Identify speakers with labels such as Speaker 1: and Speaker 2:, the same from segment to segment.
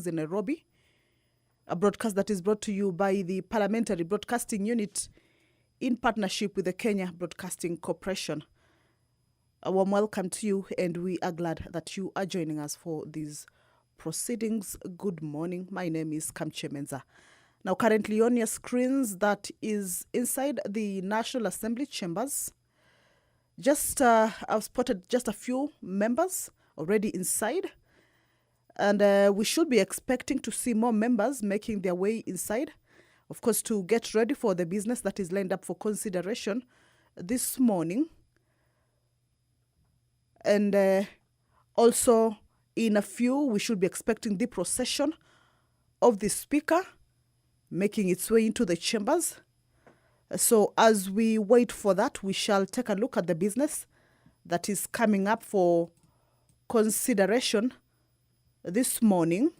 Speaker 1: in Nairobi, a broadcast that is brought to you by the Parliamentary Broadcasting Unit in partnership with the Kenya Broadcasting Corporation. A warm welcome to you, and we are glad that you are joining us for these proceedings. Good morning. My name is Kamche Menza. Now, currently on your screens, that is inside the National Assembly chambers. I've spotted just a few members already inside. And we should be expecting to see more members making their way inside, of course, to get ready for the business that is lined up for consideration this morning. And also, in a few, we should be expecting the procession of the Speaker making its way into the chambers. So as we wait for that, we shall take a look at the business that is coming up for consideration this morning.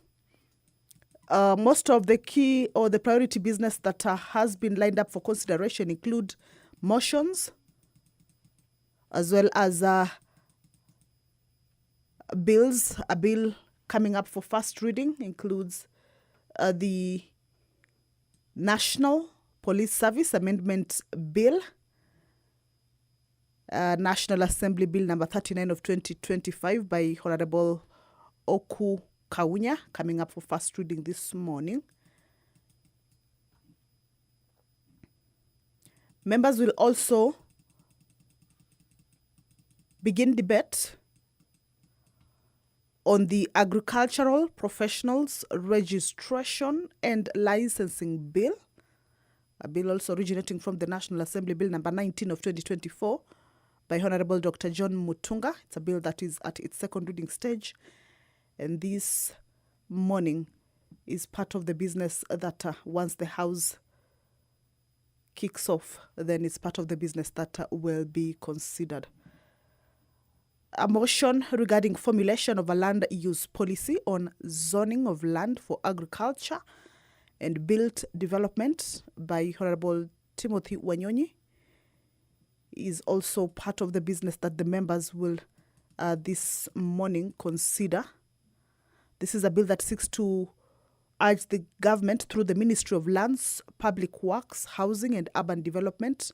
Speaker 1: Most of the key or the priority business that has been lined up for consideration include motions, as well as bills. A bill coming up for first reading includes the National Police Service Amendment Bill, National Assembly Bill number 39 of 2025 by Honorable Oku Kaunya, coming up for first reading this morning. Members will also begin debate on the Agricultural Professionals Registration and Licensing Bill, a bill also originating from the National Assembly Bill number 19 of 2024 by Honorable Dr. John Mutunga. It's a bill that is at its second reading stage. And this morning is part of the business that once the House kicks off, then it's part of the business that will be considered. A motion regarding formulation of a land use policy on zoning of land for agriculture and built development by Honorable Timothy Wanyonyi is also part of the business that the members will this morning consider. This is a bill that seeks to urge the government through the Ministry of Lands, Public Works, Housing and Urban Development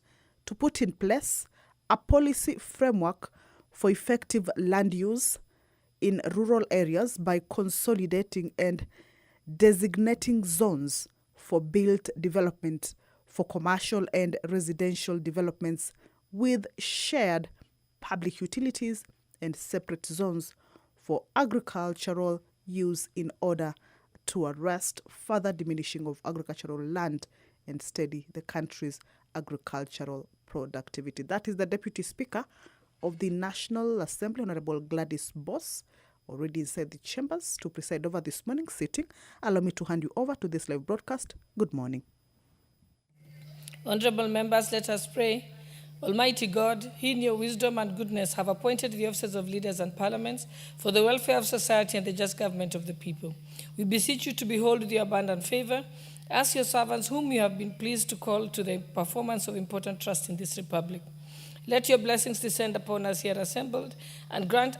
Speaker 1: to put in place a policy framework for effective land use in rural areas by consolidating and designating zones for built development for commercial and residential developments with shared public utilities and separate zones for agricultural use in order to arrest further diminishing of agricultural land and steady the country's agricultural productivity. That is the Deputy Speaker of the National Assembly, Honorable Gladys Boss, already inside the chambers to preside over this morning's sitting. Allow me to hand you over to this live broadcast. Good morning.
Speaker 2: Honorable members, let us pray. Almighty God, in your wisdom and goodness have appointed the offices of leaders and parliaments for the welfare of society and the just government of the people. We beseech you to behold with your abundant favor as your servants whom you have been pleased to call to the performance of important trust in this republic. Let your blessings descend upon us here assembled, and grant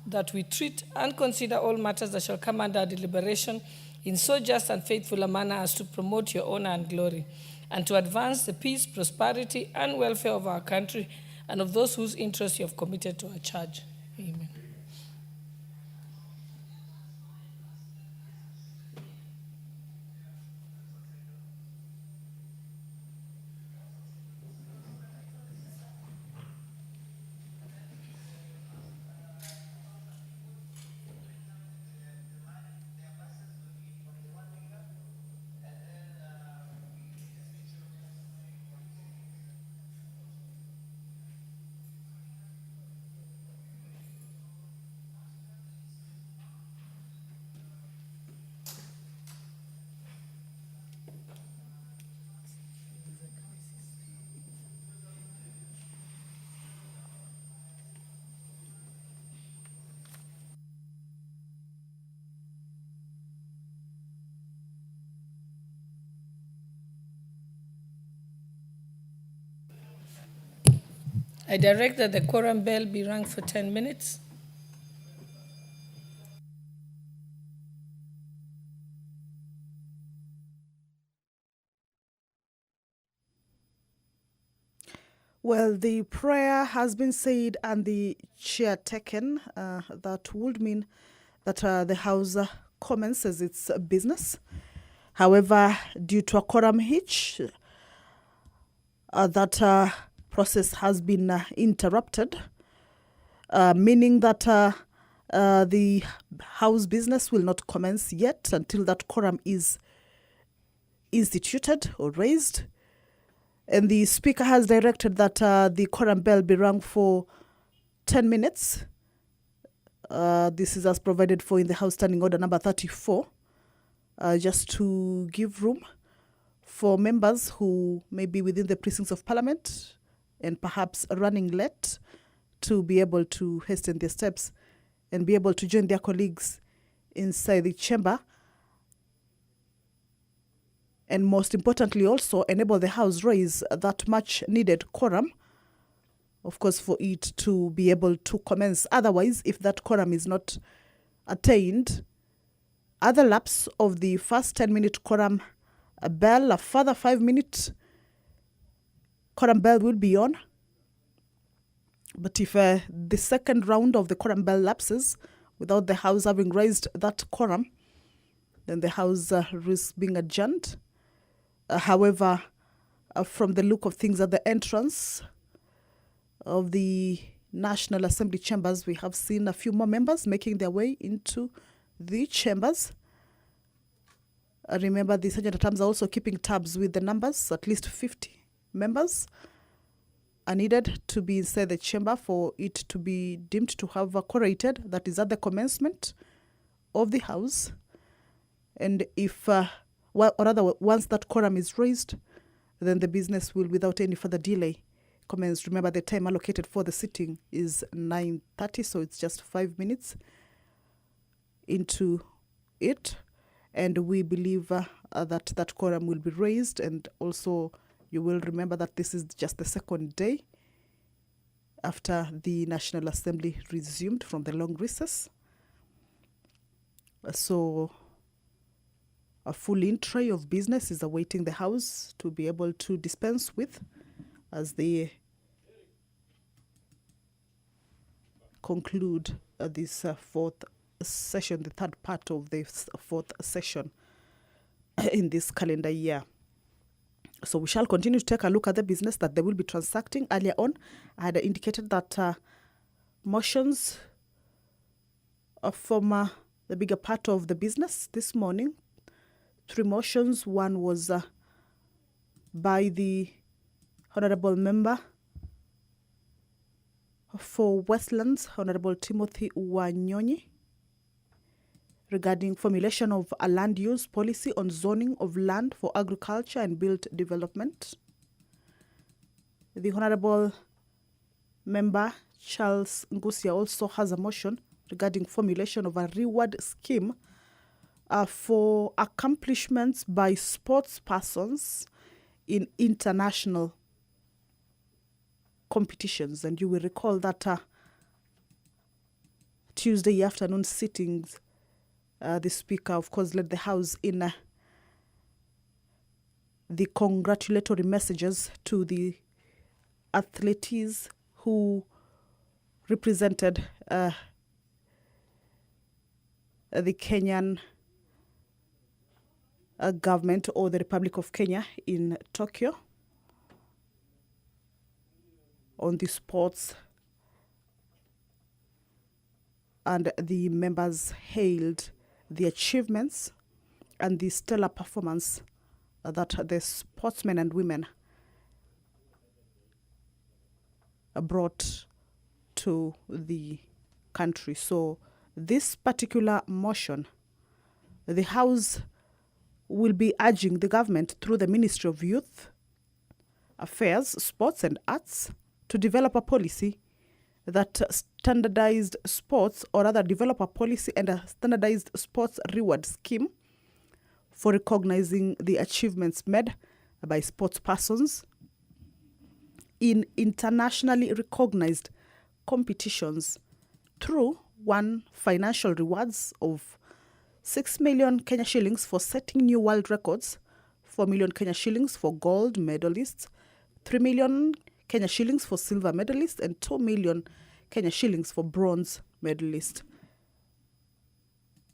Speaker 2: that we treat and consider all matters that shall come under our deliberation in so just and faithful a manner as to promote your honor and glory, and to advance the peace, prosperity, and welfare of our country and of those whose interests you have committed to our charge. Amen. I direct that the quorum bell be rung for 10 minutes.
Speaker 1: Well, the prayer has been said and the chair taken. That would mean that the House commences its business. However, due to a quorum hitch, that process has been interrupted, meaning that the House business will not commence yet until that quorum is instituted or raised. And the Speaker has directed that the quorum bell be rung for 10 minutes. This is as provided for in the House Standing Order number 34, just to give room for members who may be within the precincts of Parliament and perhaps running late to be able to hasten their steps and be able to join their colleagues inside the chamber. And most importantly, also enable the House raise that much needed quorum, of course, for it to be able to commence. Otherwise, if that quorum is not attained, other lapse of the first 10-minute quorum bell, a further 5-minute quorum bell will be on. But if the second round of the quorum bell lapses without the House having raised that quorum, then the House risks being adjourned. However, from the look of things at the entrance of the National Assembly chambers, we have seen a few more members making their way into the chambers. Remember, the Sergeant at Arms are also keeping tabs with the numbers. At least 50 members are needed to be inside the chamber for it to be deemed to have quorated. That is at the commencement of the House. And if, once that quorum is raised, then the business will, without any further delay, commence. Remember, the time allocated for the sitting is 9:30, so it's just 5 minutes into it. And we believe that quorum will be raised. And also, you will remember that this is just the second day after the National Assembly resumed from the long recess. So a full in-tray of business is awaiting the House to be able to dispense with as they conclude this fourth session, the third part of this fourth session in this calendar year. So we shall continue to take a look at the business that they will be transacting. Earlier on, I had indicated that motions form the bigger part of the business this morning. 3 motions. One was by the Honourable Member for Westlands, Honourable Timothy Wanyonyi, regarding formulation of a land use policy on zoning of land for agriculture and built development. The Honourable Member Charles Ngusia also has a motion regarding formulation of a reward scheme for accomplishments by sports persons in international competitions. And you will recall that Tuesday afternoon sittings, the Speaker, of course, led the House in the congratulatory messages to the athletes who represented the Kenyan government or the Republic of Kenya in Tokyo on the sports, and the members hailed the achievements and the stellar performance that the sportsmen and women brought to the country. So this particular motion, the House will be urging the government through the Ministry of Youth Affairs, Sports and Arts to develop a policy that standardized sports, or rather develop a policy and a standardized sports reward scheme for recognizing the achievements made by sports persons in internationally recognized competitions through one, financial rewards of 6 million Kenya shillings for setting new world records, 4 million Kenya shillings for gold medalists, 3 million Kenya shillings for silver medalist and 2 million Kenya shillings for bronze medalist.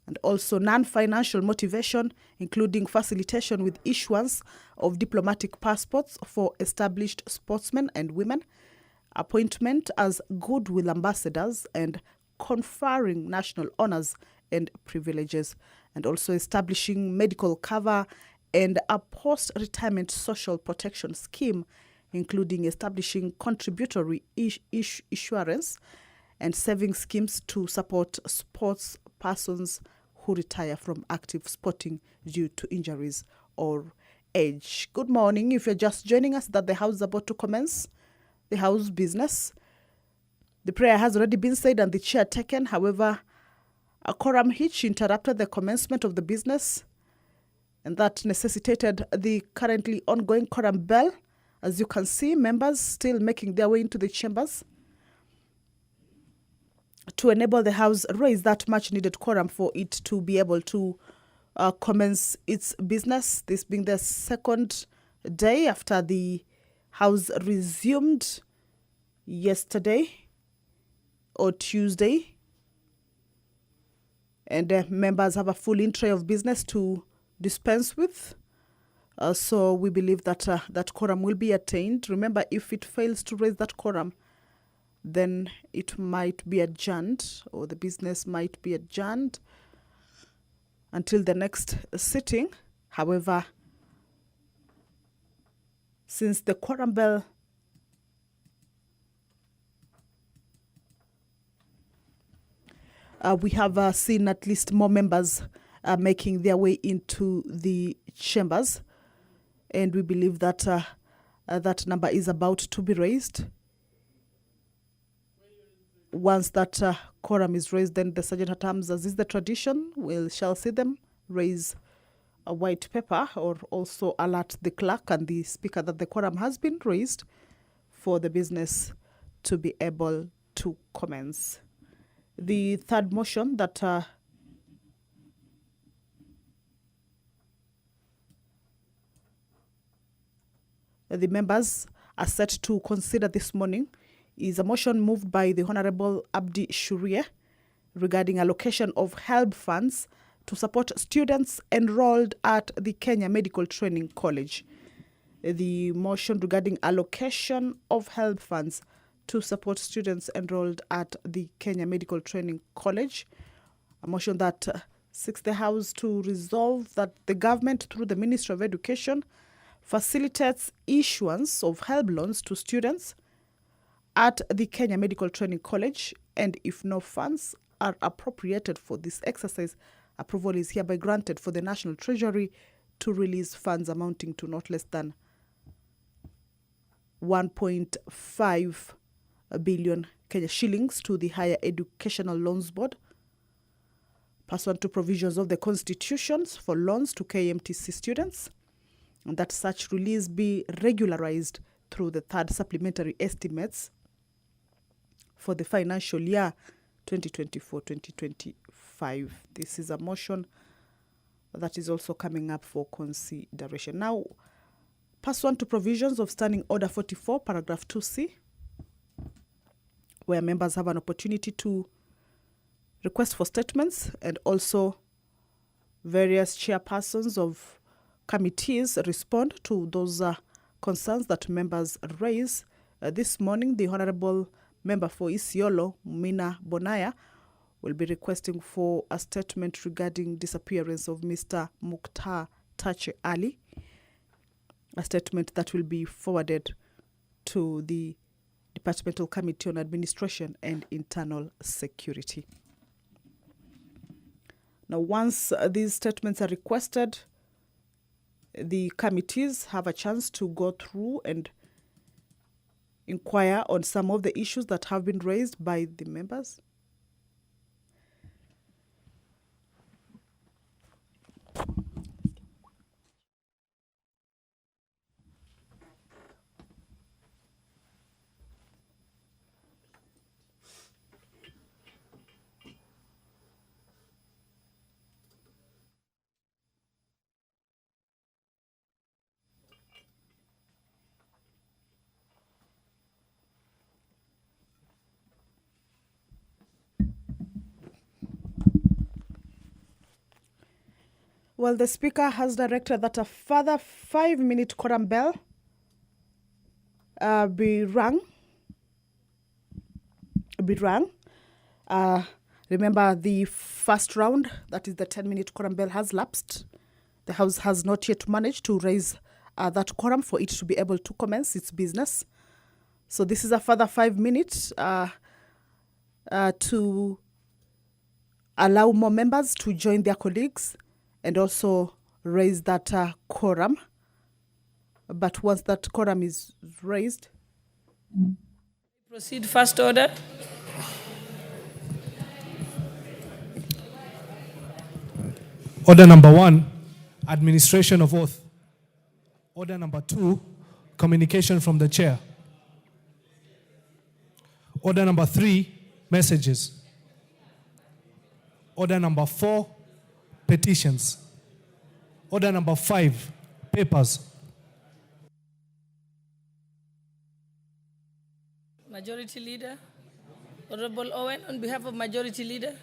Speaker 1: And also non-financial motivation, including facilitation with issuance of diplomatic passports for established sportsmen and women, appointment as goodwill ambassadors, and conferring national honors and privileges, and also establishing medical cover and a post-retirement social protection scheme, including establishing contributory insurance and saving schemes to support sports persons who retire from active sporting due to injuries or age. Good morning. If you're just joining us, that the House is about to commence the House business. The prayer has already been said and the chair taken. However, a quorum hitch interrupted the commencement of the business, and that necessitated the currently ongoing quorum bell. As you can see, members still making their way into the chambers to enable the House raise that much needed quorum for it to be able to commence its business. This being the second day after the House resumed yesterday or Tuesday, and members have a full in tray of business to dispense with. So we believe that that quorum will be attained. Remember, if it fails to raise that quorum, then it might be adjourned, or the business might be adjourned until the next sitting. However, since the quorum bell we have seen at least more members making their way into the chambers, and we believe that that number is about to be raised. Once that quorum is raised, then the sergeant at arms, as is the tradition, shall see them raise a white paper or also alert the clerk and the speaker that the quorum has been raised for the business to be able to commence. The third motion that the members are set to consider this morning is a motion moved by the Honorable Abdi Shuria regarding allocation of HELB funds to support students enrolled at the Kenya Medical Training College. The motion regarding allocation of HELB funds to support students enrolled at the Kenya Medical Training College, a motion that seeks the House to resolve that the government, through the Ministry of Education, facilitates issuance of HELB loans to students at the Kenya Medical Training College, and if no funds are appropriated for this exercise, approval is hereby granted for the National Treasury to release funds amounting to not less than 1.5 billion Kenya shillings to the Higher Educational Loans Board, pursuant to provisions of the constitutions for loans to KMTC students, and that such release be regularized through the third supplementary estimates for the financial year 2024-2025. This is a motion that is also coming up for consideration. Now, pursuant to provisions of Standing Order 44, paragraph 2C, where members have an opportunity to request for statements, and also various chairpersons of committees respond to those concerns that members raise. This morning, the Honorable Member for Isiolo, Mina Bonaya, will be requesting for a statement regarding disappearance of Mr. Mukhtar Tache Ali, a statement that will be forwarded to the Departmental Committee on Administration and Internal Security. Now, once these statements are requested, the committees have a chance to go through and inquire on some of the issues that have been raised by the members. Well, the Speaker has directed that a further 5-minute quorum bell be rung. Remember, the first round, that is the 10-minute quorum bell, has lapsed. The House has not yet managed to raise that quorum for it to be able to commence its business. So this is a further 5 minutes to allow more members to join their colleagues and also raise that quorum. But once that quorum is raised,
Speaker 2: Proceed first order.
Speaker 3: Order number 1, administration of oath. Order number 2, communication from the chair. Order number 3, messages. Order number 4, petitions. Order number 5, papers.
Speaker 2: Majority Leader. Honorable Owen, on behalf of Majority Leader.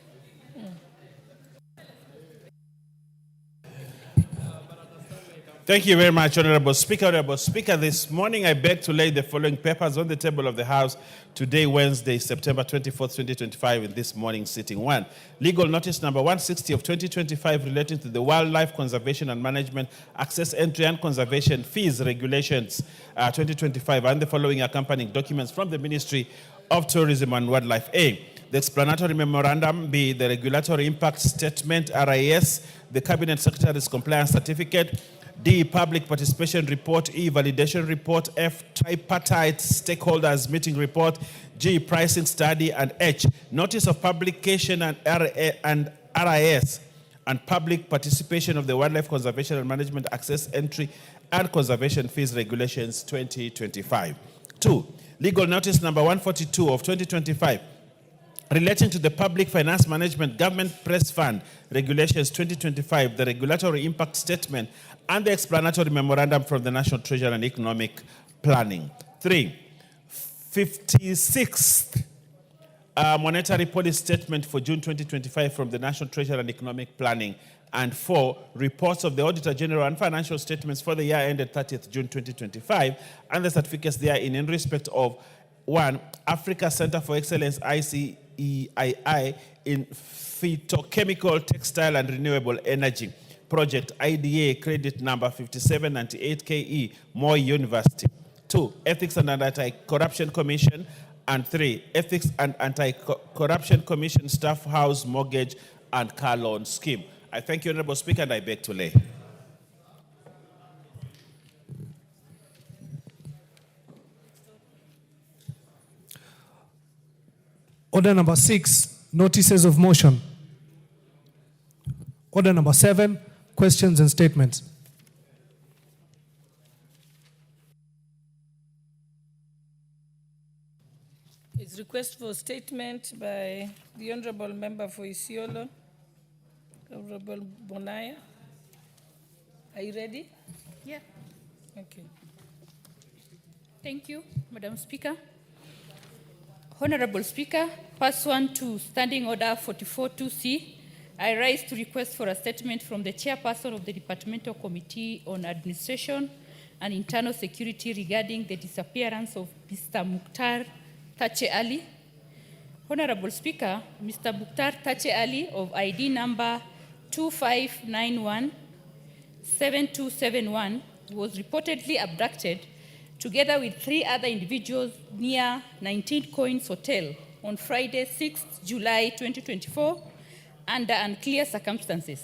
Speaker 4: Thank you very much, Honorable Speaker. Honorable Speaker, this morning I beg to lay the following papers on the table of the House today, Wednesday, September 24th, 2025, in this morning's sitting. 1. Legal notice number 160 of 2025 relating to the Wildlife Conservation and Management Access, Entry and Conservation Fees Regulations 2025, and the following accompanying documents from the Ministry of Tourism and Wildlife. A. The explanatory memorandum. B. The regulatory impact statement, RIS. The Cabinet Secretary's compliance certificate. D. Public participation report. E. Validation report. F. Tripartite stakeholders meeting report. G. Pricing study. And H. Notice of publication and RIS and public participation of the Wildlife Conservation and Management Access, Entry and Conservation Fees Regulations 2025. 2. Legal notice number 142 of 2025 relating to the Public Finance Management Government Press Fund Regulations 2025, the regulatory impact statement, and the explanatory memorandum from the National Treasury and Economic Planning. 3. 56th monetary policy statement for June 2025 from the National Treasury and Economic Planning. And 4. Reports of the Auditor General and financial statements for the year ended 30th June 2025 and the certificates therein in respect of 1. Africa Center for Excellence ICEII in Phytochemical, Textile and Renewable Energy Project IDA credit number 5798KE, Moi University. 2. Ethics and Anti-Corruption Commission. And 3. Ethics and Anti-Corruption Commission Staff House Mortgage and Car Loan Scheme. I thank you, Honorable Speaker, and I beg to lay.
Speaker 3: Order number 6, notices of motion. Order number 7, questions and statements.
Speaker 2: It's request for statement by the Honorable Member for Isiolo, Honorable Bonaya. Are you ready?
Speaker 5: Yeah.
Speaker 2: Okay.
Speaker 5: Thank you, Madam Speaker. Honorable Speaker, pursuant to Standing Order 44-2C, I rise to request for a statement from the Chairperson of the Departmental Committee on Administration and Internal Security regarding the disappearance of Mr. Mukhtar Tache Ali. Honorable Speaker, Mr. Mukhtar Tache Ali of ID number 2591-7271 was reportedly abducted together with 3 other individuals near 19 Coins Hotel on Friday, 6th July 2024 under unclear circumstances.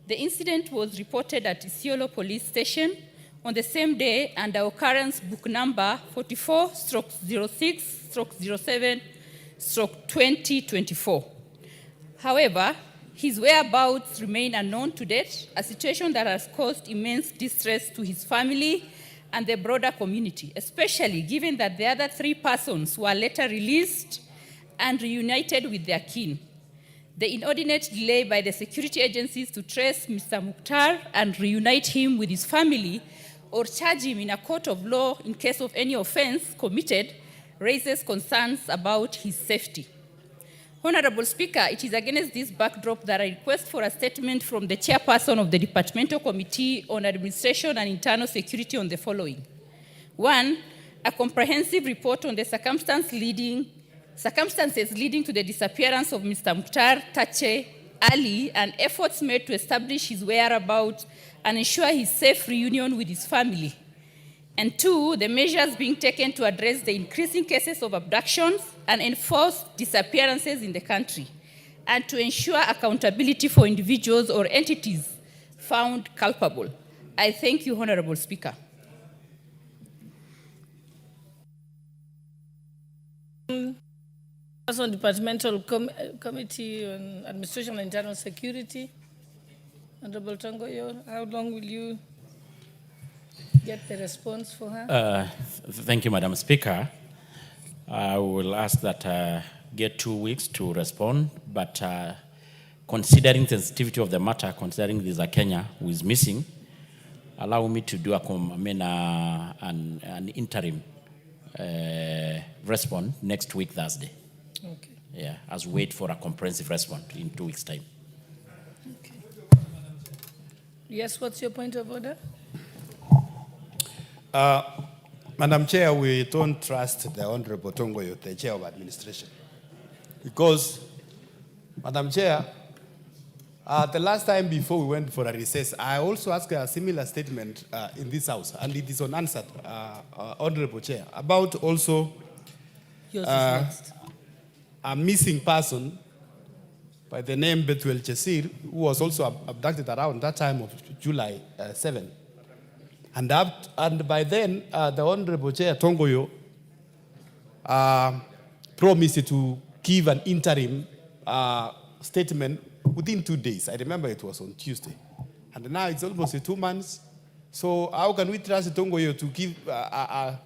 Speaker 5: The incident was reported at Isiolo Police Station on the same day under occurrence book number 44/06/07/2024. However, his whereabouts remain unknown to date, a situation that has caused immense distress to his family and the broader community, especially given that the other 3 persons were later released and reunited with their kin. The inordinate delay by the security agencies to trace Mr. Mukhtar and reunite him with his family or charge him in a court of law in case of any offense committed raises concerns about his safety. Honorable Speaker, it is against this backdrop that I request for a statement from the chairperson of the Departmental Committee on Administration and Internal Security on the following. 1, a comprehensive report on the circumstances leading to the disappearance of Mr. Mukhtar Tache Ali and efforts made to establish his whereabouts and ensure his safe reunion with his family. And 2, the measures being taken to address the increasing cases of abductions and enforced disappearances in the country, and to ensure accountability for individuals or entities found culpable. I thank you, Honorable Speaker.
Speaker 2: On Departmental Committee on Administration and Internal Security, Honorable Tongoyo, how long will you get the response for her?
Speaker 6: Thank you, Madam Speaker. I will ask that get 2 weeks to respond, but considering the sensitivity of the matter, considering there's a Kenya who is missing, allow me to do an interim response next week, Thursday.
Speaker 2: Okay.
Speaker 6: Yeah, as we wait for a comprehensive response in 2 weeks' time.
Speaker 2: Okay. Yes, what's your point of order?
Speaker 7: Madam Chair, we don't trust the Honorable Tongoyo, the Chair of Administration. Because, Madam Chair, the last time before we went for a recess, I also asked a similar statement in this House, and it is unanswered, Honorable Chair, about also
Speaker 2: Yours is next.
Speaker 7: a missing person by the name Bethuel Chesir, who was also abducted around that time of July 7. And by then, the Honorable Chair Tongoyo promised to give an interim statement within 2 days. I remember it was on Tuesday. And now it's almost 2 months. So how can we trust Tongoyo to give a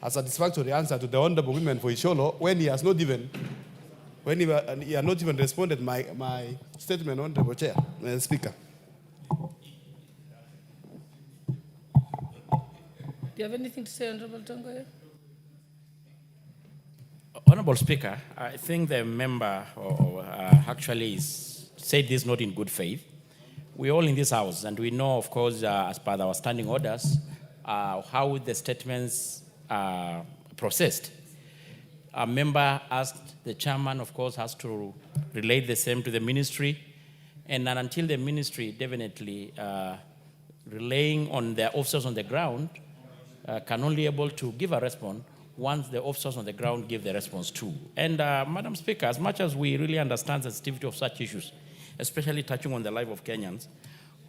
Speaker 7: satisfactory answer to the Honorable Women for Isholo when he has not even responded my statement, Honorable Chair, Speaker?
Speaker 2: Do you have anything to say, Honorable Tongoyo?
Speaker 6: Honorable Speaker, I think the member actually said this not in good faith. We're all in this House, and we know, of course, as per our standing orders, how the statements are processed. A member asked, the chairman, of course, has to relate the same to the ministry, and then until the ministry definitely relying on the officers on the ground, can only able to give a response once the officers on the ground give the response too. And Madam Speaker, as much as we really understand the sensitivity of such issues, especially touching on the life of Kenyans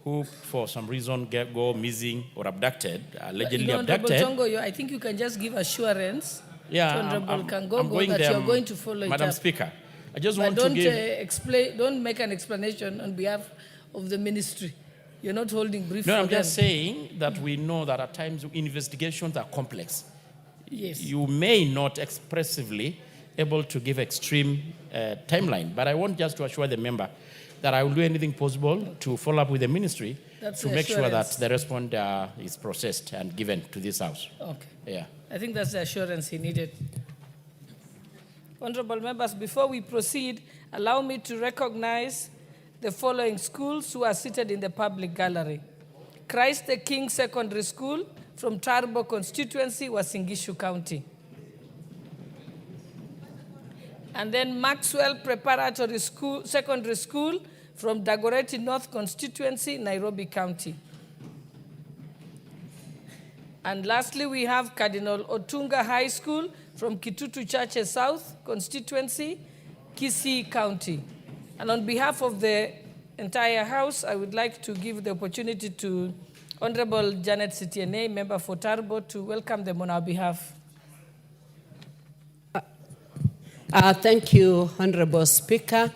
Speaker 6: who for some reason go missing or abducted, allegedly abducted.
Speaker 2: Honorable Tongoyo, I think you can just give assurance to Honorable Kangogo that
Speaker 6: there,
Speaker 2: you're going to follow
Speaker 6: Madam
Speaker 2: it up.
Speaker 6: Speaker, I just
Speaker 2: But
Speaker 6: want
Speaker 2: don't
Speaker 6: to give...
Speaker 2: don't make an explanation on behalf of the ministry. You're not holding brief.
Speaker 6: No,
Speaker 2: for
Speaker 6: I'm
Speaker 2: them.
Speaker 6: just saying that we know that at times investigations are complex.
Speaker 2: Yes.
Speaker 6: You may not expressively able to give extreme timeline, but I want just to assure the member that I will do anything possible to follow up with the ministry to make sure that the response is processed and given to this House.
Speaker 2: Okay.
Speaker 6: Yeah.
Speaker 2: I think that's the assurance he needed. Honorable members, before we proceed, allow me to recognize the following schools who are seated in the public gallery. Christ the King Secondary School from Tarbo Constituency, Wasingishu County. And then Maxwell Preparatory School, Secondary School from Dagoretti North Constituency, Nairobi County. And lastly, we have Cardinal Otunga High School from Kitutu Churches South Constituency, Kisii County. And on behalf of the entire House, I would like to give the opportunity to Honorable Janet Sitiene, member for Tarbo, to welcome them on our behalf.
Speaker 8: Thank you, Honorable Speaker,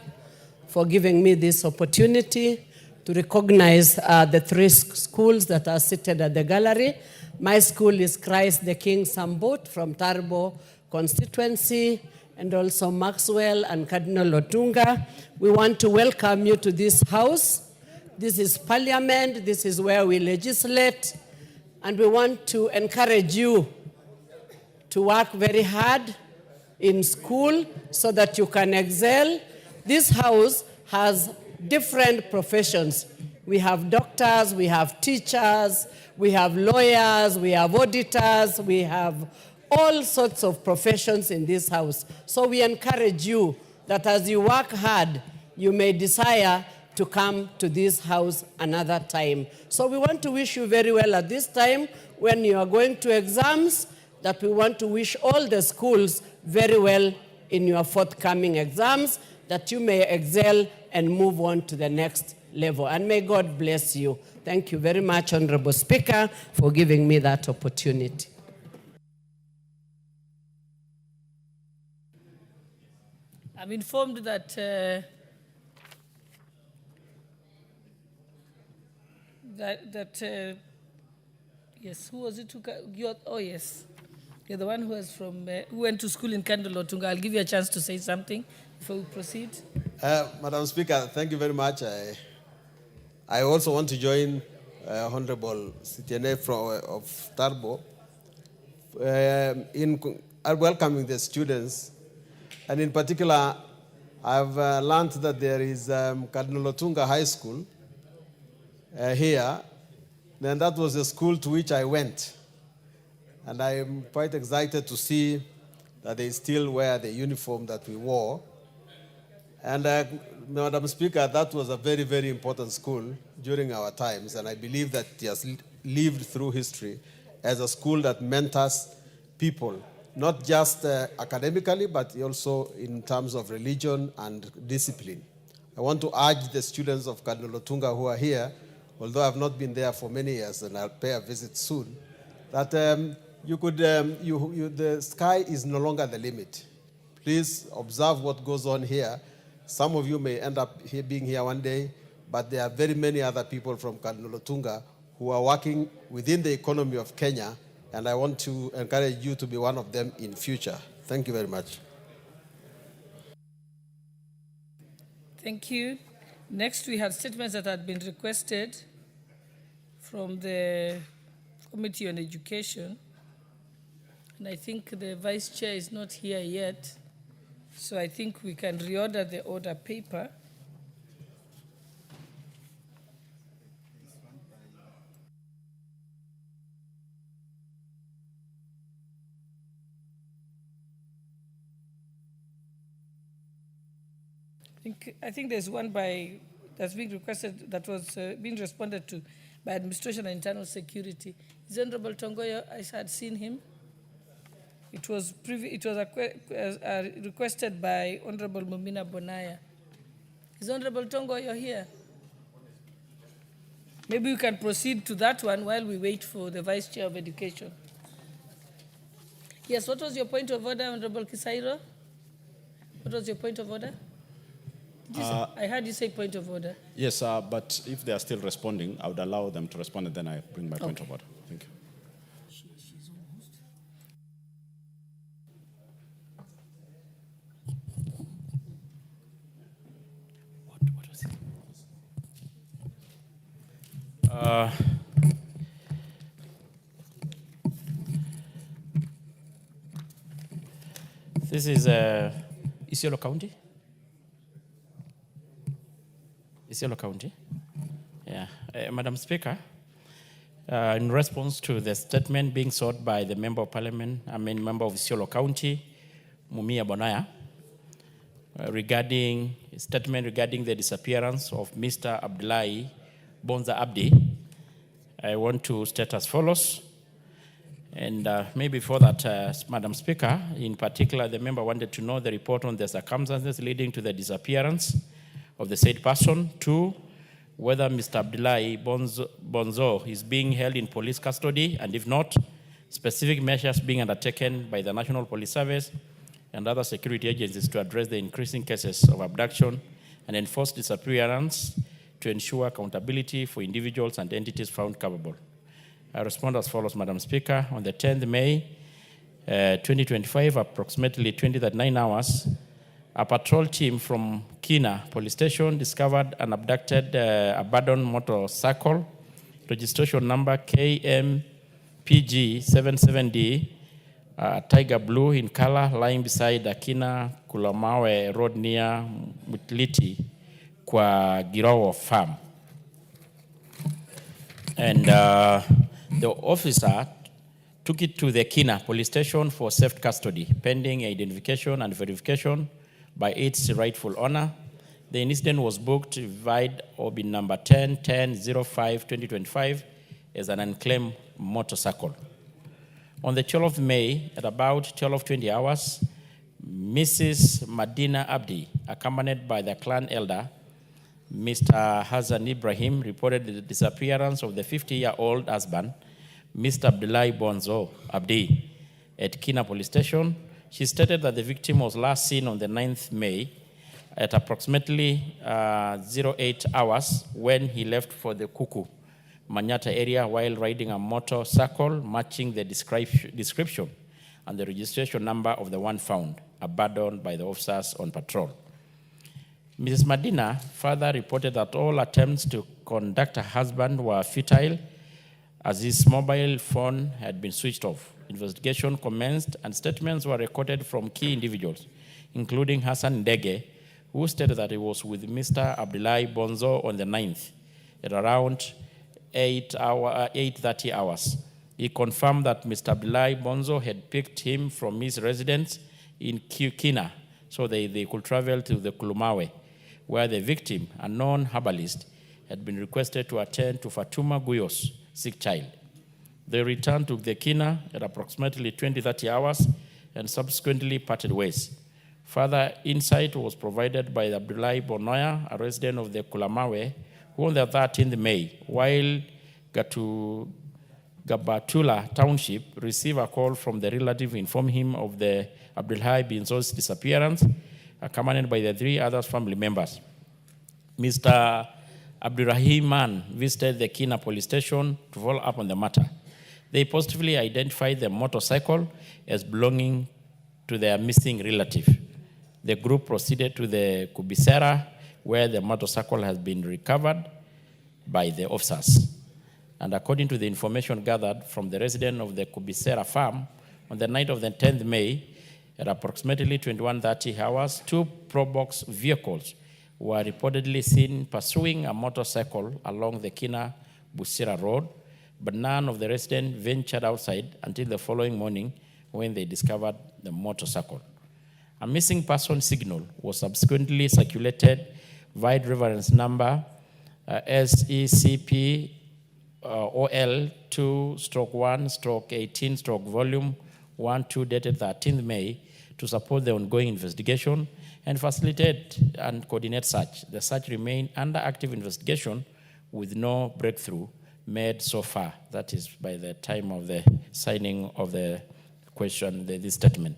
Speaker 8: for giving me this opportunity to recognize the three schools that are seated at the gallery. My school is Christ the King Sambut from Tarbo Constituency, and also Maxwell and Cardinal Otunga. We want to welcome you to this House. This is Parliament. This is where we legislate. And we want to encourage you to work very hard in school so that you can excel this house has different professions. We have doctors, we have teachers, we have lawyers, we have auditors, we have all sorts of professions in this house. So we encourage you that as you work hard, you may desire to come to this house another time. So we want to wish you very well at this time when you are going to exams, that we want to wish all the schools very well in your forthcoming exams, that you may excel and move on to the next level. And may God bless you. Thank you very much, Honorable Speaker, for giving me that opportunity.
Speaker 2: I'm informed that yes, who was it? Oh yes, you're the one who was from who went to school in Cardinal Otunga. I'll give you a chance to say something before we proceed.
Speaker 9: Madam Speaker, thank you very much. I also want to join Honorable Sitiene of Tarbo in welcoming the students. And in particular, I've learned that there is Cardinal Otunga High School here. Then that was the school to which I went. And I am quite excited to see that they still wear the uniform that we wore. And Madam Speaker, that was a very, very important school during our times. And I believe that it has lived through history as a school that mentors people, not just academically, but also in terms of religion and discipline. I want to urge the students of Cardinal Otunga who are here, although I've not been there for many years and I'll pay a visit soon, that the sky is no longer the limit. Please observe what goes on here. Some of you may end up being here one day, but there are very many other people from Cardinal Otunga who are working within the economy of Kenya, and I want to encourage you to be one of them in future. Thank you very much.
Speaker 2: Thank you. Next, we have statements that had been requested from the Committee on Education. And I think the Vice Chair is not here yet. So I think we can reorder the order paper. I think there's one that's being requested that was being responded to by Administration and Internal Security. Is Honorable Tongoyo? I had seen him. It was requested by Honorable Mumina Bonaya. Is Honorable Tongoyo here? Maybe we can proceed to that one while we wait for the Vice Chair of Education. Yes, what was your point of order, Honorable Kisairo? What was your point of order? I heard you say point of order.
Speaker 10: Yes, but if they are still responding, I would allow them to respond and then I bring my point of order. Thank you.
Speaker 6: What was it? This is Isiolo County. Isiolo County. Yeah. Madam Speaker, in response to the statement being sought by the Member of Parliament, member of Isiolo County, Mumia Bonaya, regarding the disappearance of Mr. Abdullahi Bonza Abdi, I want to state as follows. And maybe before that, Madam Speaker, in particular, the member wanted to know the report on the circumstances leading to the disappearance of the said person. 2, whether Mr. Abdullahi Bonzo is being held in police custody, and if not, specific measures being undertaken by the National Police Service and other security agencies to address the increasing cases of abduction and enforced disappearance to ensure accountability for individuals and entities found culpable. I respond as follows, Madam Speaker. On the 10th May 2025, approximately 20:39 hours, a patrol team from Kina Police Station discovered an abducted abandoned motorcycle, registration number KMPG 77D, tiger blue in color, lying beside Akina Kulamawe Road near Mutliti, Kwa Girowo Farm. And the officer took it to the Kina police station for safe custody, pending identification and verification by its rightful owner. The incident was booked vide OB number 10-10-05-2025 as an unclaimed motorcycle. On the 12th of May, at about 12:20 hours, Mrs. Madina Abdi, accompanied by the clan elder, Mr. Hassan Ibrahim, reported the disappearance of the 50-year-old husband, Mr. Abdullahi Bonzo Abdi, at Kina Police Station. She stated that the victim was last seen on the 9th May at approximately 08 hours when he left for the Kuku, Manyata area while riding a motorcycle matching the description and the registration number of the one found, abandoned by the officers on patrol. Mrs. Madina further reported that all attempts to contact her husband were futile as his mobile phone had been switched off. Investigation commenced and statements were recorded from key individuals, including Hassan Ndege, who stated that he was with Mr. Abdullahi Bonzo on the 9th at around 8:30 hours. He confirmed that Mr. Abdullahi Bonzo had picked him from his residence in Kina so they could travel to the Kulumawe, where the victim, a known herbalist, had been requested to attend to Fatuma Guyos' sick child. They returned to the Kina at approximately 20:30 hours and subsequently parted ways. Further insight was provided by Abdullahi Bonoya, a resident of the Kulamawe, who on the 13th May, while Gabatula Township received a call from the relative informing him of the Abdullahi Binzo's disappearance, accompanied by the 3 other family members. Mr. Abdurrahman visited the Kina police station to follow up on the matter. They positively identified the motorcycle as belonging to their missing relative. The group proceeded to the Kubisera, where the motorcycle has been recovered by the officers. And according to the information gathered from the resident of the Kubisera farm, on the night of the 10th May, at approximately 21:30 hours, 2 Probox vehicles were reportedly seen pursuing a motorcycle along the Kina Busira Road, but none of the residents ventured outside until the following morning when they discovered the motorcycle. A missing person signal was subsequently circulated via reference number SECP OL 2/1/18 volume 12 dated 13th May to support the ongoing investigation and facilitate and coordinate search. The search remained under active investigation with no breakthrough made so far. That is by the time of the signing of the question, this statement.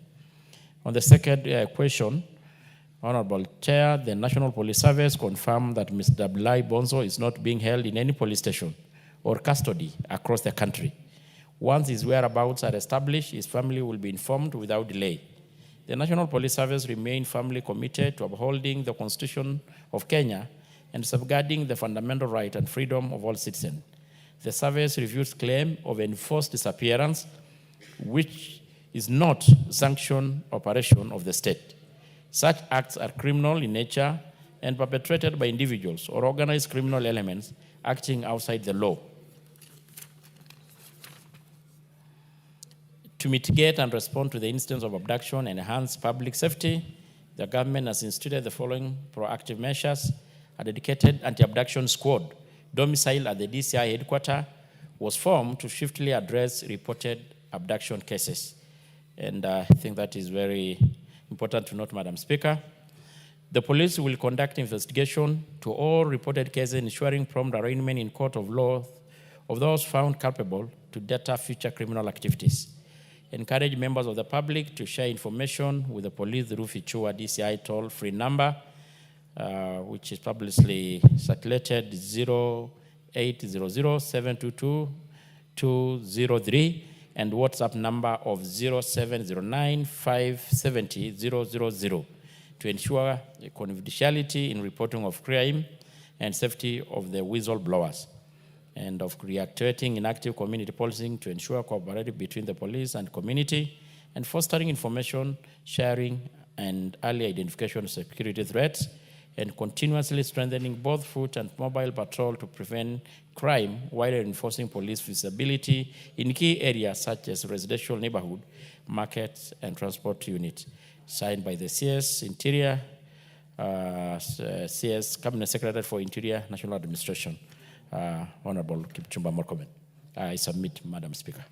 Speaker 6: On the second question, Honorable Chair, the National Police Service confirmed that Mr. Abdullahi Bonzo is not being held in any police station or custody across the country. Once his whereabouts are established, his family will be informed without delay. The National Police Service remains firmly committed to upholding the Constitution of Kenya and safeguarding the fundamental right and freedom of all citizens. The service reviews claim of enforced disappearance, which is not sanctioned operation of the state. Such acts are criminal in nature and perpetrated by individuals or organized criminal elements acting outside the law. To mitigate and respond to the instance of abduction and enhance public safety, the government has instituted the following proactive measures. A dedicated anti-abduction squad domiciled at the DCI headquarters was formed to swiftly address reported abduction cases. And I think that is very important to note, Madam Speaker. The police will conduct investigation to all reported cases, ensuring prompt arraignment in court of law of those found culpable to deter future criminal activities. Encourage members of the public to share information with the police through Fichua DCI toll-free number, which is publicly circulated 0800-722-203, and WhatsApp number of 0709-570-000 to ensure confidentiality in reporting of crime and safety of the whistleblowers, and of reactivating inactive community policing to ensure cooperation between the police and community, and fostering information sharing and early identification of security threats, and continuously strengthening both foot and mobile patrol to prevent crime while enforcing police visibility in key areas such as residential neighborhood, markets, and transport units. Signed by the CS Interior, CS Cabinet Secretary for Interior, National Administration, Honorable Kipchumba Murkomen. I submit, Madam Speaker.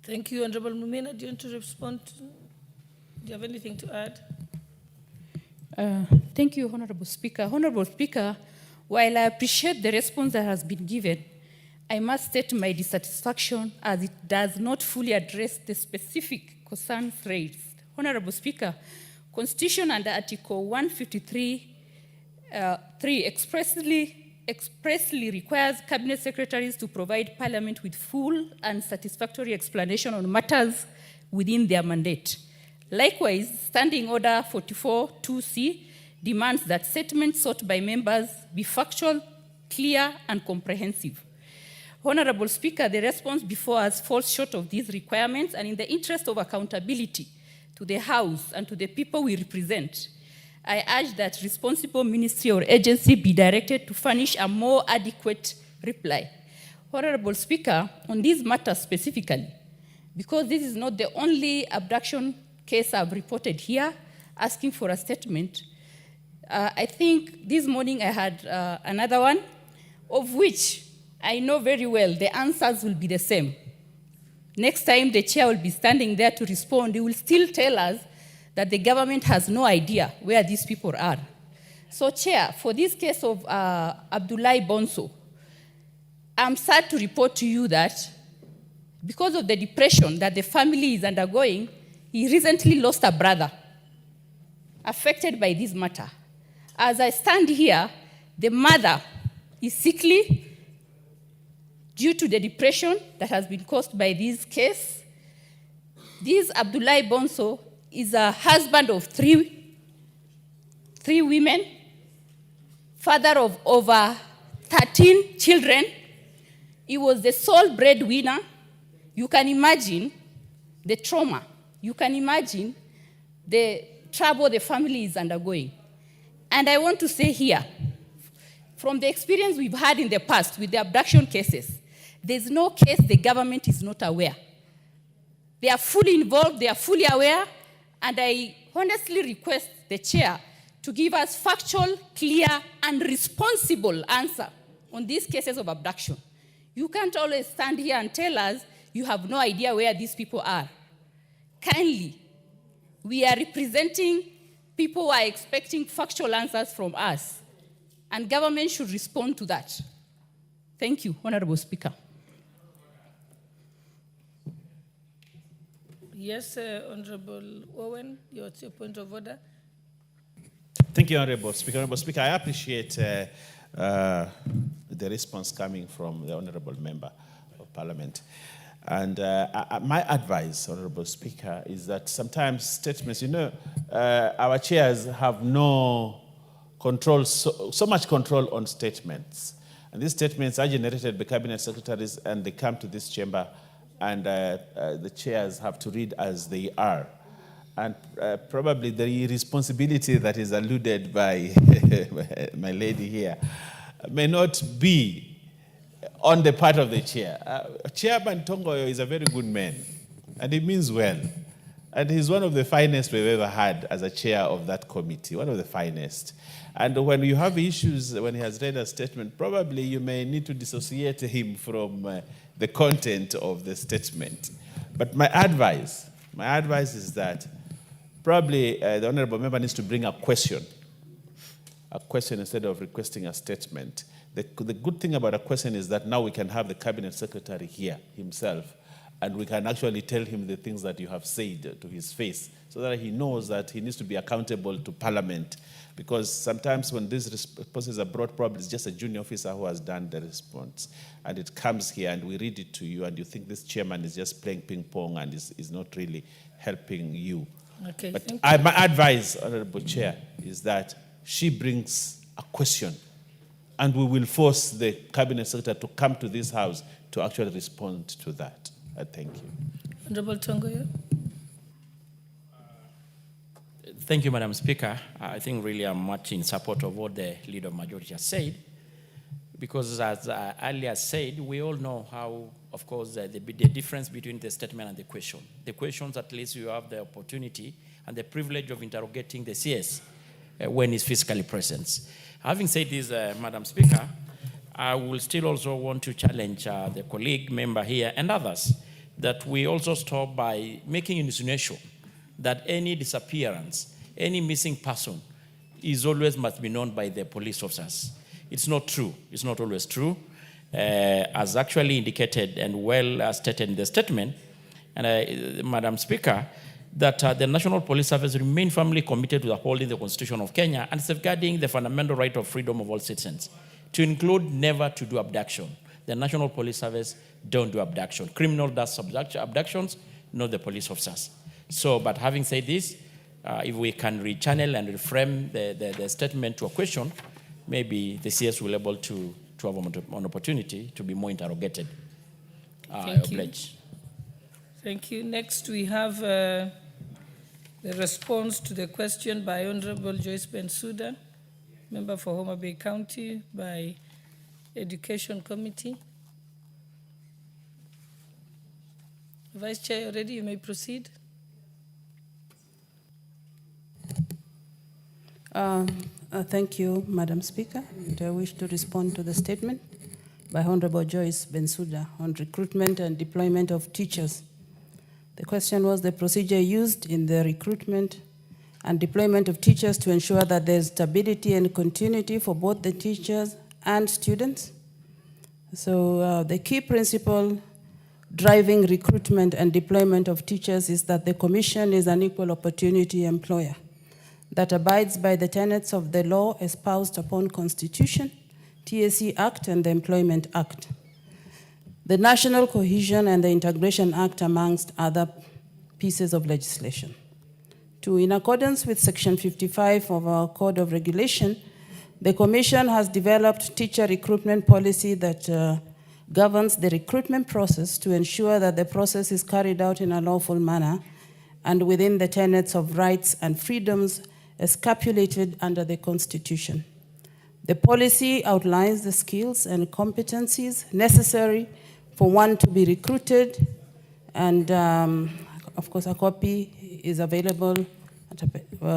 Speaker 2: Thank you, Honorable Mumina. Do you want to respond? Do you have anything to add?
Speaker 5: Thank you, Honorable Speaker. Honorable Speaker, while I appreciate the response that has been given, I must state my dissatisfaction as it does not fully address the specific concerns raised. Honorable Speaker, Constitution under Article 153(3) expressly requires Cabinet Secretaries to provide Parliament with full and satisfactory explanation on matters within their mandate. Likewise, Standing Order 44(2)(c) demands that statements sought by members be factual, clear, and comprehensive. Honorable Speaker, the response before us falls short of these requirements, and in the interest of accountability to the House and to the people we represent, I urge that responsible ministry or agency be directed to furnish a more adequate reply. Honorable Speaker, on these matters specifically, because this is not the only abduction case I've reported here, asking for a statement, I think this morning I had another one, of which I know very well the answers will be the same. Next time the chair will be standing there to respond, he will still tell us that the government has no idea where these people are. So, Chair, for this case of Abdullahi Bonso, I'm sad to report to you that because of the depression that the family is undergoing, he recently lost a brother affected by this matter. As I stand here, the mother is sickly due to the depression that has been caused by this case. This Abdullahi Bonso is a husband of three women, father of over 13 children. He was the sole breadwinner. You can imagine the trauma. You can imagine the trouble the family is undergoing. And I want to say here, from the experience we've had in the past with the abduction cases, there's no case the government is not aware. They are fully involved, they are fully aware, and I honestly request the chair to give us factual, clear, and responsible answer on these cases of abduction. You can't always stand here and tell us you have no idea where these people are. Kindly, we are representing people who are expecting factual answers from us, and government should respond to that. Thank you, Honorable Speaker.
Speaker 2: Yes, Honorable Owen, what's your point of order?
Speaker 4: Thank you, Honorable Speaker. Honorable Speaker, I appreciate the response coming from the Honorable Member of Parliament. And my advice, Honorable Speaker, is that sometimes statements, our chairs have no control, so much control on statements. And these statements are generated by cabinet secretaries and they come to this chamber and the chairs have to read as they are. And probably the responsibility that is alluded by my lady here may not be on the part of the chair. Chairman Tongoyo is a very good man, and he means well. And he's one of the finest we've ever had as a chair of that committee, one of the finest. And when you have issues, when he has read a statement, probably you may need to dissociate him from the content of the statement. But my advice is that probably the honorable member needs to bring a question instead of requesting a statement. The good thing about a question is that now we can have the cabinet secretary here himself, and we can actually tell him the things that you have said to his face, so that he knows that he needs to be accountable to Parliament. Because sometimes when these responses are brought, probably it's just a junior officer who has done the response. And it comes here and we read it to you and you think this chairman is just playing ping pong and is not really helping you.
Speaker 2: Okay,
Speaker 4: but
Speaker 2: thank you.
Speaker 4: my advice, Honorable Chair, is that she brings a question and we will force the cabinet secretary to come to this house to actually respond to that. Thank you.
Speaker 2: Honorable Tongoyo.
Speaker 6: Thank you, Madam Speaker. I think really I'm much in support of what the Leader of Majority has said, because as I earlier said, we all know how, of course, the difference between the statement and the question. The questions, at least you have the opportunity and the privilege of interrogating the CS when he's physically present. Having said this, Madam Speaker, I will still also want to challenge the colleague member here and others that we also stop by making insinuation that any disappearance, any missing person is always must be known by the police officers. It's not true. It's not always true. As actually indicated and well stated in the statement, and Madam Speaker, that the National Police Service remain firmly committed to upholding the Constitution of Kenya and safeguarding the fundamental right of freedom of all citizens, to include never to do abduction. The National Police Service don't do abduction. Criminal does abductions, not the police officers. So, but having said this, if we can rechannel and reframe the statement to a question, maybe the CS will be able to have an opportunity to be more interrogated.
Speaker 2: Thank you. Thank you. Next, we have the response to the question by Honorable Joyce Bensouda, member for Homa Bay County by Education Committee. Vice Chair, already you may proceed.
Speaker 11: Thank you, Madam Speaker. And I wish to respond to the statement by Honorable Joyce Bensouda on recruitment and deployment of teachers. The question was the procedure used in the recruitment and deployment of teachers to ensure that there's stability and continuity for both the teachers and students. So the key principle driving recruitment and deployment of teachers is that the Commission is an equal opportunity employer that abides by the tenets of the law espoused upon Constitution, TSC Act, and the Employment Act, the National Cohesion and the Integration Act, amongst other pieces of legislation. 2, in accordance with Section 55 of our Code of Regulation, the Commission has developed teacher recruitment policy that governs the recruitment process to ensure that the process is carried out in a lawful manner and within the tenets of rights and freedoms as stipulated under the Constitution. The policy outlines the skills and competencies necessary for one to be recruited, and of course a copy is available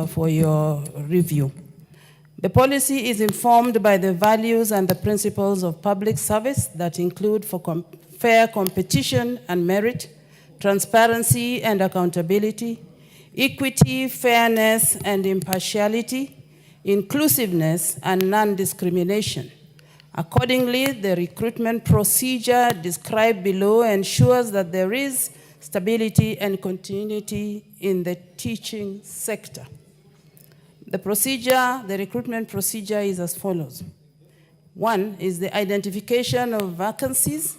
Speaker 11: for your review. The policy is informed by the values and the principles of public service that include fair competition and merit, transparency and accountability, equity, fairness and impartiality, inclusiveness and non-discrimination. Accordingly, the recruitment procedure described below ensures that there is stability and continuity in the teaching sector. The recruitment procedure is as follows. 1 is the identification of vacancies.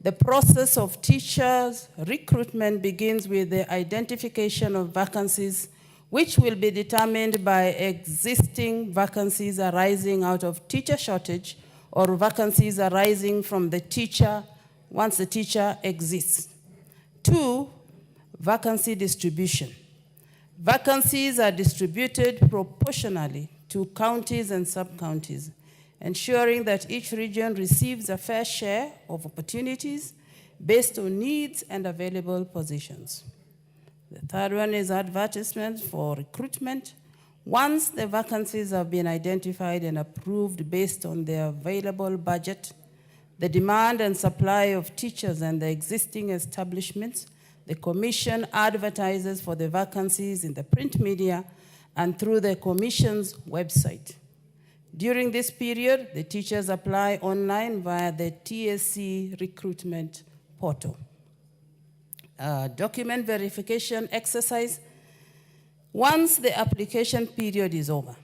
Speaker 11: The process of teachers' recruitment begins with the identification of vacancies, which will be determined by existing vacancies arising out of teacher shortage or vacancies arising from the teacher once the teacher exists. 2, vacancy distribution. Vacancies are distributed proportionally to counties and sub-counties, ensuring that each region receives a fair share of opportunities based on needs and available positions. The 3rd one is advertisements for recruitment. Once the vacancies have been identified and approved based on the available budget, the demand and supply of teachers and the existing establishments, the Commission advertises for the vacancies in the print media and through the Commission's website. During this period, the teachers apply online via the TSC recruitment portal. Document verification exercise. Once the application period is over,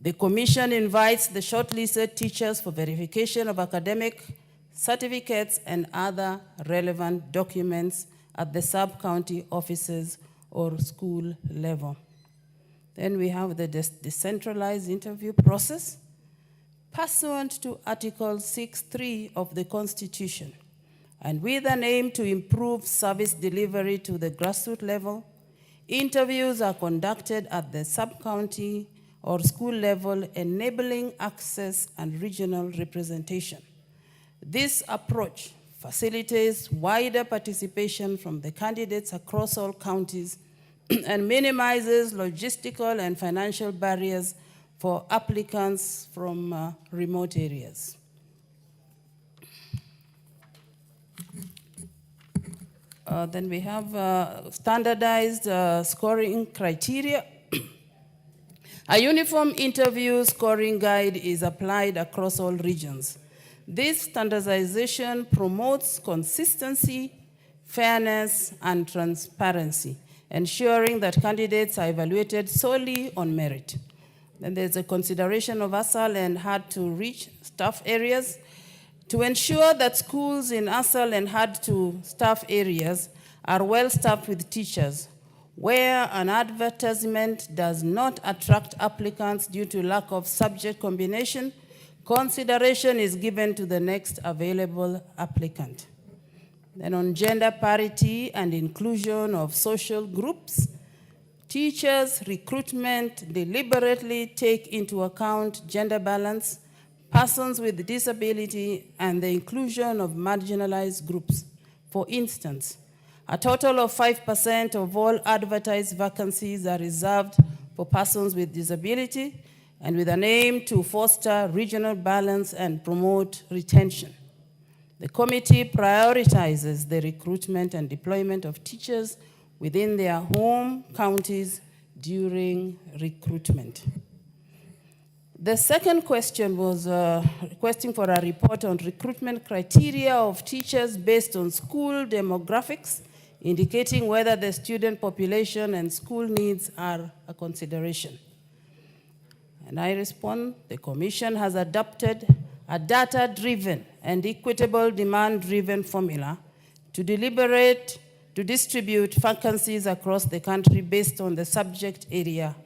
Speaker 11: the Commission invites the shortlisted teachers for verification of academic certificates and other relevant documents at the sub-county offices or school level. Then we have the decentralized interview process. Pursuant to Article 6.3 of the Constitution, and with an aim to improve service delivery to the grassroots level, interviews are conducted at the sub-county or school level, enabling access and regional representation. This approach facilitates wider participation from the candidates across all counties and minimizes logistical and financial barriers for applicants from remote areas. Then we have standardized scoring criteria. A uniform interview scoring guide is applied across all regions. This standardization promotes consistency, fairness, and transparency, ensuring that candidates are evaluated solely on merit. Then there's a consideration of ASAL and hard-to-reach staff areas. To ensure that schools in ASAL and hard-to-staff areas are well-staffed with teachers, where an advertisement does not attract applicants due to lack of subject combination, consideration is given to the next available applicant. Then on gender parity and inclusion of social groups, teachers' recruitment deliberately take into account gender balance, persons with disability, and the inclusion of marginalized groups. For instance, a total of 5% of all advertised vacancies are reserved for persons with disability, and with an aim to foster regional balance and promote retention. The committee prioritizes the recruitment and deployment of teachers within their home counties during recruitment. The second question was requesting for a report on recruitment criteria of teachers based on school demographics, indicating whether the student population and school needs are a consideration. And I respond, the Commission has adopted a data-driven and equitable demand-driven formula to distribute vacancies across the country based on the subject area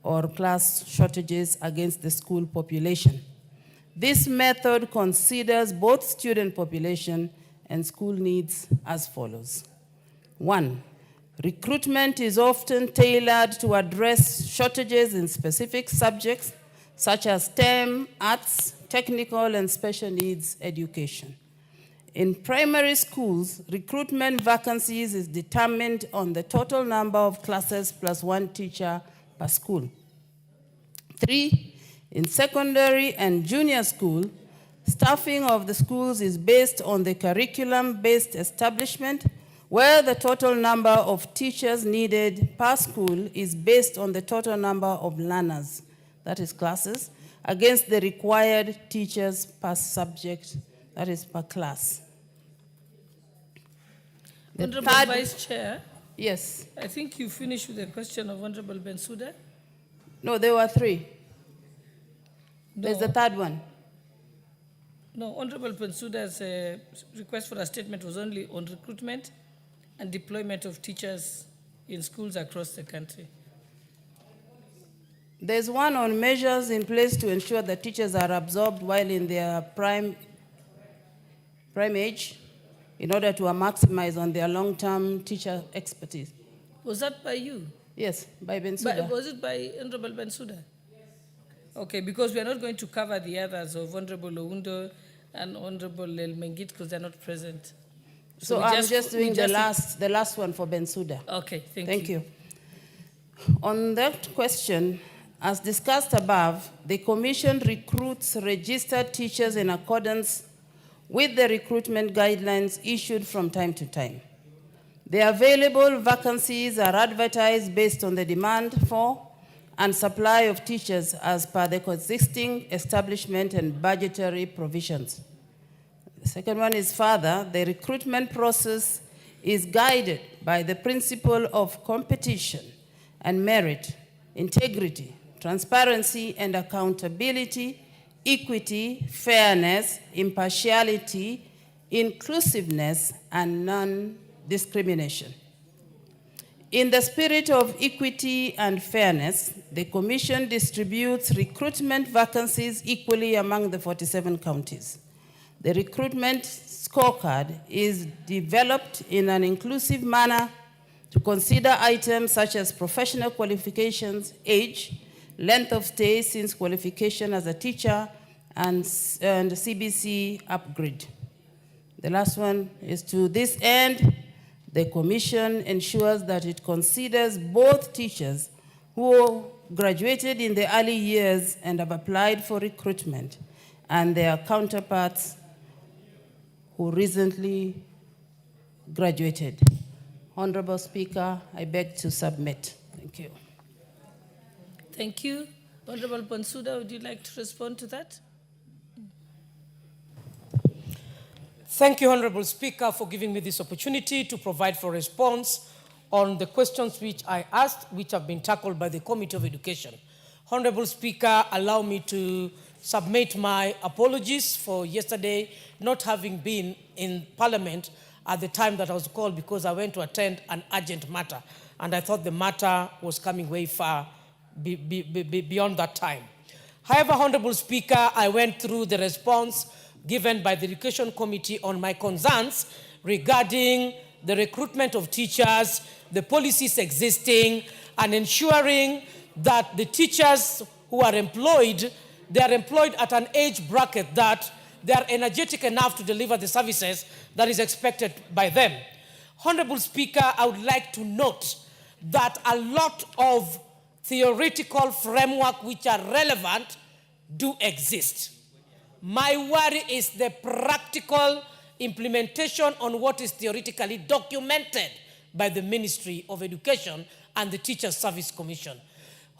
Speaker 11: or class shortages against the school population. This method considers both student population and school needs as follows. 1, recruitment is often tailored to address shortages in specific subjects such as STEM, arts, technical, and special needs education. In primary schools, recruitment vacancies is determined on the total number of classes plus 1 teacher per school. 3, in secondary and junior school, staffing of the schools is based on the curriculum-based establishment, where the total number of teachers needed per school is based on the total number of learners, that is classes, against the required teachers per subject, that is per class.
Speaker 2: Honorable Vice Chair.
Speaker 11: Yes.
Speaker 2: I think you finished with the question of Honorable Bensouda.
Speaker 11: No, there were 3.
Speaker 2: No.
Speaker 11: There's the third one.
Speaker 2: No, Honorable Bensouda's request for a statement was only on recruitment and deployment of teachers in schools across the country.
Speaker 11: There's one on measures in place to ensure that teachers are absorbed while in their prime age in order to maximize on their long-term teacher expertise.
Speaker 2: Was that by you?
Speaker 11: Yes, by Bensouda.
Speaker 2: Was it by Honorable Bensouda? Okay, because we are not going to cover the others of Honorable Oundo and Honorable El Mengit because they're not present.
Speaker 11: So I'm just doing the last one for Bensouda.
Speaker 2: Okay,
Speaker 11: Thank you. On that question, as discussed above, the Commission recruits registered teachers in accordance with the recruitment guidelines issued from time to time. The available vacancies are advertised based on the demand for and supply of teachers as per the existing establishment and budgetary provisions. The second one is further, the recruitment process is guided by the principle of competition and merit, integrity, transparency and accountability, equity, fairness, impartiality, inclusiveness, and non-discrimination. In the spirit of equity and fairness, the Commission distributes recruitment vacancies equally among the 47 counties. The recruitment scorecard is developed in an inclusive manner to consider items such as professional qualifications, age, length of stay since qualification as a teacher, and CBC upgrade. The last one is, to this end, the Commission ensures that it considers both teachers who graduated in the early years and have applied for recruitment and their counterparts who recently graduated. Honorable Speaker, I beg to submit. Thank you.
Speaker 2: Thank you. Honorable Bensouda, would you like to respond to that?
Speaker 12: Thank you, Honorable Speaker, for giving me this opportunity to provide for response on the questions which I asked, which have been tackled by the Committee of Education. Honorable Speaker, allow me to submit my apologies for yesterday not having been in Parliament at the time that I was called, because I went to attend an urgent matter, and I thought the matter was coming way far beyond that time. However, Honorable Speaker, I went through the response given by the Education Committee on my concerns regarding the recruitment of teachers, the policies existing, and ensuring that the teachers who are employed, they are employed at an age bracket that they are energetic enough to deliver the services that is expected by them. Honorable Speaker, I would like to note that a lot of theoretical framework which are relevant do exist. My worry is the practical implementation on what is theoretically documented by the Ministry of Education and the Teachers Service Commission.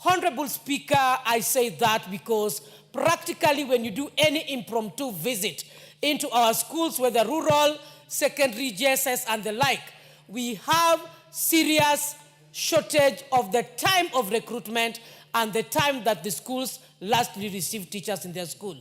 Speaker 12: Honorable Speaker, I say that because practically when you do any impromptu visit into our schools, whether rural, secondary, JSS, and the like, we have serious shortage of the time of recruitment and the time that the schools lastly receive teachers in their school.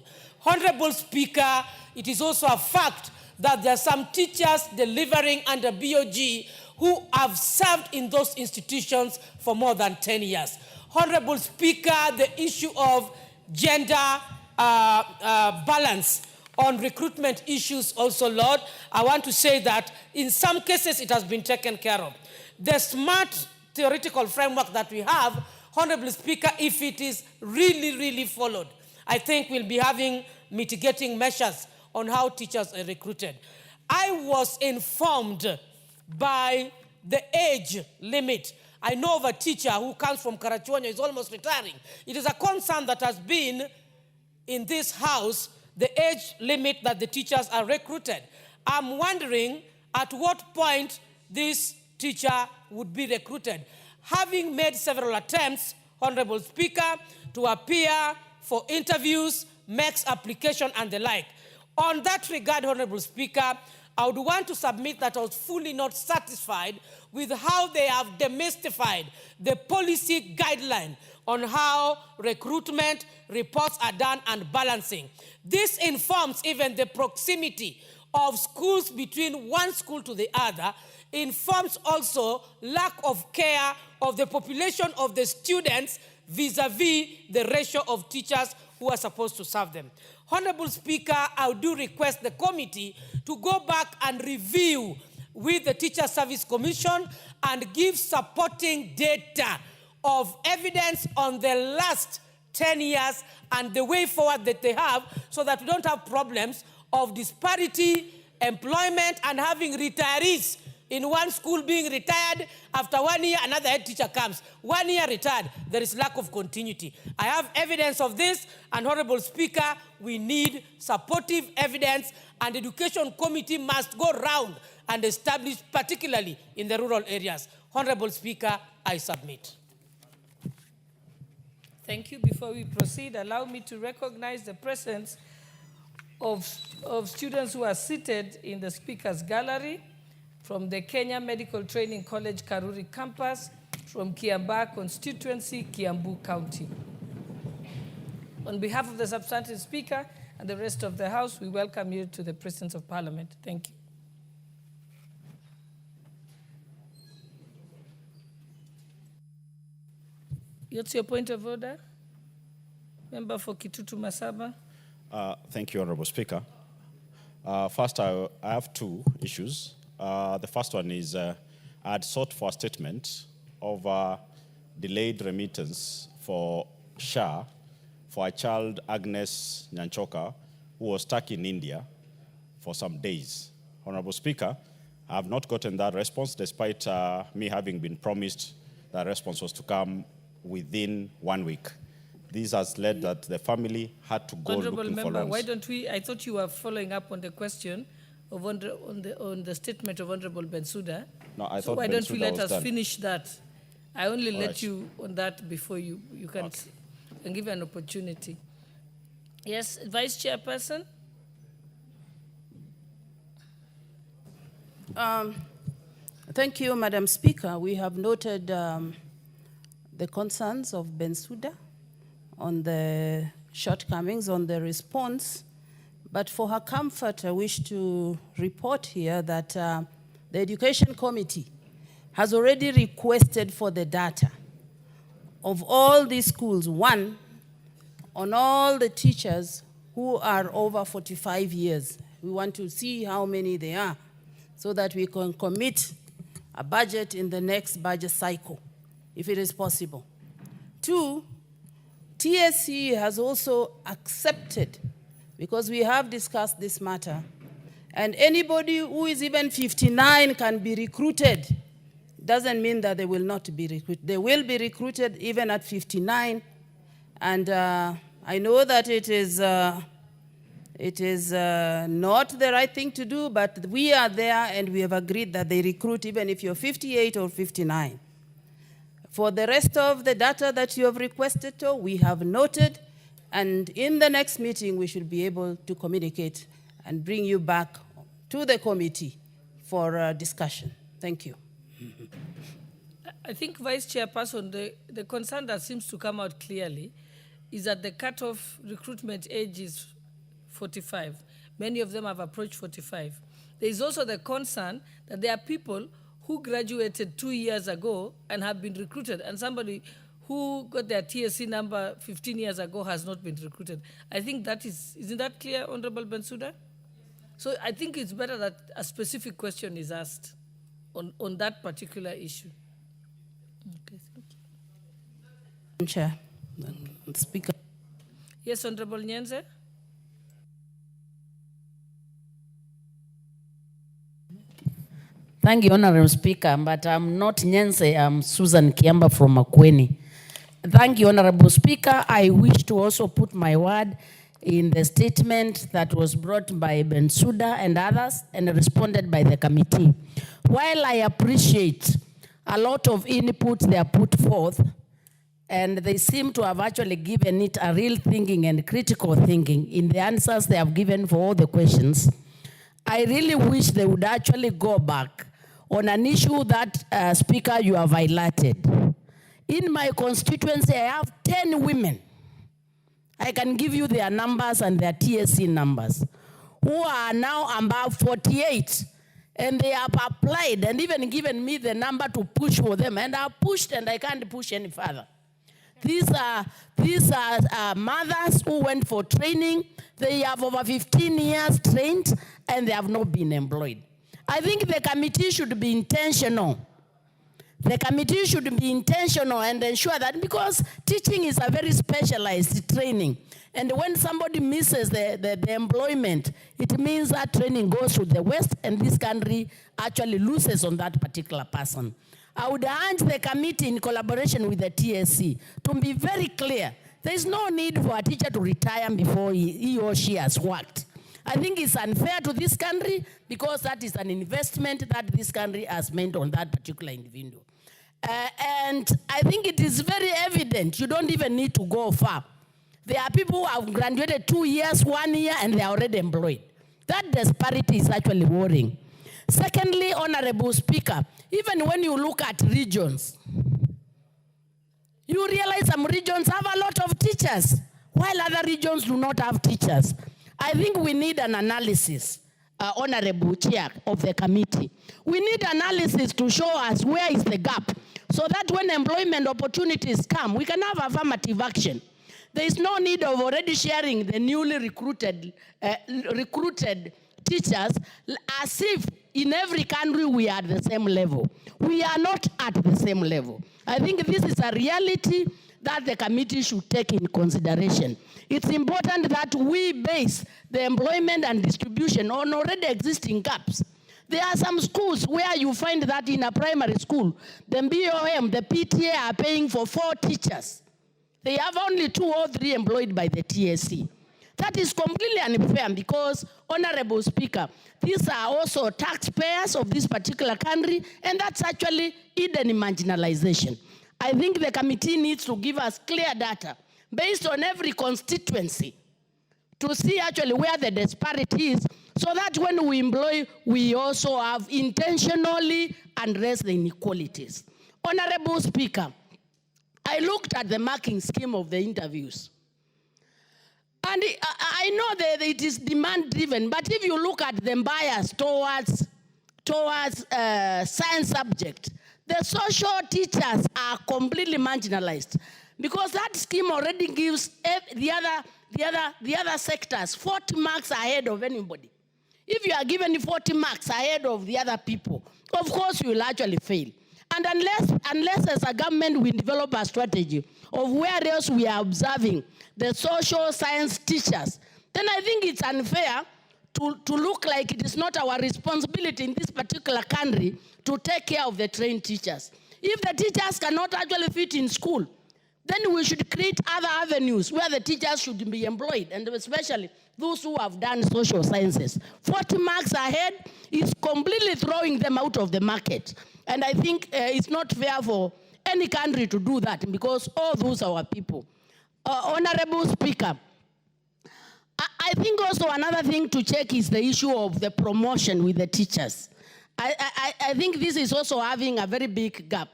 Speaker 12: Honorable Speaker, it is also a fact that there are some teachers delivering under BOG who have served in those institutions for more than 10 years. Honorable Speaker, the issue of gender balance on recruitment issues also, Lord, I want to say that in some cases it has been taken care of. The smart theoretical framework that we have, Honorable Speaker, if it is really followed, I think we'll be having mitigating measures on how teachers are recruited. I was informed by the age limit. I know of a teacher who comes from Karachuonyo, is almost retiring. It is a concern that has been in this house, the age limit that the teachers are recruited. I'm wondering at what point this teacher would be recruited. Having made several attempts, Honorable Speaker, to appear for interviews, makes application and the like. On that regard, Honorable Speaker, I would want to submit that I was fully not satisfied with how they have demystified the policy guideline on how recruitment reports are done and balancing. This informs even the proximity of schools between one school to the other, informs also lack of care of the population of the students vis-a-vis the ratio of teachers who are supposed to serve them. Honorable Speaker, I do request the committee to go back and review with the Teacher Service Commission and give supporting data of evidence on the last 10 years and the way forward that they have, so that we don't have problems of disparity, employment, and having retirees in one school being retired, after 1 year, another head teacher comes. 1 year retired, there is lack of continuity. I have evidence of this, and Honorable Speaker, we need supportive evidence, and Education Committee must go round and establish, particularly in the rural areas. Honorable Speaker, I submit.
Speaker 2: Thank you. Before we proceed, allow me to recognize the presence of students who are seated in the Speaker's Gallery from the Kenya Medical Training College Karuri campus, from Kiambaa Constituency, Kiambu County. On behalf of the substantive Speaker and the rest of the House, we welcome you to the presence of Parliament. Thank you. What's your point of order? Member for Kitutu Masaba.
Speaker 10: Thank you, Honorable Speaker. First, I have two issues. The first one is I had sought for a statement of delayed remittance for SHA for a child, Agnes Nyanchoka, who was stuck in India for some days. Honorable Speaker, I have not gotten that response, despite me having been promised that response was to come within 1 week. This has led that the family had to go
Speaker 2: Honorable
Speaker 10: looking for
Speaker 2: Member,
Speaker 10: loans.
Speaker 2: why don't we, I thought you were following up on the question of on the statement of Honorable Bensouda.
Speaker 10: No, I
Speaker 2: So
Speaker 10: thought
Speaker 2: why don't we
Speaker 10: Bensouda
Speaker 2: let
Speaker 10: was
Speaker 2: us
Speaker 10: done.
Speaker 2: finish that? I only
Speaker 10: All
Speaker 2: let
Speaker 10: right.
Speaker 2: you on that before you can, can give you an opportunity. Yes, Vice Chairperson?
Speaker 11: Thank you, Madam Speaker. We have noted the concerns of Bensouda on the shortcomings, on the response. But for her comfort, I wish to report here that the Education Committee has already requested for the data of all these schools, one, on all the teachers who are over 45 years. We want to see how many they are so that we can commit a budget in the next budget cycle, if it is possible. Two, TSC has also accepted, because we have discussed this matter, and anybody who is even 59 can be recruited. Doesn't mean that they will not be recruited. They will be recruited even at 59, and I know that it is not the right thing to do, but we are there and we have agreed that they recruit even if you're 58 or 59. For the rest of the data that you have requested, we have noted, and in the next meeting we should be able to communicate and bring you back to the committee for discussion. Thank you.
Speaker 2: I think, Vice Chairperson, the concern that seems to come out clearly is that the cutoff recruitment age is 45. Many of them have approached 45. There is also the concern that there are people who graduated 2 years ago and have been recruited, and somebody who got their TSC number 15 years ago has not been recruited. I think that isn't that clear, Honorable Bensouda? So I think it's better that a specific question is asked on that particular issue. Okay, thank you.
Speaker 11: Chair, Speaker.
Speaker 2: Yes, Honorable Nyenze?
Speaker 13: Thank you, Honorable Speaker, but I'm not Nyense, I'm Susan Kiamba from Makueni. Thank you, Honorable Speaker. I wish to also put my word in the statement that was brought by Bensouda and others and responded by the committee. While I appreciate a lot of input they are put forth, and they seem to have actually given it a real thinking and critical thinking in the answers they have given for all the questions, I really wish they would actually go back on an issue that, Speaker, you have highlighted. In my constituency, I have 10 women. I can give you their numbers and their TSC numbers, who are now above 48. And they have applied and even given me the number to push for them. And I pushed and I can't push any further. These are mothers who went for training. They have over 15 years trained and they have not been employed. I think the committee should be intentional. The committee should be intentional and ensure that, because teaching is a very specialized training. And when somebody misses the employment, it means that training goes to the West and this country actually loses on that particular person. I would urge the committee in collaboration with the TSC to be very clear. There is no need for a teacher to retire before he or she has worked. I think it's unfair to this country because that is an investment that this country has made on that particular individual. And I think it is very evident. You don't even need to go far. There are people who have graduated 2 years, 1 year, and they are already employed. That disparity is actually worrying. Secondly, Honorable Speaker, even when you look at regions, you realize some regions have a lot of teachers, while other regions do not have teachers. I think we need an analysis, Honorable Chair of the committee. We need analysis to show us where is the gap, so that when employment opportunities come, we can have affirmative action. There is no need of already sharing the newly recruited teachers as if in every country we are at the same level. We are not at the same level. I think this is a reality that the committee should take in consideration. It's important that we base the employment and distribution on already existing gaps. There are some schools where you find that in a primary school, the BOM, the PTA are paying for 4 teachers. They have only 2 or 3 employed by the TSC. That is completely unfair because, Honorable Speaker, these are also taxpayers of this particular country, and that's actually hidden marginalization. I think the committee needs to give us clear data based on every constituency to see actually where the disparity is, so that when we employ, we also have intentionally addressed the inequalities. Honorable Speaker, I looked at the marking scheme of the interviews. And I know that it is demand-driven, but if you look at the bias towards science subject, the social teachers are completely marginalized because that scheme already gives the other sectors 40 marks ahead of anybody. If you are given 40 marks ahead of the other people, of course you will actually fail. And unless as a government we develop a strategy of where else we are observing the social science teachers, then I think it's unfair to look like it is not our responsibility in this particular country to take care of the trained teachers. If the teachers cannot actually fit in school, then we should create other avenues where the teachers should be employed, and especially those who have done social sciences. 40 marks ahead is completely throwing them out of the market. And I think it's not fair for any country to do that because all those are our people. Honorable Speaker, I think also another thing to check is the issue of the promotion with the teachers. I think this is also having a very big gap.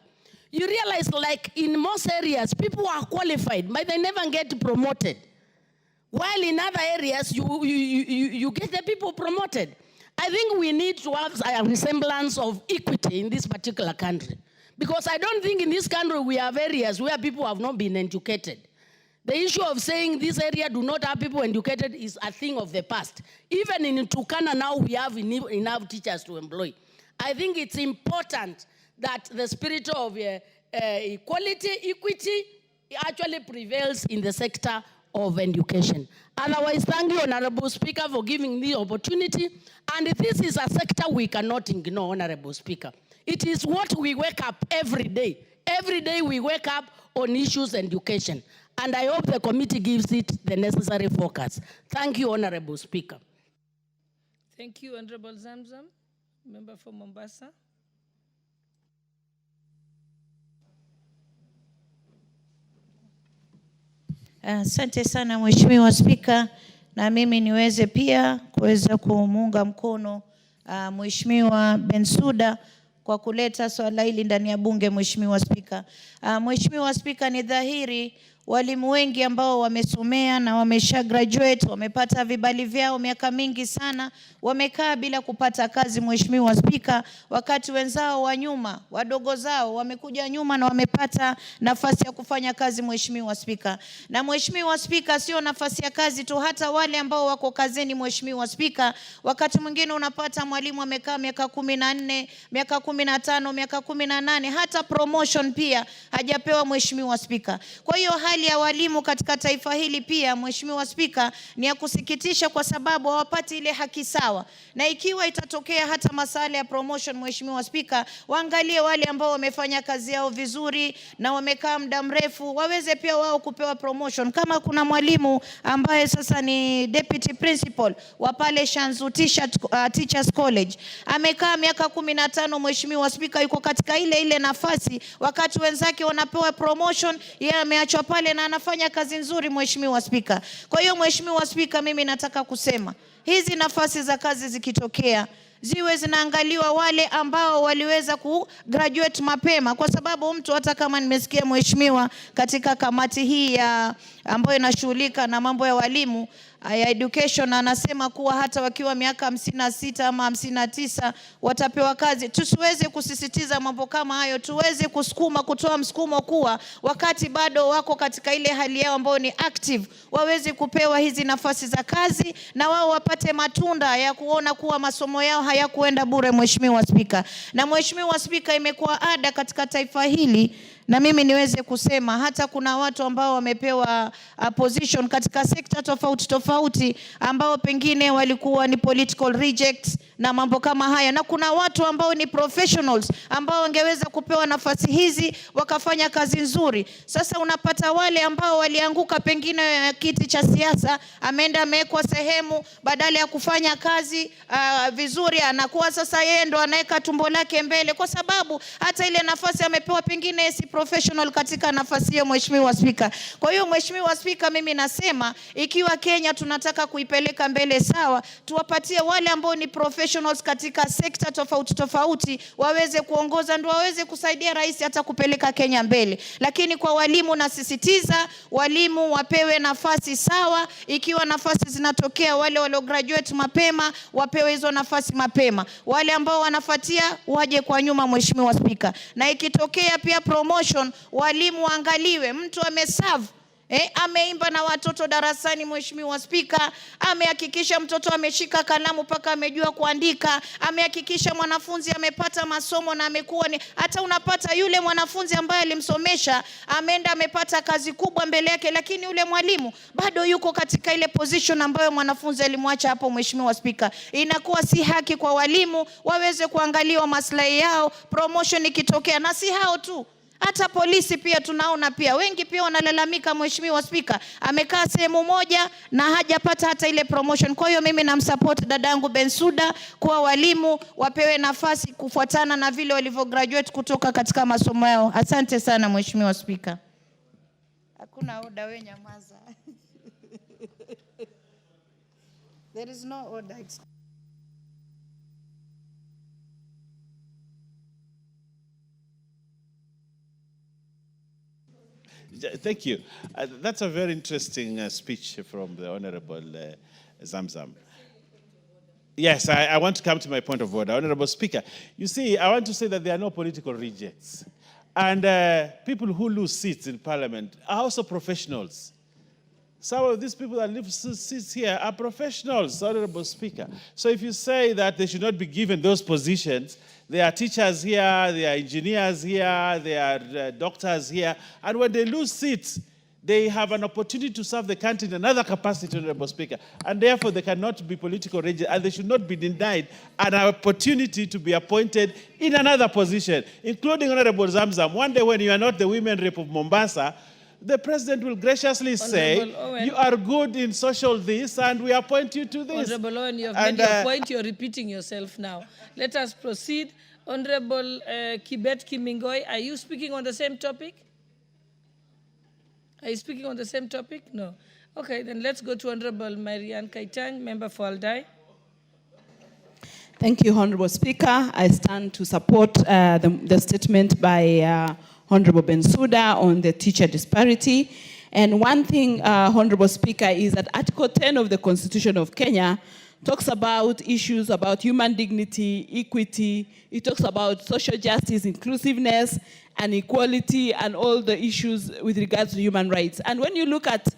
Speaker 13: You realize, like in most areas, people are qualified, but they never get promoted. While in other areas, you get the people promoted. I think we need to have a resemblance of equity in this particular country. Because I don't think in this country we have areas where people have not been educated. The issue of saying this area do not have people educated is a thing of the past. Even in Turkana now we have enough teachers to employ. I think it's important that the spirit of equality, equity actually prevails in the sector of education. Otherwise, thank you, Honorable Speaker, for giving me the opportunity. And this is a sector we cannot ignore, Honorable Speaker. It is what we wake up every day. Every day we wake up on issues and education. And I hope the committee gives it the necessary focus. Thank you, Honorable Speaker.
Speaker 2: Thank you, Honorable Zamzam. Member for Mombasa.
Speaker 14: Asante sana Mheshimiwa Spika, na mimi niweze pia kuweza kumuunga mkono Mheshimiwa Bensouda kwa kuleta swala hili ndani ya bunge. Mheshimiwa Spika, Mheshimiwa Spika, ni dhahiri walimu wengi ambao wamesomea na wamesha graduate, wamepata vibali vyao miaka mingi sana, wamekaa bila kupata kazi Mheshimiwa Spika, wakati wenzao wa nyuma, wadogo zao wamekuja nyuma na wamepata nafasi ya kufanya kazi Mheshimiwa Spika. Na Mheshimiwa Spika, sio nafasi ya kazi tu, hata wale ambao wako kazini Mheshimiwa Spika, wakati mwingine unapata mwalimu amekaa miaka 14, miaka 15, miaka 18, hata promotion pia hajapewa Mheshimiwa Spika. Kwa hiyo hali ya walimu katika taifa hili pia Mheshimiwa Spika ni ya kusikitisha, kwa sababu hawapati ile haki sawa. Na ikiwa itatokea hata masala ya promotion Mheshimiwa Spika, waangalie wale ambao wamefanya kazi yao vizuri na wamekaa muda mrefu, waweze pia wao kupewa promotion. Kama kuna mwalimu ambaye sasa ni deputy principal wa pale Shanzu Teachers College, amekaa miaka 15 Mheshimiwa Spika, yuko katika ile nafasi, wakati wenzake wanapewa promotion, yeye ameachwa pale na anafanya kazi nzuri Mheshimiwa Spika. Kwa hiyo Mheshimiwa Spika, mimi nataka kusema hizi nafasi za kazi zikitokea, ziwe zinaangaliwa wale ambao waliweza kugraduate mapema, kwa sababu mtu hata kama nimesikia Mheshimiwa katika kamati hii ya ambayo inashughulika na mambo ya walimu, ya education anasema kuwa hata wakiwa miaka 56 ama 59 watapewa kazi. Tusiweze kusisitiza mambo kama hayo, tuweze kutoa msukumo kuwa wakati bado wako katika ile hali yao ambayo ni active, waweze kupewa hizi nafasi za kazi na wao wapate matunda ya kuona kuwa masomo yao hayakuenda bure, Mheshimiwa Spika. Na Mheshimiwa Spika, imekuwa ada katika taifa hili na mimi niweze kusema hata kuna watu ambao wamepewa position katika sekta tofauti ambao pengine walikuwa ni political rejects na mambo kama haya, na kuna watu ambao ni professionals ambao wangeweza kupewa nafasi hizi wakafanya kazi nzuri. Sasa unapata wale ambao walianguka pengine kiti cha siasa, ameenda amewekwa sehemu, badala ya kufanya kazi vizuri anakuwa sasa yeye ndo anaweka tumbo lake mbele, kwa sababu hata ile nafasi amepewa pengine si professional katika nafasi hiyo, Mheshimiwa Spika. Kwa hiyo Mheshimiwa Spika, mimi nasema ikiwa Kenya tunataka kuipeleka mbele sawa, tuwapatie wale ambao ni professionals katika sekta tofauti waweze kuongoza, ndio waweze kusaidia rais hata kupeleka Kenya mbele. Lakini kwa walimu nasisitiza walimu wapewe nafasi sawa, ikiwa nafasi zinatokea wale walio graduate mapema wapewe hizo nafasi mapema, wale ambao wanafuatia waje kwa nyuma, Mheshimiwa Spika. Na ikitokea pia promotion, walimu waangaliwe, mtu ameserve ameimba na watoto darasani, Mheshimiwa Spika, amehakikisha mtoto ameshika kalamu paka amejua kuandika, amehakikisha mwanafunzi amepata masomo na amekuwa ni hata unapata yule mwanafunzi ambaye alimsomesha ameenda amepata kazi kubwa mbele yake, lakini yule mwalimu bado yuko katika ile position ambayo mwanafunzi alimwacha hapo, Mheshimiwa Spika. Inakuwa si haki kwa walimu, waweze kuangaliwa maslahi yao promotion ikitokea. Na si hao tu, hata polisi pia tunaona pia wengi pia wanalalamika, Mheshimiwa Spika, amekaa sehemu moja na hajapata hata ile promotion. Kwa hiyo mimi namsupport dadangu Bensouda kwa walimu wapewe nafasi kufuatana na vile walivyo graduate kutoka katika masomo yao. Asante sana Mheshimiwa Spika. Hakuna order, we nyamaza. There is no order.
Speaker 4: Thank you. That's a very interesting speech from the Honorable Zamzam. Yes, I want to come to my point of order. Honorable Speaker, you see, I want to say that there are no political rejects. And people who lose seats in Parliament are also professionals. Some of these people that leave seats here are professionals, Honorable Speaker. So if you say that they should not be given those positions, there are teachers here, there are engineers here, there are doctors here, and when they lose seats, they have an opportunity to serve the country in another capacity, Honorable Speaker, and therefore they cannot be political rejects, and they should not be denied an opportunity to be appointed in another position, including Honorable Zamzam. One day when you are not the women rep of Mombasa, the president will graciously say, you are good in social this, and we appoint you to this.
Speaker 2: Honorable Owen, you have made your point. You're repeating yourself now. Let us proceed. Honorable Kibet Kimingoi, are you speaking on the same topic? Are you speaking on the same topic? No. Okay, then let's go to Honorable Marianne Kaitang, member for Aldai.
Speaker 15: Thank you, Honorable Speaker. I stand to support the statement by Honorable Bensouda on the teacher disparity. And one thing, Honorable Speaker, is that Article 10 of the Constitution of Kenya talks about issues about human dignity, equity. It talks about social justice, inclusiveness, and equality, and all the issues with regards to human rights. And when you look at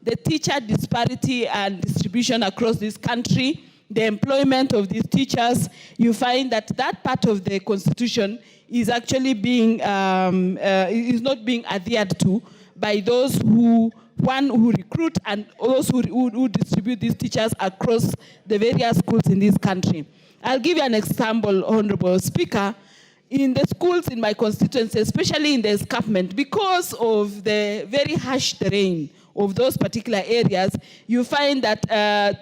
Speaker 15: the teacher disparity and distribution across this country, the employment of these teachers, you find that that part of the Constitution is actually being, is not being adhered to by those who recruit and those who distribute these teachers across the various schools in this country. I'll give you an example, Honorable Speaker. In the schools in my constituency, especially in the escarpment, because of the very harsh terrain of those particular areas, you find that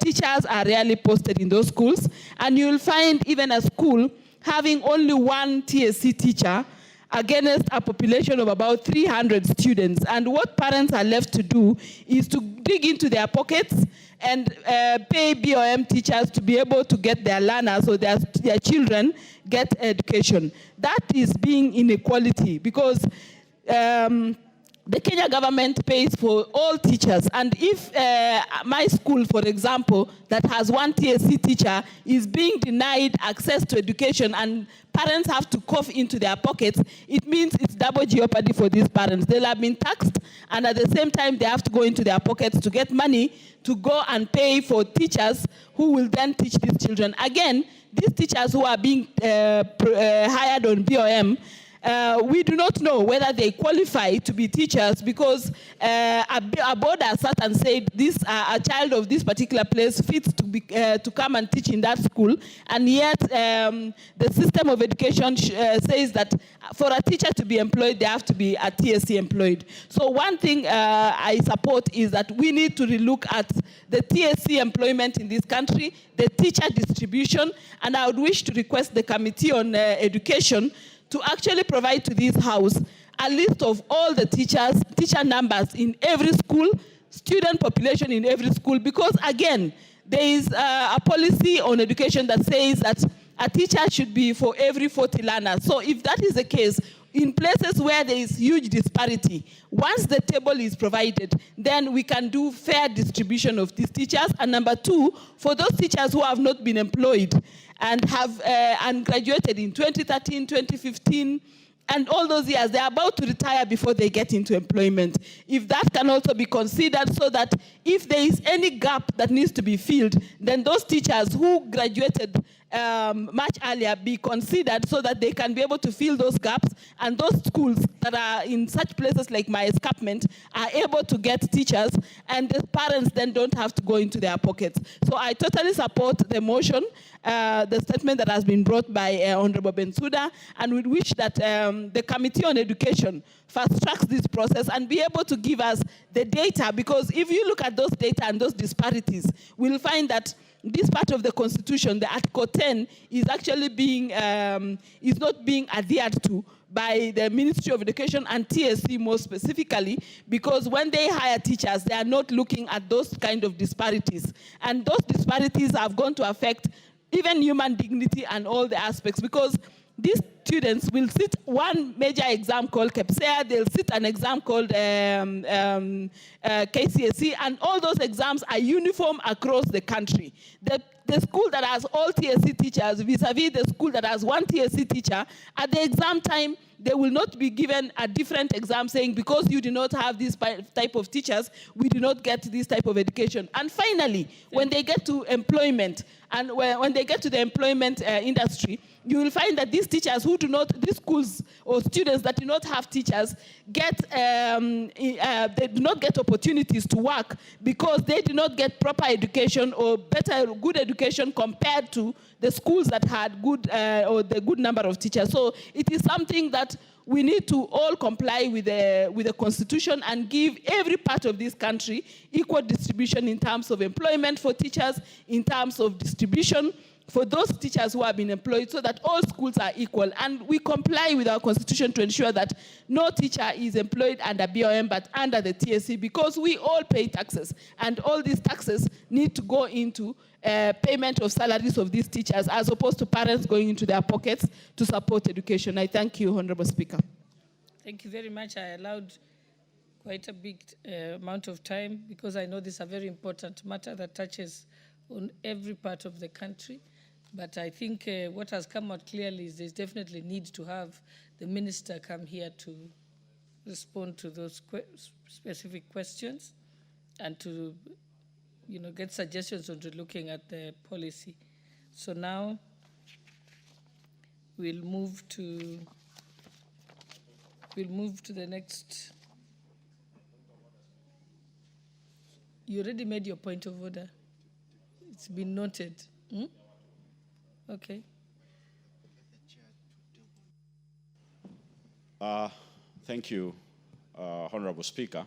Speaker 15: teachers are rarely posted in those schools, and you'll find even a school having only one TSC teacher against a population of about 300 students. And what parents are left to do is to dig into their pockets and pay BOM teachers to be able to get their learners so their children get education. That is being inequality, because the Kenya government pays for all teachers. And if my school, for example, that has one TSC teacher is being denied access to education and parents have to cough into their pockets, it means it's double jeopardy for these parents. They'll have been taxed, and at the same time, they have to go into their pockets to get money to go and pay for teachers who will then teach these children. Again, these teachers who are being hired on BOM, we do not know whether they qualify to be teachers because a board has sat and said this a child of this particular place fits to come and teach in that school, and yet the system of education says that for a teacher to be employed, they have to be a TSC employed. So one thing I support is that we need to relook at the TSC employment in this country, the teacher distribution, and I would wish to request the Committee on Education to actually provide to this House a list of all the teacher numbers in every school, student population in every school, because again, there is a policy on education that says that a teacher should be for every 40 learners. So if that is the case, in places where there is huge disparity, once the table is provided, then we can do fair distribution of these teachers. And number two, for those teachers who have not been employed and have and graduated in 2013, 2015, and all those years, they're about to retire before they get into employment. If that can also be considered so that if there is any gap that needs to be filled, then those teachers who graduated much earlier be considered so that they can be able to fill those gaps, and those schools that are in such places like my escarpment are able to get teachers, and the parents then don't have to go into their pockets. So I totally support the motion, the statement that has been brought by Honorable Bensouda, and we wish that the Committee on Education fast-tracks this process and be able to give us the data, because if you look at those data and those disparities, we'll find that this part of the Constitution, the Article 10, is actually being, is not being adhered to by the Ministry of Education and TSC more specifically, because when they hire teachers, they are not looking at those kind of disparities. And those disparities have gone to affect even human dignity and all the aspects, because these students will sit one major exam called KPSEA, they'll sit an exam called KCSE, and all those exams are uniform across the country. The school that has all TSC teachers vis-a-vis the school that has one TSC teacher, at the exam time, they will not be given a different exam saying, because you do not have this type of teachers, we do not get this type of education. And finally, when they get to employment, and when they get to the employment industry, you will find that these teachers who do not, these schools or students that do not have teachers get, they do not get opportunities to work because they do not get proper education or good education compared to the schools that had good, or the good number of teachers. So it is something that we need to all comply with the Constitution and give every part of this country equal distribution in terms of employment for teachers, in terms of distribution for those teachers who have been employed, so that all schools are equal. And we comply with our Constitution to ensure that no teacher is employed under BOM but under the TSC, because we all pay taxes, and all these taxes need to go into payment of salaries of these teachers, as opposed to parents going into their pockets to support education. I thank you, Honorable Speaker.
Speaker 2: Thank you very much. I allowed quite a big amount of time because I know this is a very important matter that touches on every part of the country. But I think what has come out clearly is there's definitely need to have the minister come here to respond to those specific questions and to, get suggestions on looking at the policy. So now we'll move to the next. You already made your point of order. It's been noted. Okay.
Speaker 10: Thank you, Honorable Speaker.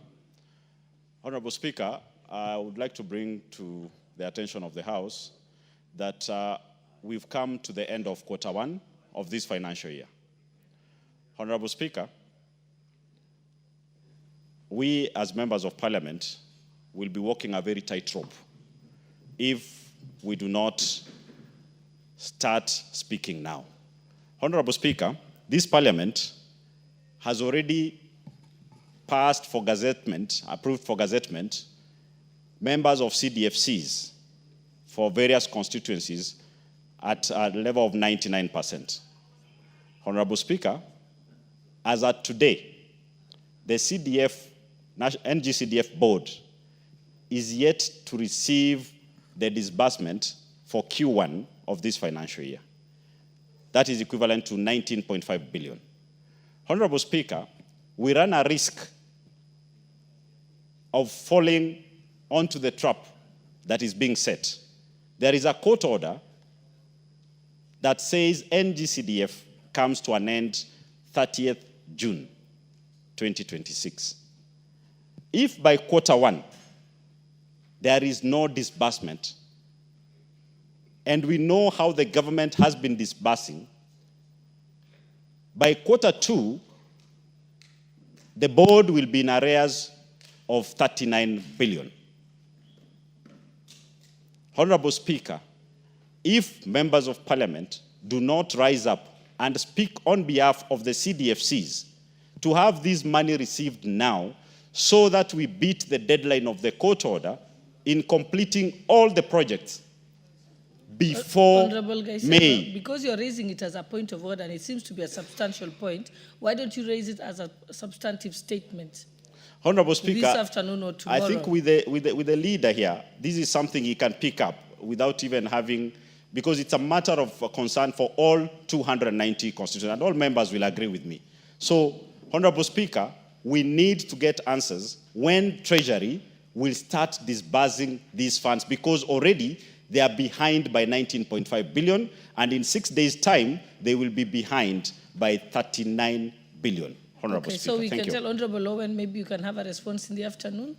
Speaker 10: Honorable Speaker, I would like to bring to the attention of the House that we've come to the end of Q1 of this financial year. Honorable Speaker, we as members of Parliament will be walking a very tightrope if we do not start speaking now. Honorable Speaker, this Parliament has already passed for gazettement, approved for gazettement, members of CDFCs for various constituencies at a level of 99%. Honorable Speaker, as at today, the NGCDF board is yet to receive the disbursement for Q1 of this financial year. That is equivalent to 19.5 billion. Honorable Speaker, we run a risk of falling onto the trap that is being set. There is a court order that says NGCDF comes to an end 30th June 2026. If by Q1 there is no disbursement, and we know how the government has been disbursing, by Q2, the board will be in arrears of 39 billion. Honorable Speaker, if members of parliament do not rise up and speak on behalf of the CDFCs to have this money received now so that we beat the deadline of the court order in completing all the projects before
Speaker 2: Honorable Gaisero,
Speaker 10: May.
Speaker 2: because you're raising it as a point of order and it seems to be a substantial point, why don't you raise it as a substantive statement?
Speaker 10: Honorable Speaker,
Speaker 2: This afternoon or tomorrow.
Speaker 10: I think with the leader here, this is something he can pick up without even having, because it's a matter of concern for all 290 constituents, and all members will agree with me. So, Honorable Speaker, we need to get answers when Treasury will start disbursing these funds, because already they are behind by 19.5 billion, and in 6 days' time, they will be behind by 39 billion. Honorable
Speaker 2: Okay,
Speaker 10: Speaker,
Speaker 2: so we
Speaker 10: thank
Speaker 2: can
Speaker 10: you.
Speaker 2: tell Honorable Owen, maybe you can have a response in the afternoon.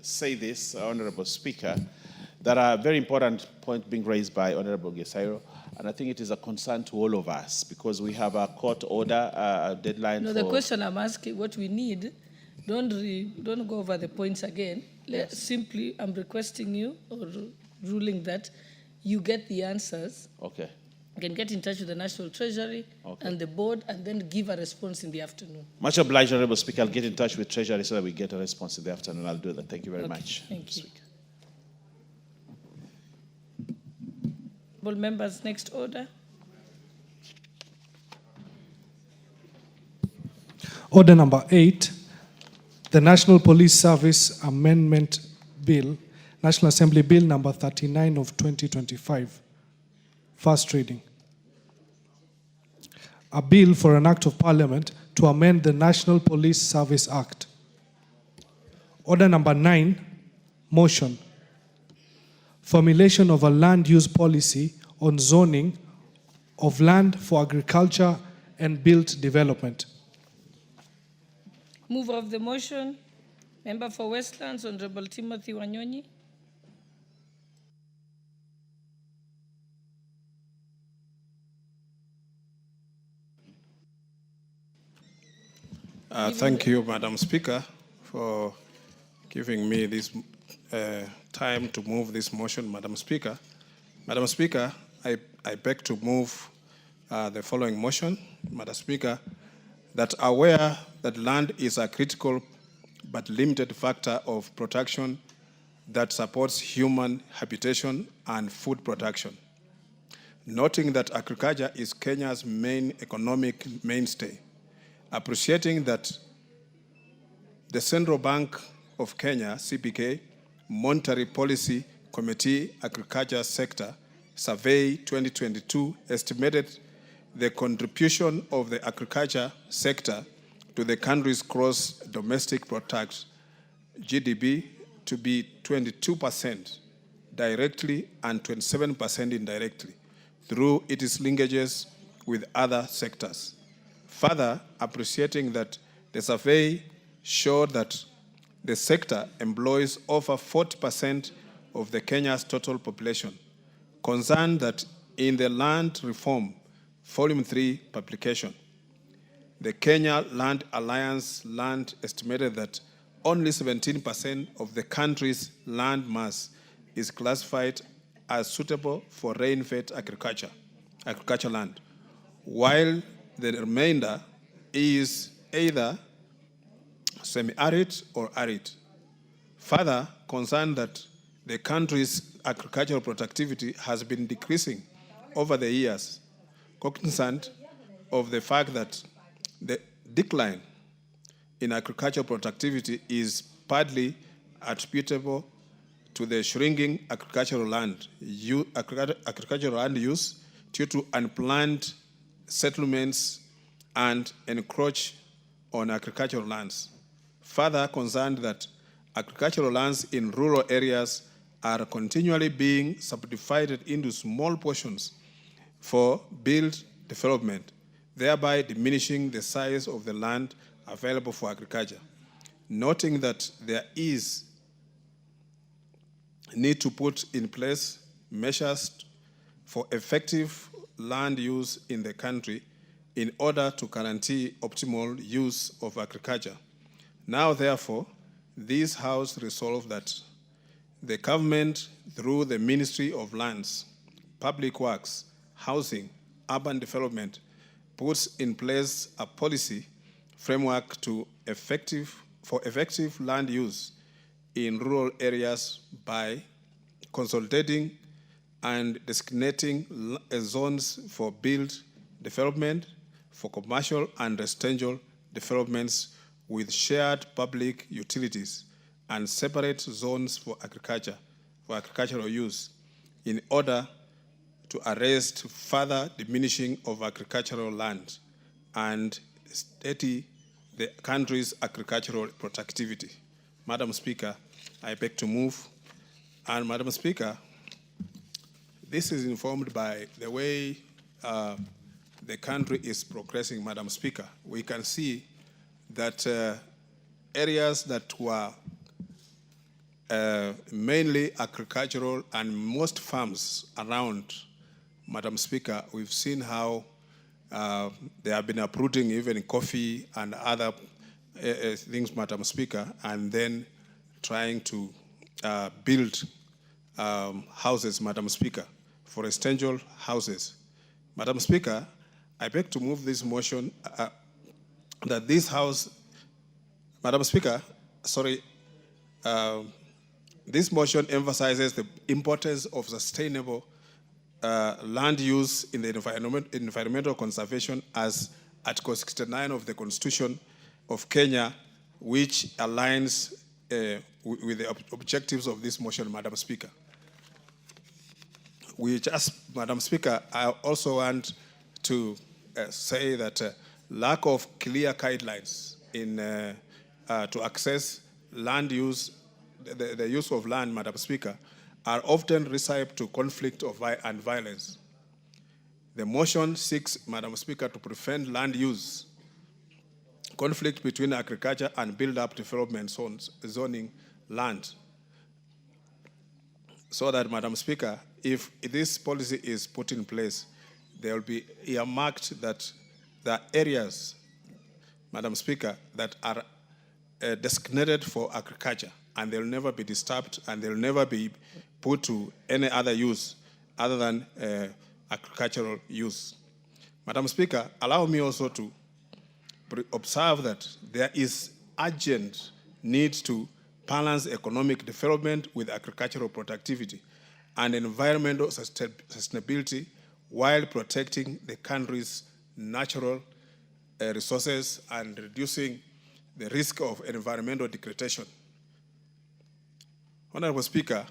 Speaker 4: Say this, Honorable Speaker, that a very important point being raised by Honorable Gaisero, and I think it is a concern to all of us because we have a court order, a deadline.
Speaker 2: No, the question I'm asking, what we need, don't go over the points again.
Speaker 4: Yes.
Speaker 2: Simply, I'm requesting you or ruling that you get the answers.
Speaker 4: Okay.
Speaker 2: You can get in touch with the National Treasury and the board and then give a response in the afternoon.
Speaker 4: Much obliged, Honorable Speaker. I'll get in touch with Treasury so that we get a response in the afternoon. I'll do that. Thank you very much.
Speaker 2: Thank you. Honorable members, next order.
Speaker 3: Order number 8, the National Police Service Amendment Bill, National Assembly Bill number 39 of 2025. First reading. A bill for an act of parliament to amend the National Police Service Act. Order number 9, motion. Formulation of a land use policy on zoning of land for agriculture and built development.
Speaker 2: Mover of the motion, Member for Westlands, Honorable Timothy Wanyonyi.
Speaker 16: Thank you, Madam Speaker, for giving me this time to move this motion, Madam Speaker. Madam Speaker, I beg to move the following motion, Madam Speaker, that aware that land is a critical but limited factor of protection that supports human habitation and food production. Noting that agriculture is Kenya's main economic mainstay, appreciating that the Central Bank of Kenya, CBK, Monetary Policy Committee Agriculture Sector Survey 2022 estimated the contribution of the agriculture sector to the country's gross domestic product, GDP, to be 22% directly and 27% indirectly through its linkages with other sectors. Further, appreciating that the survey showed that the sector employs over 40% of the Kenya's total population, concerned that in the Land Reform Volume 3 publication, the Kenya Land Alliance land estimated that only 17% of the country's land mass is classified as suitable for rain-fed agriculture land, while the remainder is either semi-arid or arid. Further, concerned that the country's agricultural productivity has been decreasing over the years, cognizant of the fact that the decline in agricultural productivity is partly attributable to the shrinking agricultural land use due to unplanned settlements and encroach on agricultural lands. Further, concerned that agricultural lands in rural areas are continually being subdivided into small portions for build development, thereby diminishing the size of the land available for agriculture. Noting that there is need to put in place measures for effective land use in the country in order to guarantee optimal use of agriculture. Now, therefore, this House resolved that the government, through the Ministry of Lands, Public Works, Housing, Urban Development, puts in place a policy framework for effective land use in rural areas by consolidating and designating zones for build development, for commercial and residential developments with shared public utilities, and separate zones for agricultural use, in order to arrest further diminishing of agricultural land and steady the country's agricultural productivity. Madam Speaker, I beg to move. And Madam Speaker, this is informed by the way the country is progressing, Madam Speaker. We can see that areas that were mainly agricultural and most farms around, Madam Speaker, we've seen how they have been uprooting even coffee and other things, Madam Speaker, and then trying to build houses, Madam Speaker, for residential houses. Madam Speaker, I beg to move this motion that this House, Madam Speaker, this motion emphasizes the importance of sustainable land use in the environmental conservation as Article 69 of the Constitution of Kenya, which aligns with the objectives of this motion, Madam Speaker. Madam Speaker, I also want to say that lack of clear guidelines in to access land use, the use of land, Madam Speaker, are often recipe to conflict and violence. The motion seeks, Madam Speaker, to prevent land use conflict between agriculture and build-up development zoning land, so that, Madam Speaker, if this policy is put in place, there will be earmarked that the areas, Madam Speaker, that are designated for agriculture, and they'll never be disturbed, and they'll never be put to any other use other than agricultural use. Madam Speaker, allow me also to observe that there is urgent need to balance economic development with agricultural productivity and environmental sustainability while protecting the country's natural resources and reducing the risk of environmental degradation. Honorable Speaker,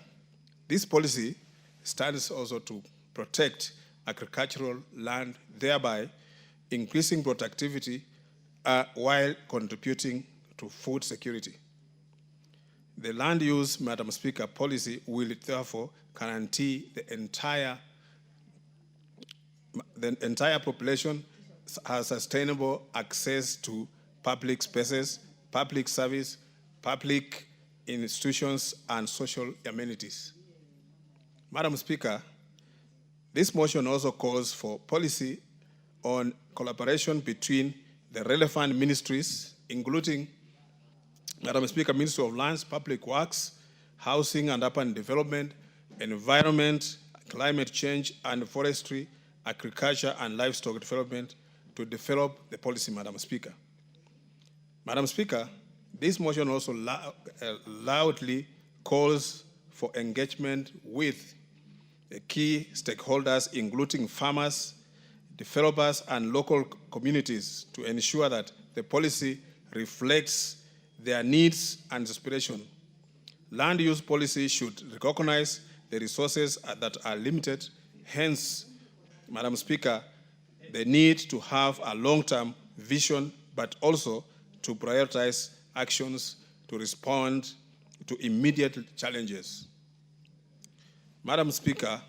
Speaker 16: this policy stands also to protect agricultural land, thereby increasing productivity while contributing to food security. The land use, Madam Speaker, policy will therefore guarantee the entire population has sustainable access to public spaces, public service, public institutions, and social amenities. Madam Speaker, this motion also calls for policy on collaboration between the relevant ministries, including, Madam Speaker, Ministry of Lands, Public Works, Housing and Urban Development, Environment, Climate Change and Forestry, Agriculture and Livestock Development, to develop the policy, Madam Speaker. Madam Speaker, this motion also loudly calls for engagement with the key stakeholders, including farmers, developers, and local communities, to ensure that the policy reflects their needs and aspirations. Land use policy should recognize the resources that are limited. Hence, Madam Speaker, the need to have a long-term vision, but also to prioritize actions to respond to immediate challenges. Madam Speaker,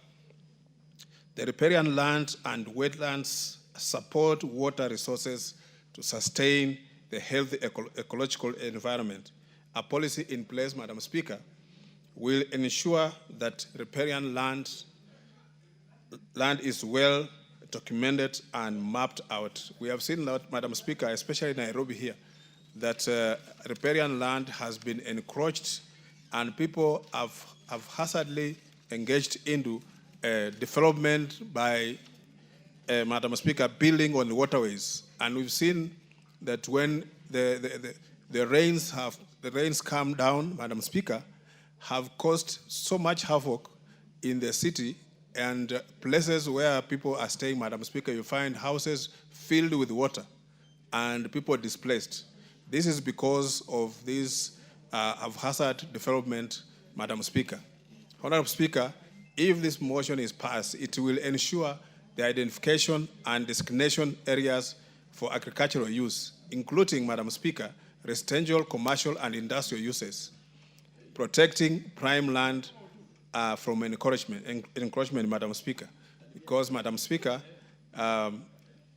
Speaker 16: the riparian land and wetlands support water resources to sustain the healthy ecological environment. A policy in place, Madam Speaker, will ensure that riparian land is well documented and mapped out. We have seen that, Madam Speaker, especially in Nairobi here, that riparian land has been encroached and people have haphazardly engaged into development by, Madam Speaker, building on the waterways. And we've seen that when the rains come down, Madam Speaker, have caused so much havoc in the city and places where people are staying, Madam Speaker, you find houses filled with water and people displaced. This is because of this haphazard development, Madam Speaker. Honorable Speaker, if this motion is passed, it will ensure the identification and designation areas for agricultural use, including, Madam Speaker, residential, commercial, and industrial uses, protecting prime land from encroachment, Madam Speaker. Because, Madam Speaker,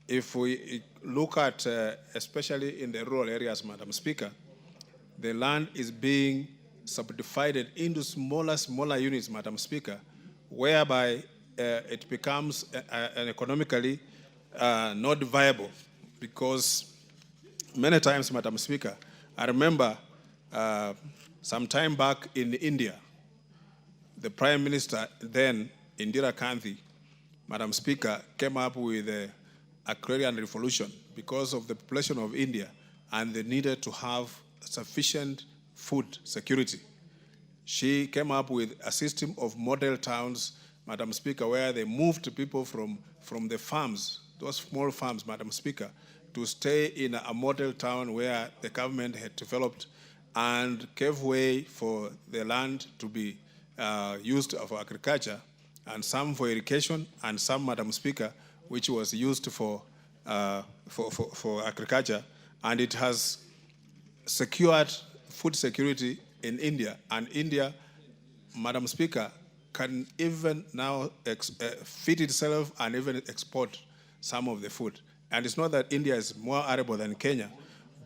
Speaker 16: if we look at, especially in the rural areas, Madam Speaker, the land is being subdivided into smaller units, Madam Speaker, whereby it becomes economically not viable. Because many times, Madam Speaker, I remember some time back in India, the Prime Minister then, Indira Gandhi, Madam Speaker, came up with the agrarian revolution because of the population of India, and they needed to have sufficient food security. She came up with a system of model towns, Madam Speaker, where they moved people from the farms, those small farms, Madam Speaker, to stay in a model town where the government had developed and gave way for the land to be used for agriculture, and some for irrigation, and some, Madam Speaker, which was used for agriculture, and it has secured food security in India. And India, Madam Speaker, can even now feed itself and even export some of the food. And it's not that India is more arable than Kenya,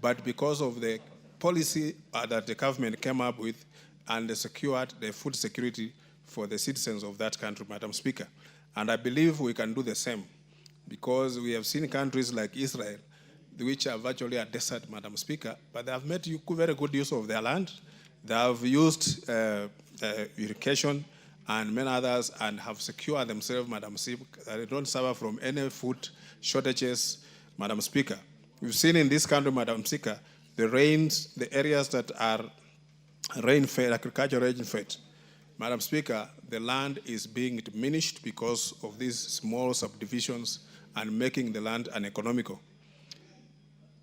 Speaker 16: but because of the policy that the government came up with, and they secured the food security for the citizens of that country, Madam Speaker. And I believe we can do the same, because we have seen countries like Israel, which are virtually a desert, Madam Speaker, but they have made very good use of their land. They have used irrigation and many others, and have secured themselves, Madam Speaker, that they don't suffer from any food shortages, Madam Speaker. We've seen in this country, Madam Speaker, the areas that are rain-fed, agriculture rain-fed. Madam Speaker, the land is being diminished because of these small subdivisions and making the land uneconomical.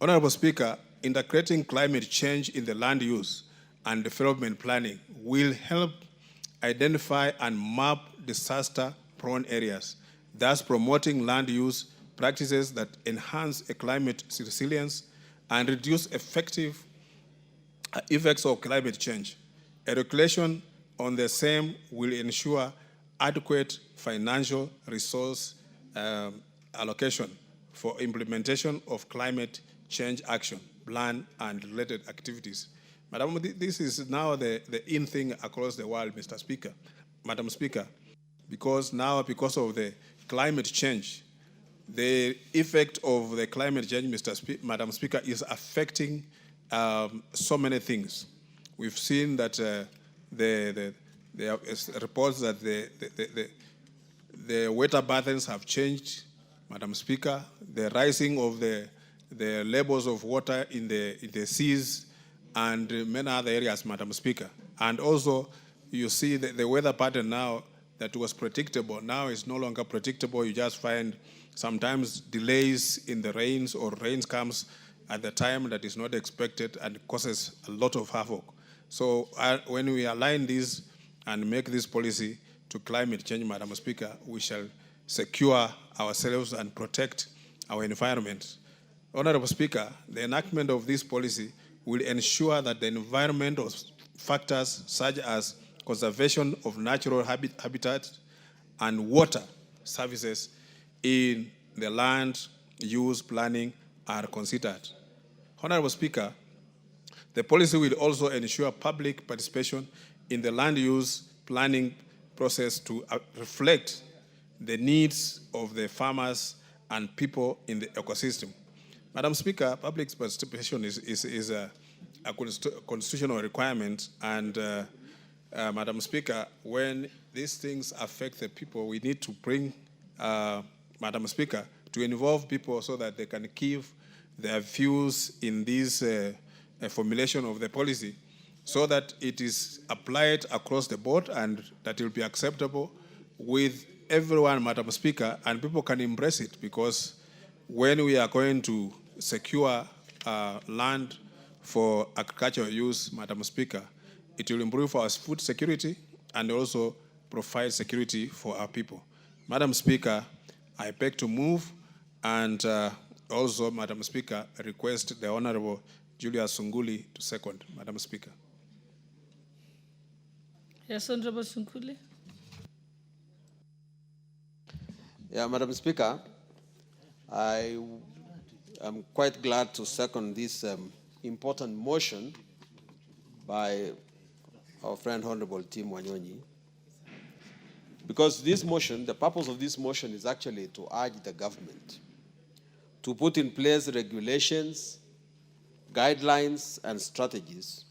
Speaker 16: Honorable Speaker, integrating climate change in the land use and development planning will help identify and map disaster-prone areas, thus promoting land use practices that enhance climate resilience and reduce effective effects of climate change. A regulation on the same will ensure adequate financial resource allocation for implementation of climate change action plan and related activities. Madam, this is now the in thing across the world, Mr. Speaker, Madam Speaker, because now, because of the climate change, the effect of the climate change, Madam Speaker, is affecting so many things. We've seen that there are reports that the weather patterns have changed, Madam Speaker. The rising of the the levels of water in the seas, and many other areas, Madam Speaker. And also, you see the weather pattern now that was predictable, now is no longer predictable. You just find sometimes delays in the rains, or rains comes at the time that is not expected and causes a lot of havoc. So when we align this and make this policy to climate change, Madam Speaker, we shall secure ourselves and protect our environment. Honorable Speaker, the enactment of this policy will ensure that the environmental factors such as conservation of natural habitat and water services in the land use planning are considered. Honorable Speaker, the policy will also ensure public participation in the land use planning process to reflect the needs of the farmers and people in the ecosystem. Madam Speaker, public participation is a constitutional requirement, and Madam Speaker, when these things affect the people, we need to bring, Madam Speaker, to involve people so that they can give their views in this formulation of the policy, so that it is applied across the board and that it will be acceptable with everyone, Madam Speaker, and people can embrace it, because when we are going to secure land for agricultural use, Madam Speaker, it will improve our food security and also provide security for our people. Madam Speaker, I beg to move, and also, Madam Speaker, request the Honorable Julius Sunguli to second. Madam Speaker.
Speaker 2: Yes, Honorable Sunguli.
Speaker 9: Yeah, Madam Speaker, I am quite glad to second this important motion by our friend Honorable Tim Wanyonyi, because this motion, the purpose of this motion is actually to urge the government to put in place regulations, guidelines, and strategies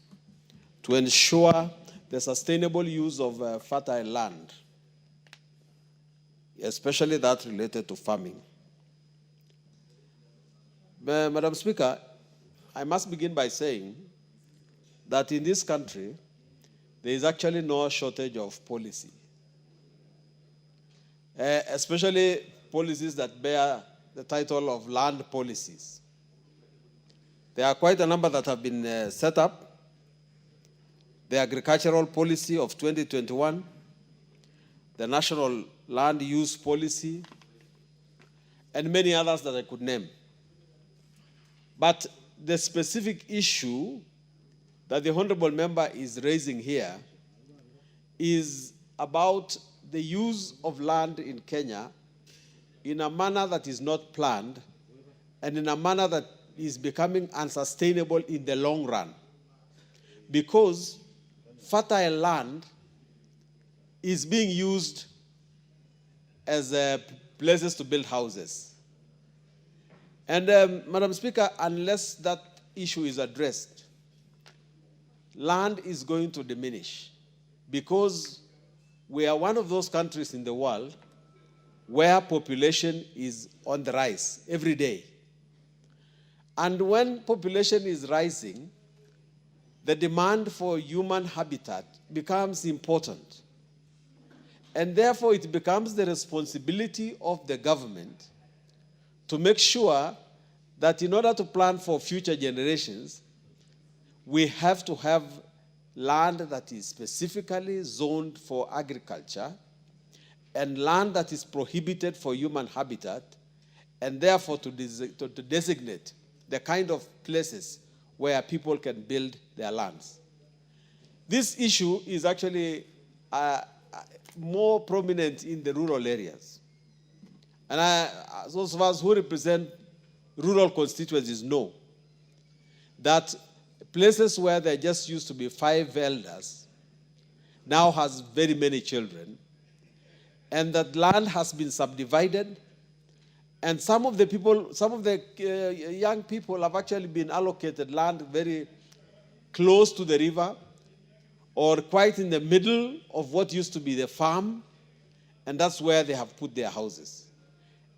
Speaker 9: to ensure the sustainable use of fertile land, especially that related to farming. Madam Speaker, I must begin by saying that in this country, there is actually no shortage of policy, especially policies that bear the title of land policies. There are quite a number that have been set up. The agricultural policy of 2021, the national land use policy, and many others that I could name. But the specific issue that the honorable member is raising here is about the use of land in Kenya in a manner that is not planned and in a manner that is becoming unsustainable in the long run, because fertile land is being used as places to build houses. And Madam Speaker, unless that issue is addressed, land is going to diminish, because we are one of those countries in the world where population is on the rise every day. And when population is rising, the demand for human habitat becomes important. And therefore, it becomes the responsibility of the government to make sure that in order to plan for future generations, we have to have land that is specifically zoned for agriculture and land that is prohibited for human habitat, and therefore to designate the kind of places where people can build their lands. This issue is actually more prominent in the rural areas. And those of us who represent rural constituencies know that places where there just used to be 5 elders now has very many children, and that land has been subdivided, and some of the young people have actually been allocated land very close to the river or quite in the middle of what used to be the farm, and that's where they have put their houses.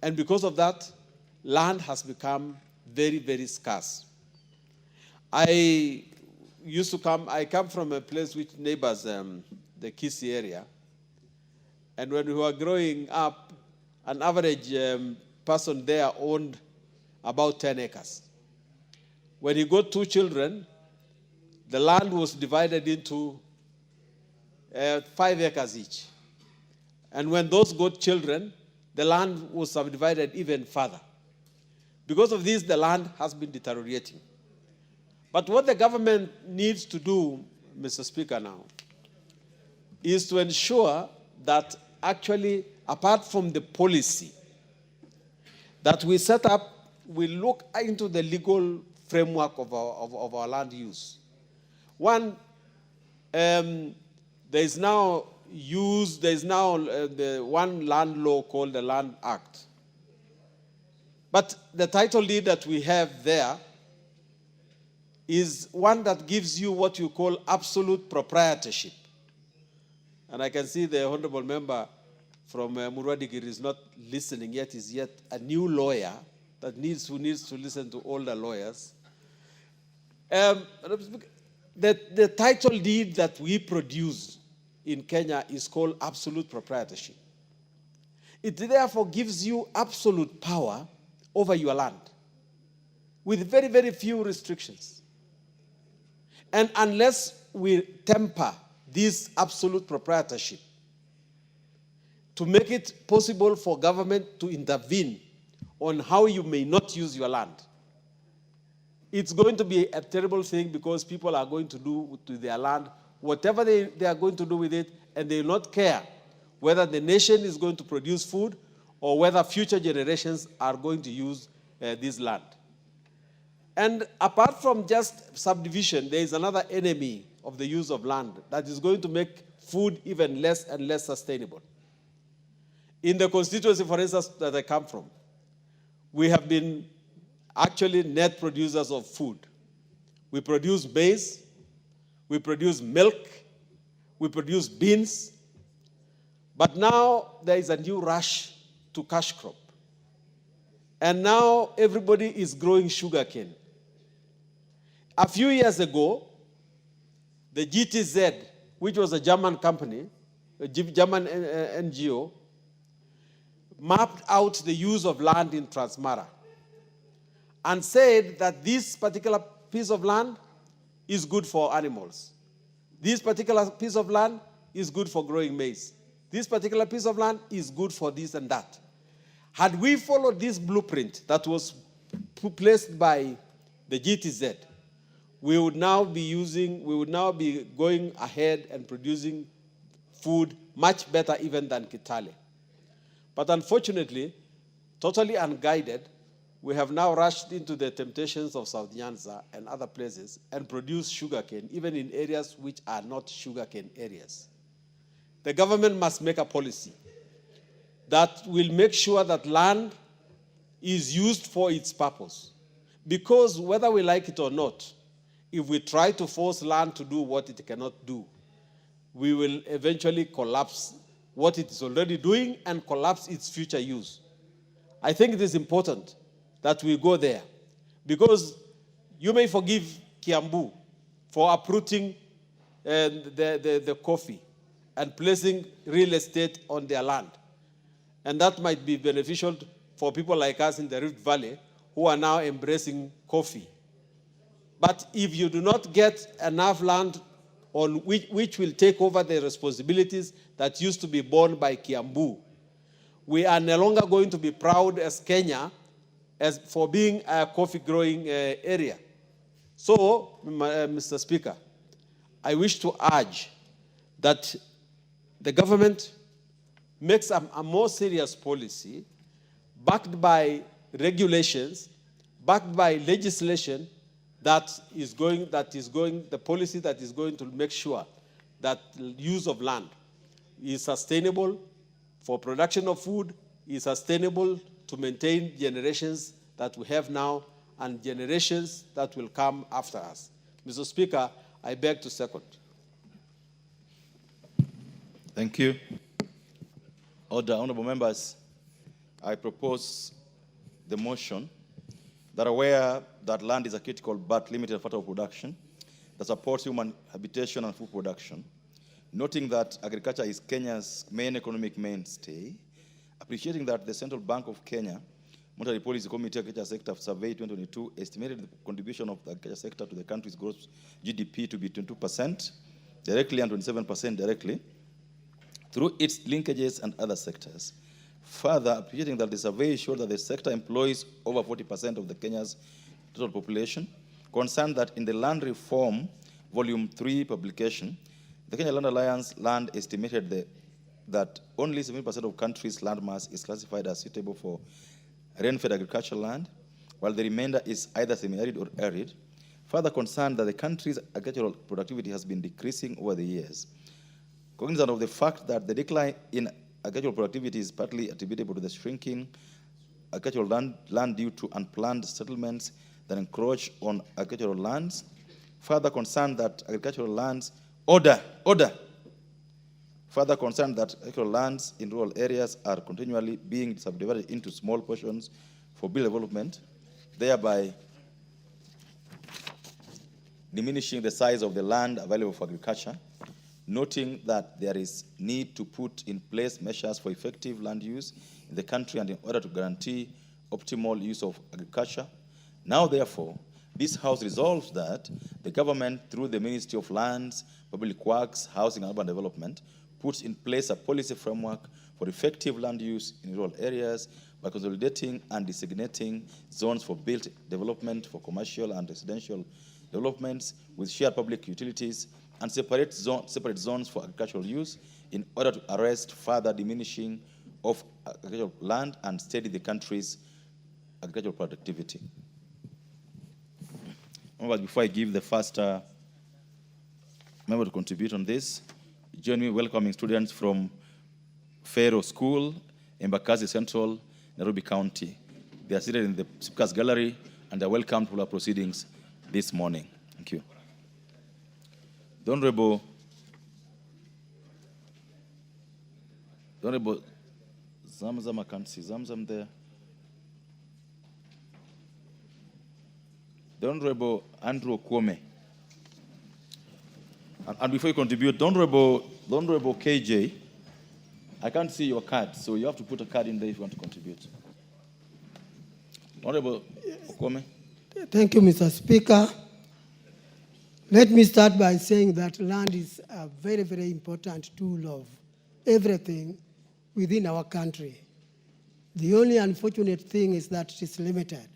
Speaker 9: And because of that, land has become very, very scarce. I come from a place which neighbors the Kisii area. And when we were growing up, an average person there owned about 10 acres. When he got 2 children, the land was divided into 5 acres each. And when those got children, the land was subdivided even further. Because of this, the land has been deteriorating. But what the government needs to do, Mr. Speaker, now, is to ensure that actually, apart from the policy that we set up, we look into the legal framework of our land use. One, there is now the one land law called the Land Act. But the title deed that we have there is one that gives you what you call absolute proprietorship. And I can see the honorable member from Murwadikir is not listening yet, is yet a new lawyer who needs to listen to older lawyers. The title deed that we produce in Kenya is called absolute proprietorship. It therefore gives you absolute power over your land with very, very few restrictions. And unless we temper this absolute proprietorship to make it possible for government to intervene on how you may not use your land, it's going to be a terrible thing, because people are going to do to their land whatever they are going to do with it, and they will not care whether the nation is going to produce food or whether future generations are going to use this land. And apart from just subdivision, there is another enemy of the use of land that is going to make food even less and less sustainable. In the constituency, for instance, that I come from, we have been actually net producers of food. We produce maize, we produce milk, we produce beans, but now there is a new rush to cash crop. And now everybody is growing sugarcane. A few years ago, the GTZ, which was a German company, a German NGO, mapped out the use of land in Transmara and said that this particular piece of land is good for animals. This particular piece of land is good for growing maize. This particular piece of land is good for this and that. Had we followed this blueprint that was placed by the GTZ, we would now be going ahead and producing food much better even than Kitale. But unfortunately, totally unguided, we have now rushed into the temptations of South Nyanza and other places and produced sugarcane, even in areas which are not sugarcane areas. The government must make a policy that will make sure that land is used for its purpose. Because whether we like it or not, if we try to force land to do what it cannot do, we will eventually collapse what it is already doing and collapse its future use. I think it is important that we go there, because you may forgive Kiambu for uprooting the coffee and placing real estate on their land. And that might be beneficial for people like us in the Rift Valley who are now embracing coffee. But if you do not get enough land on which will take over the responsibilities that used to be borne by Kiambu, we are no longer going to be proud as Kenya for being a coffee-growing area. So, Mr. Speaker, I wish to urge that the government makes a more serious policy backed by regulations, backed by legislation the policy that is going to make sure that the use of land is sustainable for production of food, is sustainable to maintain generations that we have now and generations that will come after us. Mr. Speaker, I beg to second.
Speaker 17: Thank you. Order, honorable members, I propose the motion that are aware that land is a critical but limited factor of production that supports human habitation and food production, noting that agriculture is Kenya's main economic mainstay, appreciating that the Central Bank of Kenya Monetary Policy Committee Agriculture Sector Survey 2022 estimated the contribution of the agriculture sector to the country's gross GDP to be 22% directly and 27% directly through its linkages and other sectors. Further, appreciating that the survey showed that the sector employs over 40% of the Kenya's total population, concerned that in the Land Reform Volume 3 publication, the Kenya Land Alliance land estimated that only 70% of country's land mass is classified as suitable for rain-fed agricultural land, while the remainder is either semi-arid or arid. Further concerned that the country's agricultural productivity has been decreasing over the years. Cognizant of the fact that the decline in agricultural productivity is partly attributable to the shrinking agricultural land due to unplanned settlements that encroach on agricultural lands. Further concerned that agricultural lands, Further concerned that agricultural lands in rural areas are continually being subdivided into small portions for bill development, thereby diminishing the size of the land available for agriculture, noting that there is need to put in place measures for effective land use in the country and in order to guarantee optimal use of agriculture. Now, therefore, this House resolves that the government, through the Ministry of Lands, Public Works, Housing and Urban Development, puts in place a policy framework for effective land use in rural areas by consolidating and designating zones for built development for commercial and residential developments with shared public utilities and separate zones for agricultural use in order to arrest further diminishing of agricultural land and steady the country's agricultural productivity. Before I give the first member to contribute on this, join me in welcoming students from Faro School, Embakasi Central, Nairobi County. They are seated in the Speaker's Gallery and are welcome to our proceedings this morning. Thank you. The Honorable Zamzam, I can't see Zamzam there. The Honorable Andrew Kwome. And before you contribute, the Honorable KJ, I can't see your card, so you have to put a card in there if you want to contribute. Honorable Kwome.
Speaker 18: Thank you, Mr. Speaker. Let me start by saying that land is a very, very important tool of everything within our country. The only unfortunate thing is that it is limited.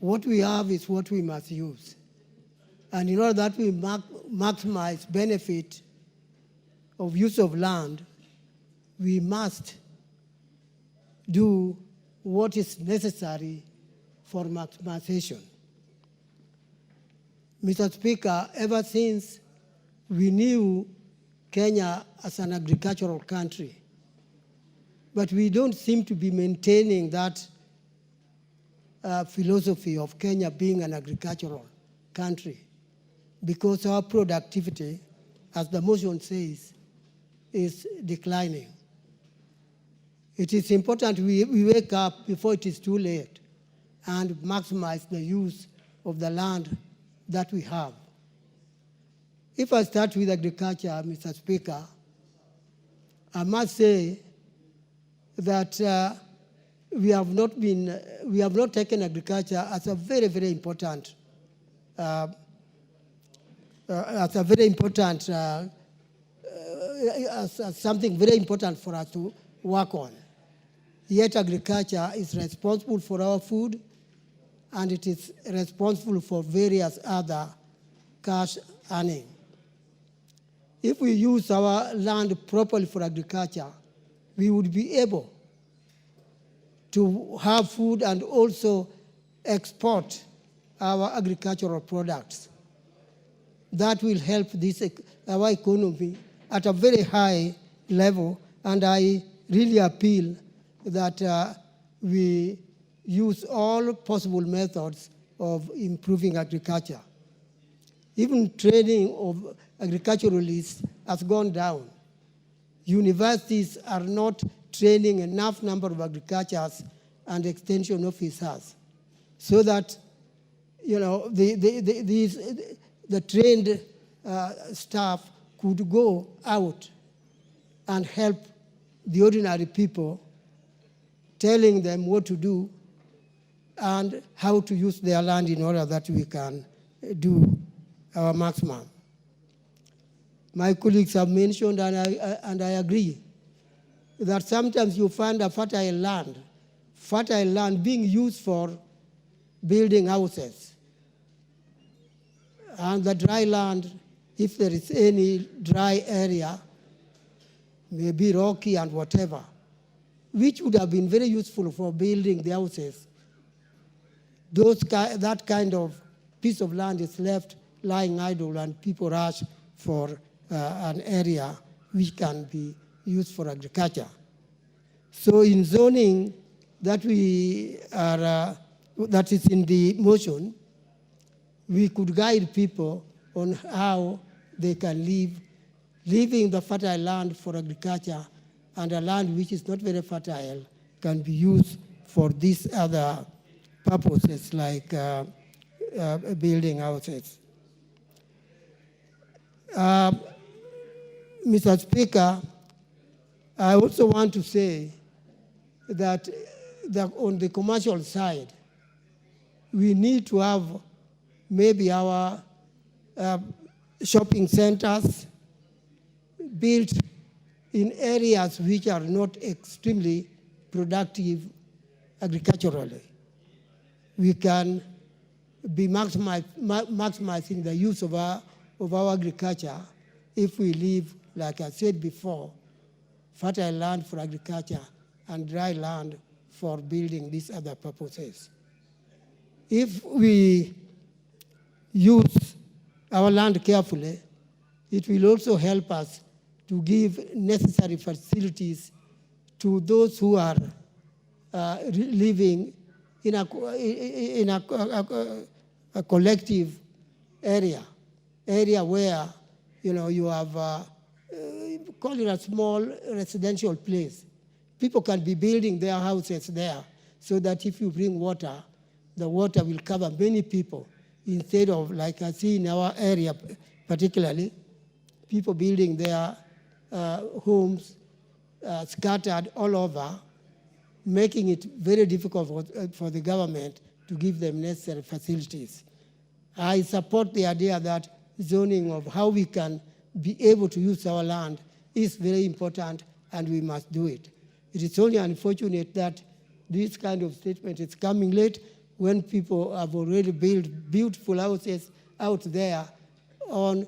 Speaker 18: What we have is what we must use. And in order that we maximize benefit of use of land, we must do what is necessary for maximization. Mr. Speaker, ever since we knew Kenya as an agricultural country, but we don't seem to be maintaining that philosophy of Kenya being an agricultural country, because our productivity, as the motion says, is declining. It is important we wake up before it is too late and maximize the use of the land that we have. If I start with agriculture, Mr. Speaker, I must say that we have not taken agriculture as a very, very important as something very important for us to work on. Yet agriculture is responsible for our food, and it is responsible for various other cash earning. If we use our land properly for agriculture, we would be able to have food and also export our agricultural products. That will help our economy at a very high level, and I really appeal that we use all possible methods of improving agriculture. Even training of agriculturalists has gone down. Universities are not training enough number of agriculturists and extension officers. so that, you know, the trained staff could go out and help the ordinary people, telling them what to do and how to use their land in order that we can do our maximum. My colleagues have mentioned, and I agree, that sometimes you find a fertile land being used for building houses. And the dry land, if there is any dry area, maybe rocky and whatever, which would have been very useful for building the houses, that kind of piece of land is left lying idle and people rush for an area which can be used for agriculture. So in zoning that that is in the motion, we could guide people on how they can live, leaving the fertile land for agriculture, and a land which is not very fertile can be used for these other purposes like building houses. Mr. Speaker, I also want to say that on the commercial side, we need to have maybe our shopping centers built in areas which are not extremely productive agriculturally. We can be maximizing the use of our agriculture if we leave, like I said before, fertile land for agriculture and dry land for building these other purposes. If we use our land carefully, it will also help us to give necessary facilities to those who are living in a collective area where, you know, you have, call it a small residential place. People can be building their houses there so that if you bring water, the water will cover many people instead of, like I see in our area particularly, people building their homes scattered all over, making it very difficult for the government to give them necessary facilities. I support the idea that zoning of how we can be able to use our land is very important, and we must do it. It is only unfortunate that this kind of statement is coming late when people have already built beautiful houses out there on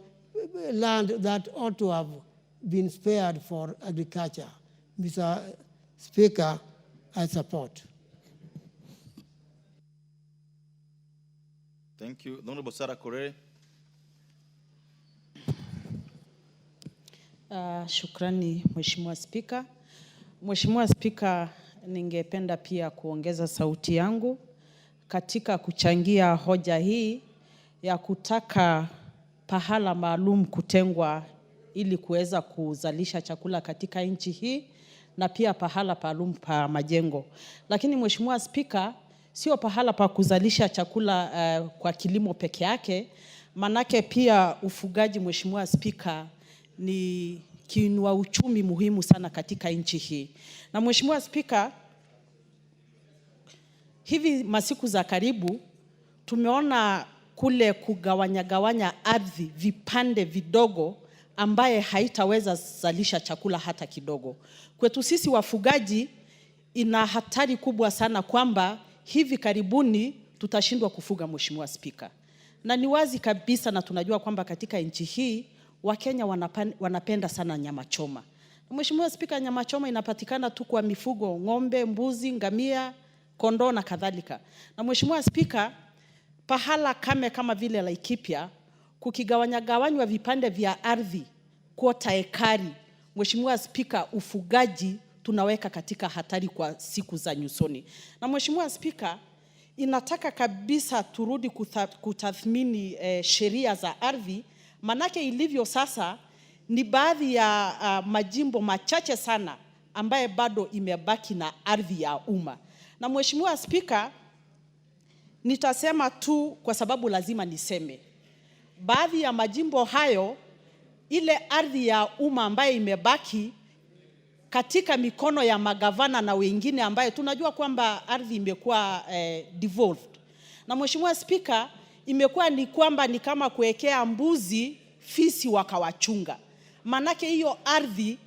Speaker 18: land that ought to have been spared for agriculture. Mr. Speaker, I support.
Speaker 17: Thank you. The Honorable Sarah Korere.
Speaker 19: Shukrani Mheshimiwa Spika. Mheshimiwa Spika, ningependa pia kuongeza sauti yangu katika kuchangia hoja hii ya kutaka pahala maalum kutengwa ili kuweza kuzalisha chakula katika nchi hii na pia pahala maalum pa majengo. Lakini Mheshimiwa Spika, sio pahala pa kuzalisha chakula kwa kilimo peke yake, manake pia ufugaji, Mheshimiwa Spika, ni kiinua uchumi muhimu sana katika nchi hii. Na Mheshimiwa Spika, hivi masiku za karibu tumeona kule kugawanya ardhi vipande vidogo ambaye haitaweza zalisha chakula hata kidogo. Kwetu sisi wafugaji ina hatari kubwa sana kwamba hivi karibuni tutashindwa kufuga, Mheshimiwa Spika. Na ni wazi kabisa na tunajua kwamba katika nchi hii Wakenya wanapenda sana nyama choma. Mheshimiwa Spika, nyama choma inapatikana tu kwa mifugo, ng'ombe, mbuzi, ngamia, kondoo na kadhalika. Na Mheshimiwa Spika, pahala kama vile Laikipia, kukigawanywa vipande vya ardhi kwota ekari, Mheshimiwa Spika, ufugaji tunaweka katika hatari kwa siku za nyusoni. Na Mheshimiwa Spika, inataka kabisa turudi kutathmini sheria za ardhi, manake ilivyo sasa ni baadhi ya majimbo machache sana ambaye bado imebaki na ardhi ya umma. Na Mheshimiwa Spika, Nitasema tu kwa sababu lazima niseme. Baadhi ya majimbo hayo, ile ardhi ya umma ambayo imebaki katika mikono ya magavana na wengine ambayo tunajua kwamba ardhi imekuwa devolved. Na Mheshimiwa Spika, imekuwa ni kwamba ni kama kuwekea mbuzi fisi wakawachunga. Manake hiyo ardhi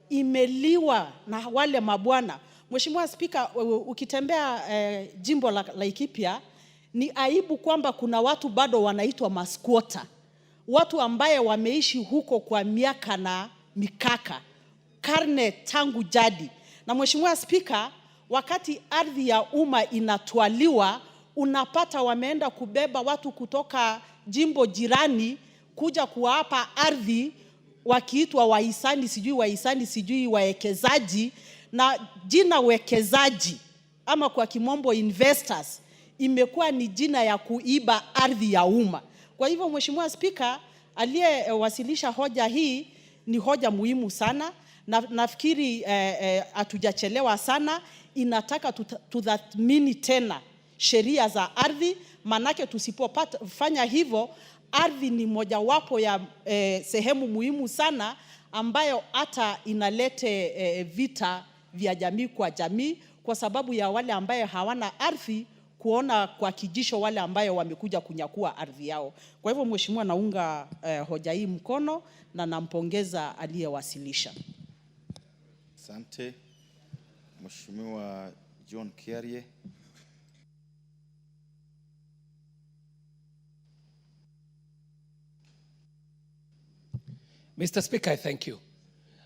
Speaker 19: imeliwa na wale mabwana. Mheshimiwa Spika, ukitembea jimbo la Laikipia, ni aibu kwamba kuna watu bado wanaitwa masquatter. Watu ambaye wameishi huko kwa miaka na mikaka, karne tangu jadi. Na Mheshimiwa Spika, wakati ardhi ya umma inatwaliwa, unapata wameenda kubeba watu kutoka jimbo jirani kuja kuwapa ardhi wakiitwa wahisani sijui wawekezaji, na jina wekezaji ama kwa kimombo investors imekuwa ni jina ya kuiba ardhi ya umma. Kwa hivyo Mheshimiwa Spika, aliyewasilisha hoja hii ni hoja muhimu sana, na nafikiri hatujachelewa sana. Inataka tudhathmini tena sheria za ardhi, manake tusipofanya hivyo, ardhi ni mojawapo ya sehemu muhimu sana ambayo hata inalete vita vya jamii kwa jamii, kwa sababu ya wale ambaye hawana ardhi kuona kwa kijisho wale ambayo wamekuja kunyakua ardhi yao. Kwa hivyo Mheshimiwa, naunga hoja hii mkono na nampongeza aliyewasilisha.
Speaker 17: Asante. Mheshimiwa John Kiarie.
Speaker 20: Mr. Speaker, I thank you.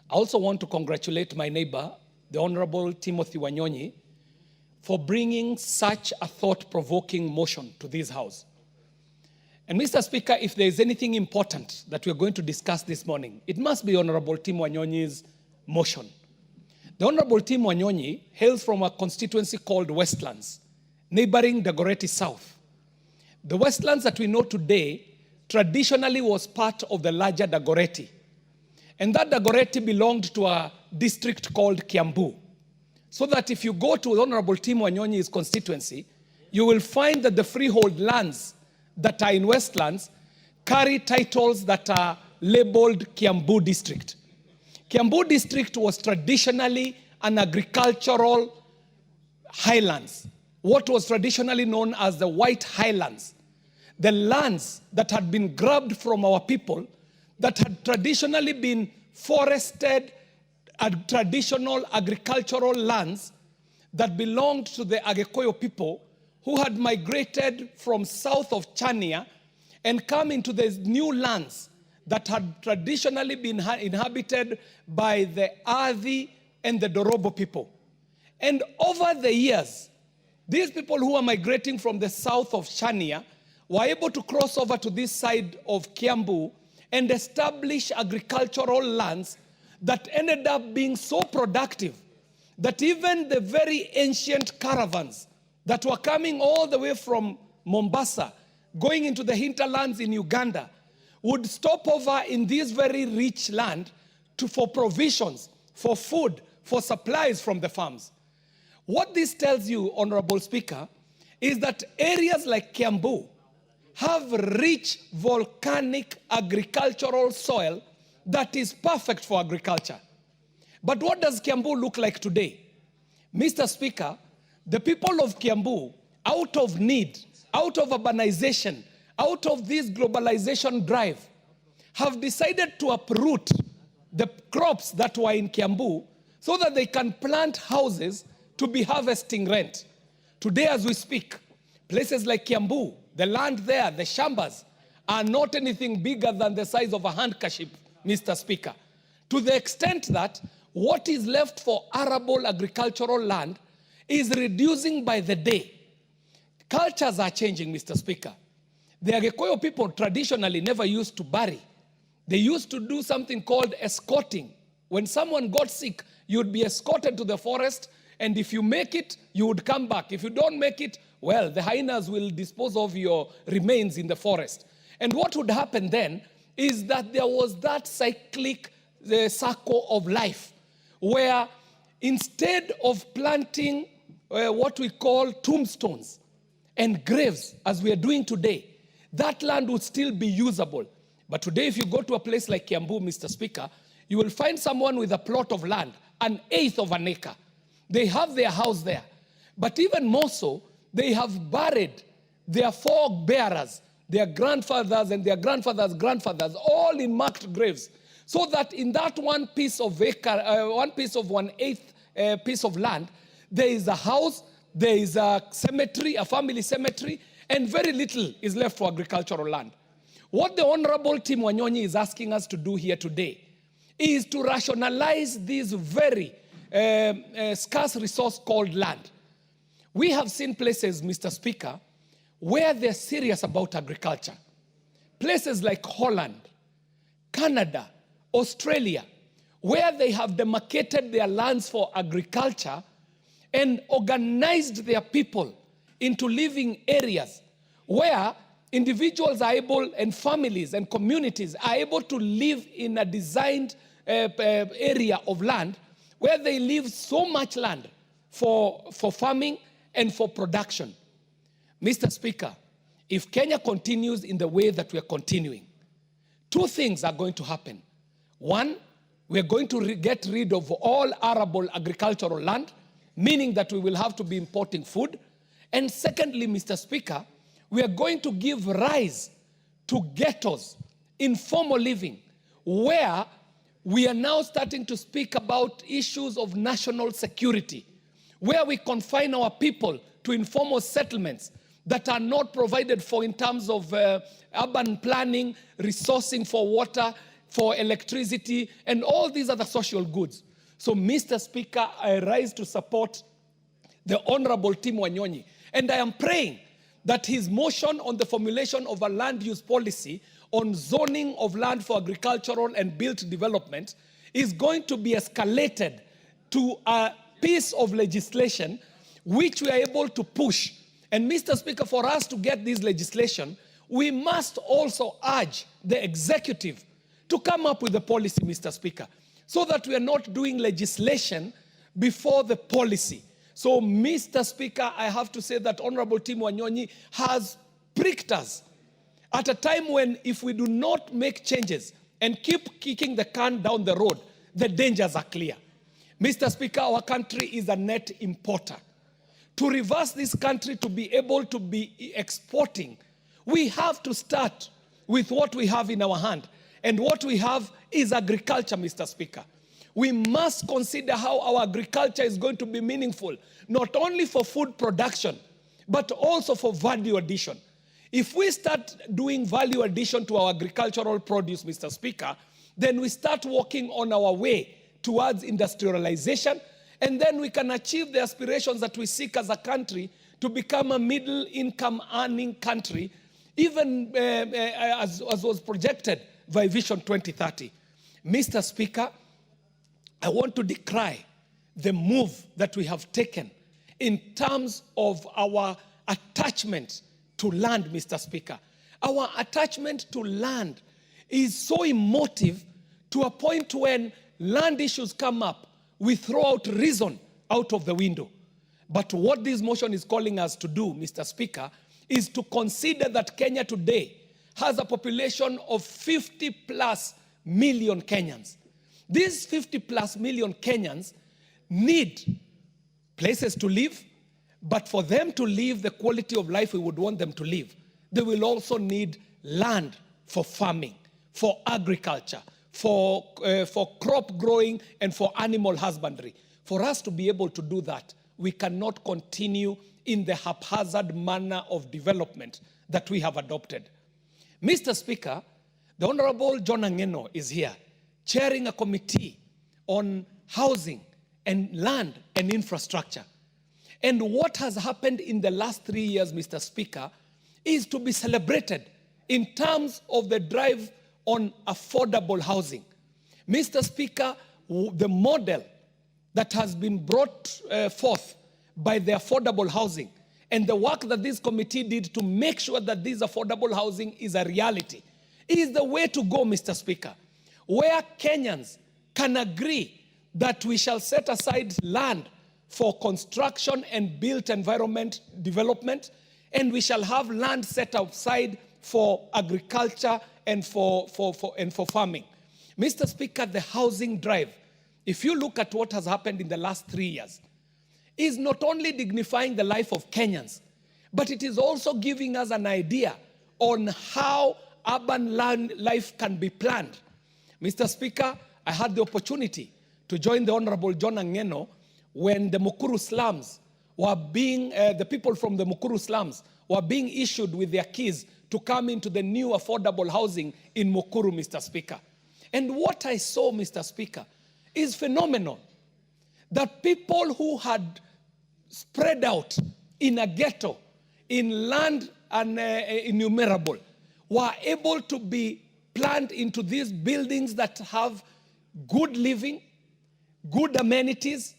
Speaker 20: I also want to congratulate my neighbor, the Honorable Timothy Wanyonyi, for bringing such a thought-provoking motion to this House. And Mr. Speaker, if there is anything important that we are going to discuss this morning, it must be Honorable Tim Wanyonyi's motion. The Honorable Tim Wanyonyi hails from a constituency called Westlands, neighboring Dagoretti South. The Westlands that we know today traditionally was part of the larger Dagoretti. And that Dagoretti belonged to a district called Kiambu. So that if you go to Honorable Tim Wanyonyi's constituency, you will find that the freehold lands that are in Westlands carry titles that are labeled Kiambu District. Kiambu District was traditionally an agricultural highlands, what was traditionally known as the White Highlands. The lands that had been grabbed from our people, that had traditionally been forested, traditional agricultural lands that belonged to the Agekoyo people who had migrated from south of Chania and come into these new lands that had traditionally been inhabited by the Adi and the Dorobo people. And over the years, these people who are migrating from the south of Chania were able to cross over to this side of Kiambu and establish agricultural lands that ended up being so productive that even the very ancient caravans that were coming all the way from Mombasa, going into the hinterlands in Uganda, would stop over in this very rich land for provisions, for food, for supplies from the farms. What this tells you, Honorable Speaker, is that areas like Kiambu have rich volcanic agricultural soil that is perfect for agriculture. But what does Kiambu look like today? Mr. Speaker, the people of Kiambu, out of need, out of urbanization, out of this globalization drive, have decided to uproot the crops that were in Kiambu so that they can plant houses to be harvesting rent. Today as we speak, places like Kiambu, the land there, the shambas, are not anything bigger than the size of a handkerchief, Mr. Speaker. To the extent that what is left for arable agricultural land is reducing by the day. Cultures are changing, Mr. Speaker. The Agekoyo people traditionally never used to bury. They used to do something called escorting. When someone got sick, you'd be escorted to the forest, and if you make it, you would come back. If you don't make it, well, the hyenas will dispose of your remains in the forest. And what would happen then is that there was that cyclic circle of life where instead of planting what we call tombstones and graves, as we are doing today, that land would still be usable. But today, if you go to a place like Kiambu, Mr. Speaker, you will find someone with a plot of land, 1/8 of an acre. They have their house there. But even more so, they have buried their forebearers, their grandfathers and their grandfathers' grandfathers, all in marked graves. So that in that one piece of acre, 1/8 piece of land, there is a house, there is a cemetery, a family cemetery, and very little is left for agricultural land. What the Honorable Tim Wanyonyi is asking us to do here today is to rationalize this very scarce resource called land. We have seen places, Mr. Speaker, where they're serious about agriculture. Places like Holland, Canada, Australia, where they have demarcated their lands for agriculture and organized their people into living areas where individuals are able, and families and communities are able to live in a designed area of land where they leave so much land for farming and for production. Mr. Speaker, if Kenya continues in the way that we are continuing, two things are going to happen. One, we are going to get rid of all arable agricultural land, meaning that we will have to be importing food. And secondly, Mr. Speaker, we are going to give rise to ghettos, informal living, where we are now starting to speak about issues of national security, where we confine our people to informal settlements that are not provided for in terms of urban planning, resourcing for water, for electricity, and all these other social goods. So, Mr. Speaker, I rise to support the Honorable Tim Wanyonyi, and I am praying that his motion on the formulation of a land use policy on zoning of land for agricultural and built development is going to be escalated to a piece of legislation which we are able to push. And Mr. Speaker, for us to get this legislation, we must also urge the executive to come up with a policy, Mr. Speaker, so that we are not doing legislation before the policy. So, Mr. Speaker, I have to say that Honorable Tim Wanyonyi has pricked us at a time when, if we do not make changes and keep kicking the can down the road, the dangers are clear. Mr. Speaker, our country is a net importer. To reverse this country to be able to be exporting, we have to start with what we have in our hand. And what we have is agriculture, Mr. Speaker. We must consider how our agriculture is going to be meaningful, not only for food production, but also for value addition. If we start doing value addition to our agricultural produce, Mr. Speaker, then we start walking on our way towards industrialization, and then we can achieve the aspirations that we seek as a country to become a middle-income earning country, even as was projected by Vision 2030. Mr. Speaker, I want to decry the move that we have taken in terms of our attachment to land, Mr. Speaker. Our attachment to land is so emotive to a point when land issues come up, we throw out reason out of the window. But what this motion is calling us to do, Mr. Speaker, is to consider that Kenya today has a population of 50 plus million Kenyans. These 50 plus million Kenyans need places to live, but for them to live the quality of life we would want them to live, they will also need land for farming, for agriculture, for crop growing, and for animal husbandry. For us to be able to do that, we cannot continue in the haphazard manner of development that we have adopted. Mr. Speaker, the Honorable John Angeno is here, chairing a committee on housing and land and infrastructure. And what has happened in the last 3 years, Mr. Speaker, is to be celebrated in terms of the drive on affordable housing. Mr. Speaker, the model that has been brought forth by the affordable housing and the work that this committee did to make sure that this affordable housing is a reality is the way to go, Mr. Speaker, where Kenyans can agree that we shall set aside land for construction and built environment development, and we shall have land set aside for agriculture and for farming. Mr. Speaker, the housing drive, if you look at what has happened in the last 3 years, is not only dignifying the life of Kenyans, but it is also giving us an idea on how urban life can be planned. Mr. Speaker, I had the opportunity to join the Honorable John Angeno when the Mukuru slums were being, the people from the Mukuru slums were being issued with their keys to come into the new affordable housing in Mukuru, Mr. Speaker. And what I saw, Mr. Speaker, is phenomenal. That people who had spread out in a ghetto, in land innumerable, were able to be planned into these buildings that have good living, good amenities,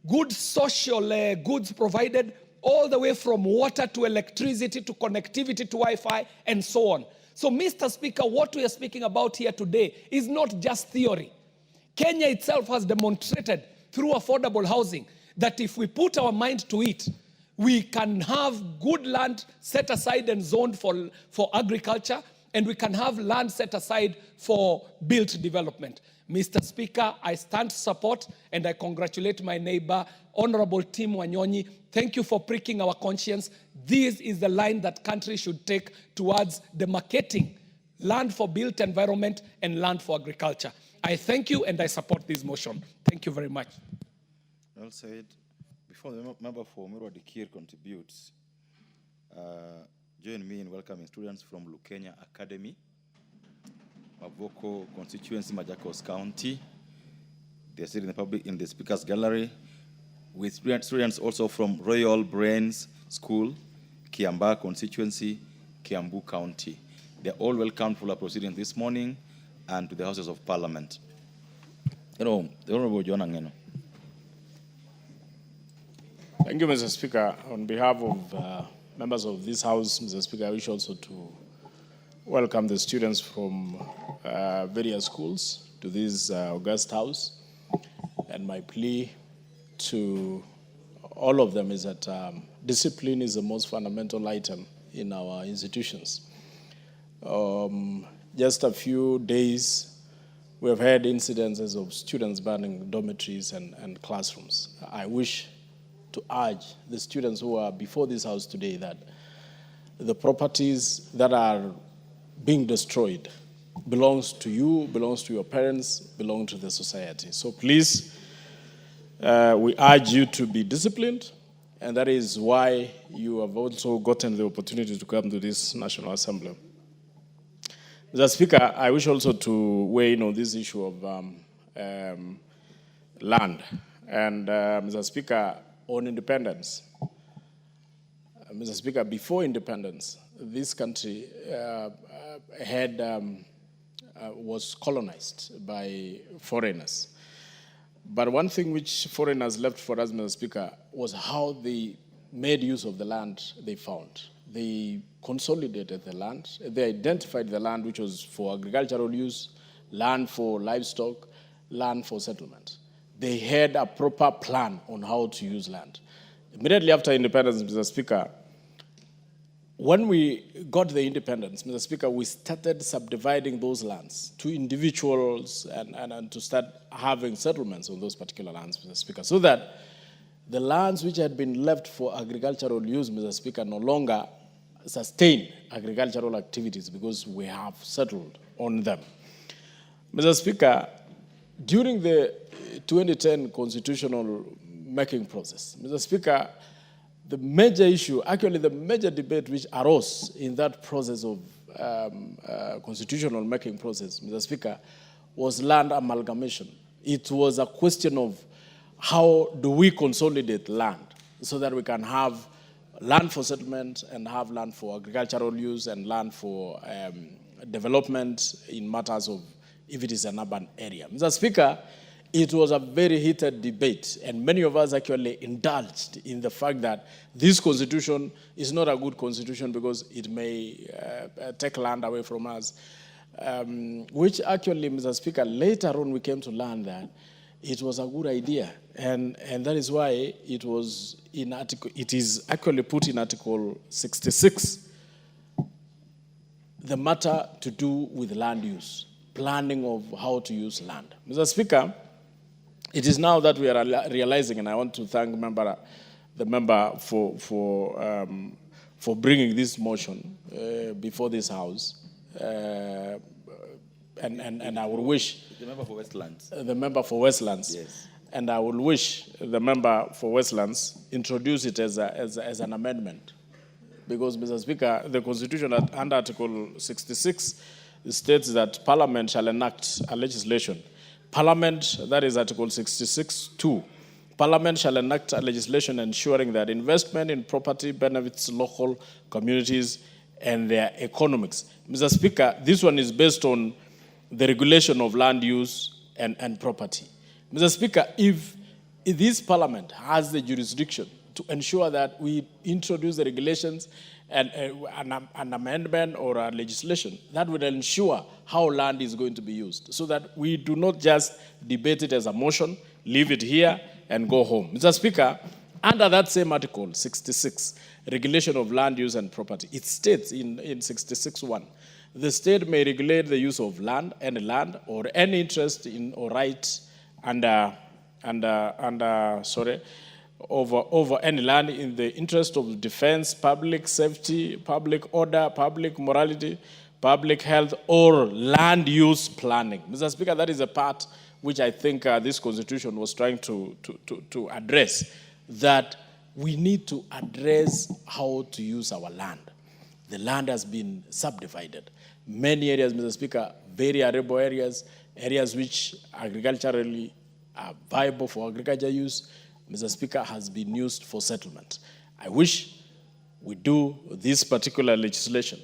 Speaker 20: good social goods provided, all the way from water to electricity to connectivity to Wi-Fi and so on. So, Mr. Speaker, what we are speaking about here today is not just theory. Kenya itself has demonstrated through affordable housing that if we put our mind to it, we can have good land set aside and zoned for agriculture, and we can have land set aside for built development. Mr. Speaker, I stand to support and I congratulate my neighbor, Honorable Tim Wanyonyi. Thank you for pricking our conscience. This is the line that countries should take towards demarcating land for built environment and land for agriculture. I thank you and I support this motion. Thank you very much.
Speaker 17: Well said. Before the member for Mirwa Dikir contributes, join me in welcoming students from Lukenya Academy, Mavoko Constituency, Machakos County. They're sitting in the Speaker's Gallery, with students also from Royal Brains School, Kiambaa Constituency, Kiambu County. They're all welcome to our proceedings this morning and to the Houses of Parliament. Hello, the Honorable John Angeno.
Speaker 21: Thank you, Mr. Speaker. On behalf of members of this House, Mr. Speaker, I wish also to welcome the students from various schools to this august House. And my plea to all of them is that discipline is the most fundamental item in our institutions. Just a few days, we have had incidences of students burning dormitories and classrooms. I wish to urge the students who are before this House today that the properties that are being destroyed belongs to you, belongs to your parents, belong to the society. So please, we urge you to be disciplined, and that is why you have also gotten the opportunity to come to this National Assembly. Mr. Speaker, I wish also to weigh in on this issue of land. And Mr. Speaker, on independence. Mr. Speaker, before independence, this country was colonized by foreigners. But one thing which foreigners left for us, Mr. Speaker, was how they made use of the land they found. They consolidated the land. They identified the land which was for agricultural use, land for livestock, land for settlement. They had a proper plan on how to use land. Immediately after independence, Mr. Speaker, when we got the independence, Mr. Speaker, we started subdividing those lands to individuals and to start having settlements on those particular lands, Mr. Speaker, so that the lands which had been left for agricultural use, Mr. Speaker, no longer sustain agricultural activities because we have settled on them. Mr. Speaker, during the 2010 constitutional making process, Mr. Speaker, the major issue, actually the major debate which arose in that process of constitutional making process, Mr. Speaker, was land amalgamation. It was a question of how do we consolidate land so that we can have land for settlement and have land for agricultural use and land for development in matters of if it is an urban area. Mr. Speaker, it was a very heated debate, and many of us actually indulged in the fact that this constitution is not a good constitution because it may take land away from us, which actually, Mr. Speaker, later on we came to learn that it was a good idea. And that is why it was in article, it is actually put in Article 66, the matter to do with land use, planning of how to use land. Mr. Speaker, it is now that we are realizing, and I want to thank the member for bringing this motion before this House. And I would wish...
Speaker 17: The member for Westlands.
Speaker 21: The member for Westlands.
Speaker 17: Yes.
Speaker 21: And I would wish the member for Westlands introduce it as an amendment. Because, Mr. Speaker, the Constitution under Article 66 states that Parliament shall enact a legislation. Parliament, that is Article 66(2). Parliament shall enact a legislation ensuring that investment in property benefits local communities and their economics. Mr. Speaker, this one is based on the regulation of land use and property. Mr. Speaker, if this Parliament has the jurisdiction to ensure that we introduce the regulations and an amendment or a legislation, that will ensure how land is going to be used, so that we do not just debate it as a motion, leave it here, and go home. Mr. Speaker, under that same Article 66, regulation of land use and property, it states in 66(1), the state may regulate the use of land or any interest in or right over any land in the interest of defense, public safety, public order, public morality, public health, or land use planning. Mr. Speaker, that is a part which I think this Constitution was trying to address, that we need to address how to use our land. The land has been subdivided. Many areas, Mr. Speaker, very arable areas, areas which agriculturally are viable for agriculture use, Mr. Speaker, has been used for settlement. I wish we do this particular legislation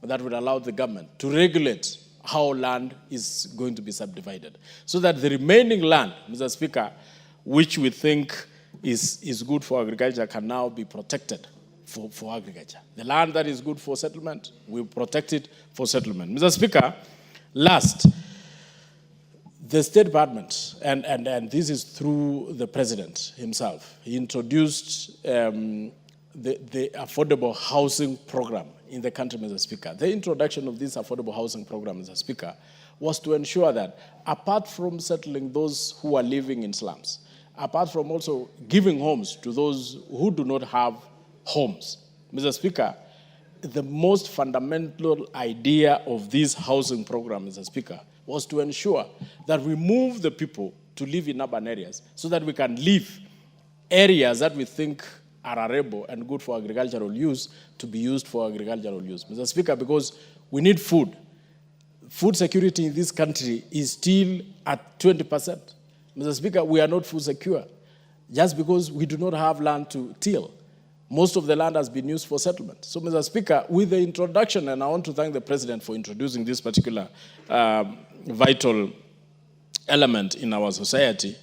Speaker 21: that would allow the government to regulate how land is going to be subdivided, so that the remaining land, Mr. Speaker, which we think is good for agriculture, can now be protected for agriculture. The land that is good for settlement, we protect it for settlement. Mr. Speaker, last, the State Department, and this is through the President himself, he introduced the affordable housing program in the country, Mr. Speaker. The introduction of this affordable housing program, Mr. Speaker, was to ensure that apart from settling those who are living in slums, apart from also giving homes to those who do not have homes, Mr. Speaker, the most fundamental idea of this housing program, Mr. Speaker, was to ensure that we move the people to live in urban areas so that we can leave areas that we think are arable and good for agricultural use to be used for agricultural use. Mr. Speaker, because we need food. Food security in this country is still at 20%. Mr. Speaker, we are not food secure just because we do not have land to till. Most of the land has been used for settlement. So, Mr. Speaker, with the introduction, and I want to thank the President for introducing this particular vital element in our society,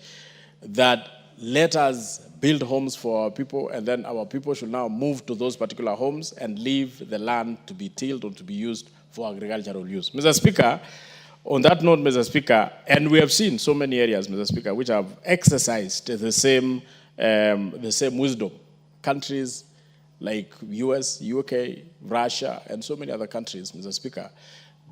Speaker 21: that let us build homes for our people, and then our people should now move to those particular homes and leave the land to be tilled or to be used for agricultural use. Mr. Speaker, on that note, Mr. Speaker, and we have seen so many areas, Mr. Speaker, which have exercised the same wisdom. Countries like US, UK, Russia, and so many other countries, Mr. Speaker,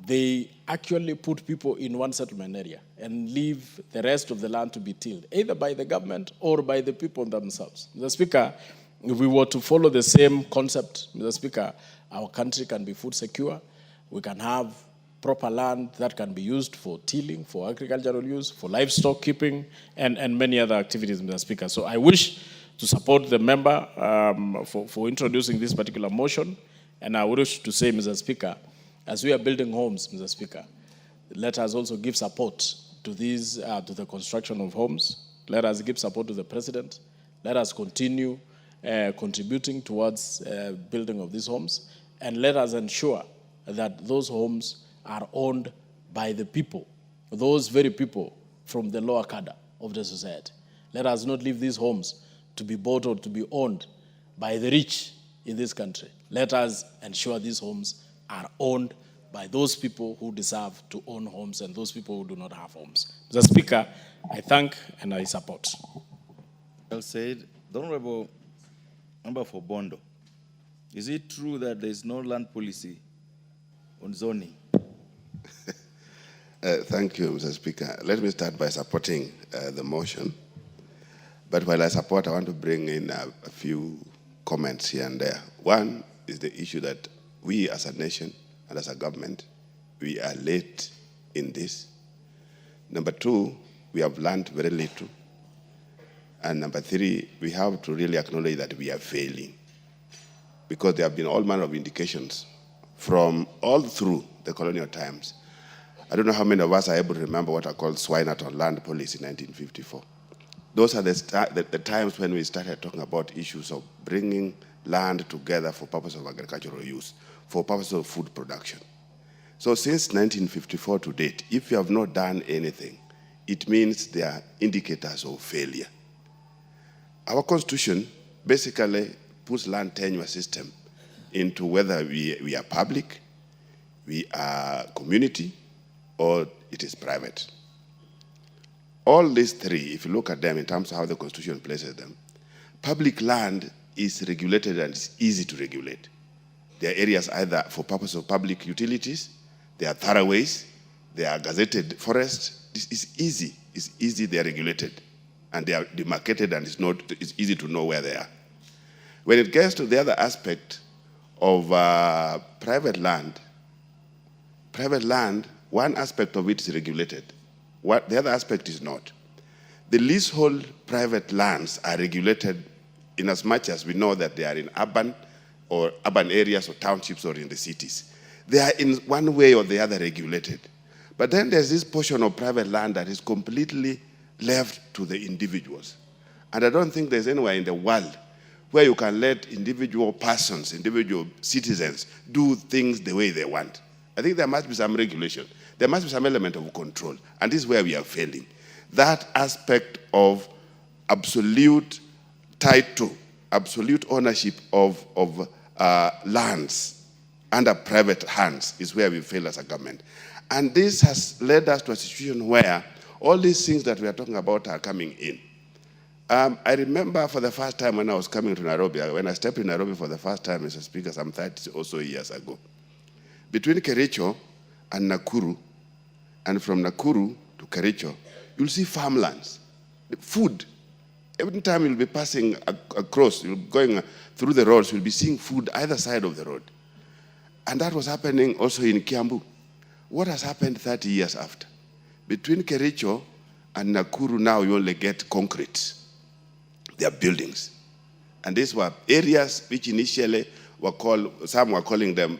Speaker 21: they actually put people in one settlement area and leave the rest of the land to be tilled, either by the government or by the people themselves. Mr. Speaker, if we were to follow the same concept, Mr. Speaker, our country can be food secure. We can have proper land that can be used for tilling, for agricultural use, for livestock keeping, and many other activities, Mr. Speaker. So I wish to support the member for introducing this particular motion. And I wish to say, Mr. Speaker, as we are building homes, Mr. Speaker, let us also give support to these, to the construction of homes. Let us give support to the President. Let us continue contributing towards building of these homes. And let us ensure that those homes are owned by the people, those very people from the lower cadre of the society. Let us not leave these homes to be bought or to be owned by the rich in this country. Let us ensure these homes are owned by those people who deserve to own homes and those people who do not have homes. Mr. Speaker, I thank and I support.
Speaker 17: Well said. The Honorable Member for Bondo, is it true that there is no land policy on zoning?
Speaker 1: Thank you, Mr. Speaker. Let me start by supporting the motion. But while I support, I want to bring in a few comments here and there. One is the issue that we as a nation and as a government, we are late in this. Number two, we have learned very little. And number three, we have to really acknowledge that we are failing, because there have been all manner of indications from all through the colonial times. I don't know how many of us are able to remember what are called swine at on land policy in 1954. Those are the times when we started talking about issues of bringing land together for purpose of agricultural use, for purpose of food production. So since 1954 to date, if you have not done anything, it means there are indicators of failure. Our Constitution basically puts land tenure system into whether we are public, we are community, or it is private. All these three, if you look at them in terms of how the Constitution places them, public land is regulated and it's easy to regulate. There are areas either for purpose of public utilities, there are thoroughways, there are gazetted forests. This is easy, they are regulated. And they are demarcated and it's easy to know where they are. When it gets to the other aspect of private land, one aspect of it is regulated. The other aspect is not. The leasehold private lands are regulated in as much as we know that they are in urban areas or townships or in the cities. They are in one way or the other regulated. But then there's this portion of private land that is completely left to the individuals. And I don't think there's anywhere in the world where you can let individual persons, individual citizens do things the way they want. I think there must be some regulation. There must be some element of control. And this is where we are failing. That aspect of absolute title, absolute ownership of lands under private hands is where we fail as a government. And this has led us to a situation where all these things that we are talking about are coming in. I remember for the first time when I was coming to Nairobi, when I stepped in Nairobi for the first time, Mr. Speaker, some 30 or so years ago. Between Kericho and Nakuru, and from Nakuru to Kericho, you'll see farmlands, food. Every time you'll be passing across, you're going through the roads, you'll be seeing food either side of the road. And that was happening also in Kiambu. What has happened 30 years after? Between Kericho and Nakuru now you only get concrete. They are buildings. And these were areas which initially were called, some were calling them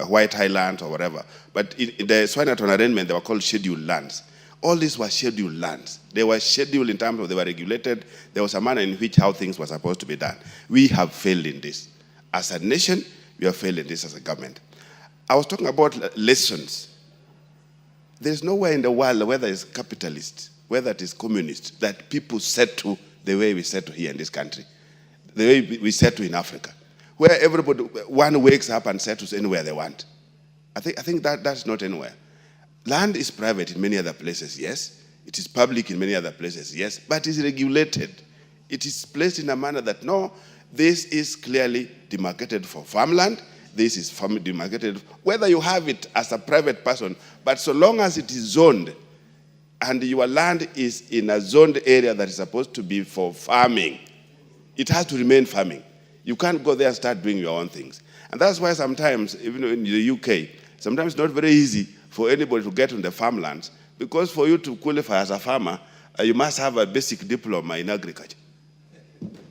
Speaker 1: White Highlands or whatever. But in the Swinaton arrangement, they were called scheduled lands. All these were scheduled lands. They were scheduled in terms of they were regulated. There was a manner in which how things were supposed to be done. We have failed in this. As a nation, we have failed in this as a government. I was talking about lessons. There's nowhere in the world, whether it's capitalist, whether it is communist, that people settle the way we settle here in this country, the way we settle in Africa, where everybody, one wakes up and settles anywhere they want. I think that's not anywhere. Land is private in many other places, yes. It is public in many other places, yes. But it's regulated. It is placed in a manner that, no, this is clearly demarcated for farmland. This is demarcated, whether you have it as a private person, but so long as it is zoned, and your land is in a zoned area that is supposed to be for farming, it has to remain farming. You can't go there and start doing your own things. And that's why sometimes, even in the UK, sometimes it's not very easy for anybody to get on the farmlands, because for you to qualify as a farmer, you must have a basic diploma in agriculture.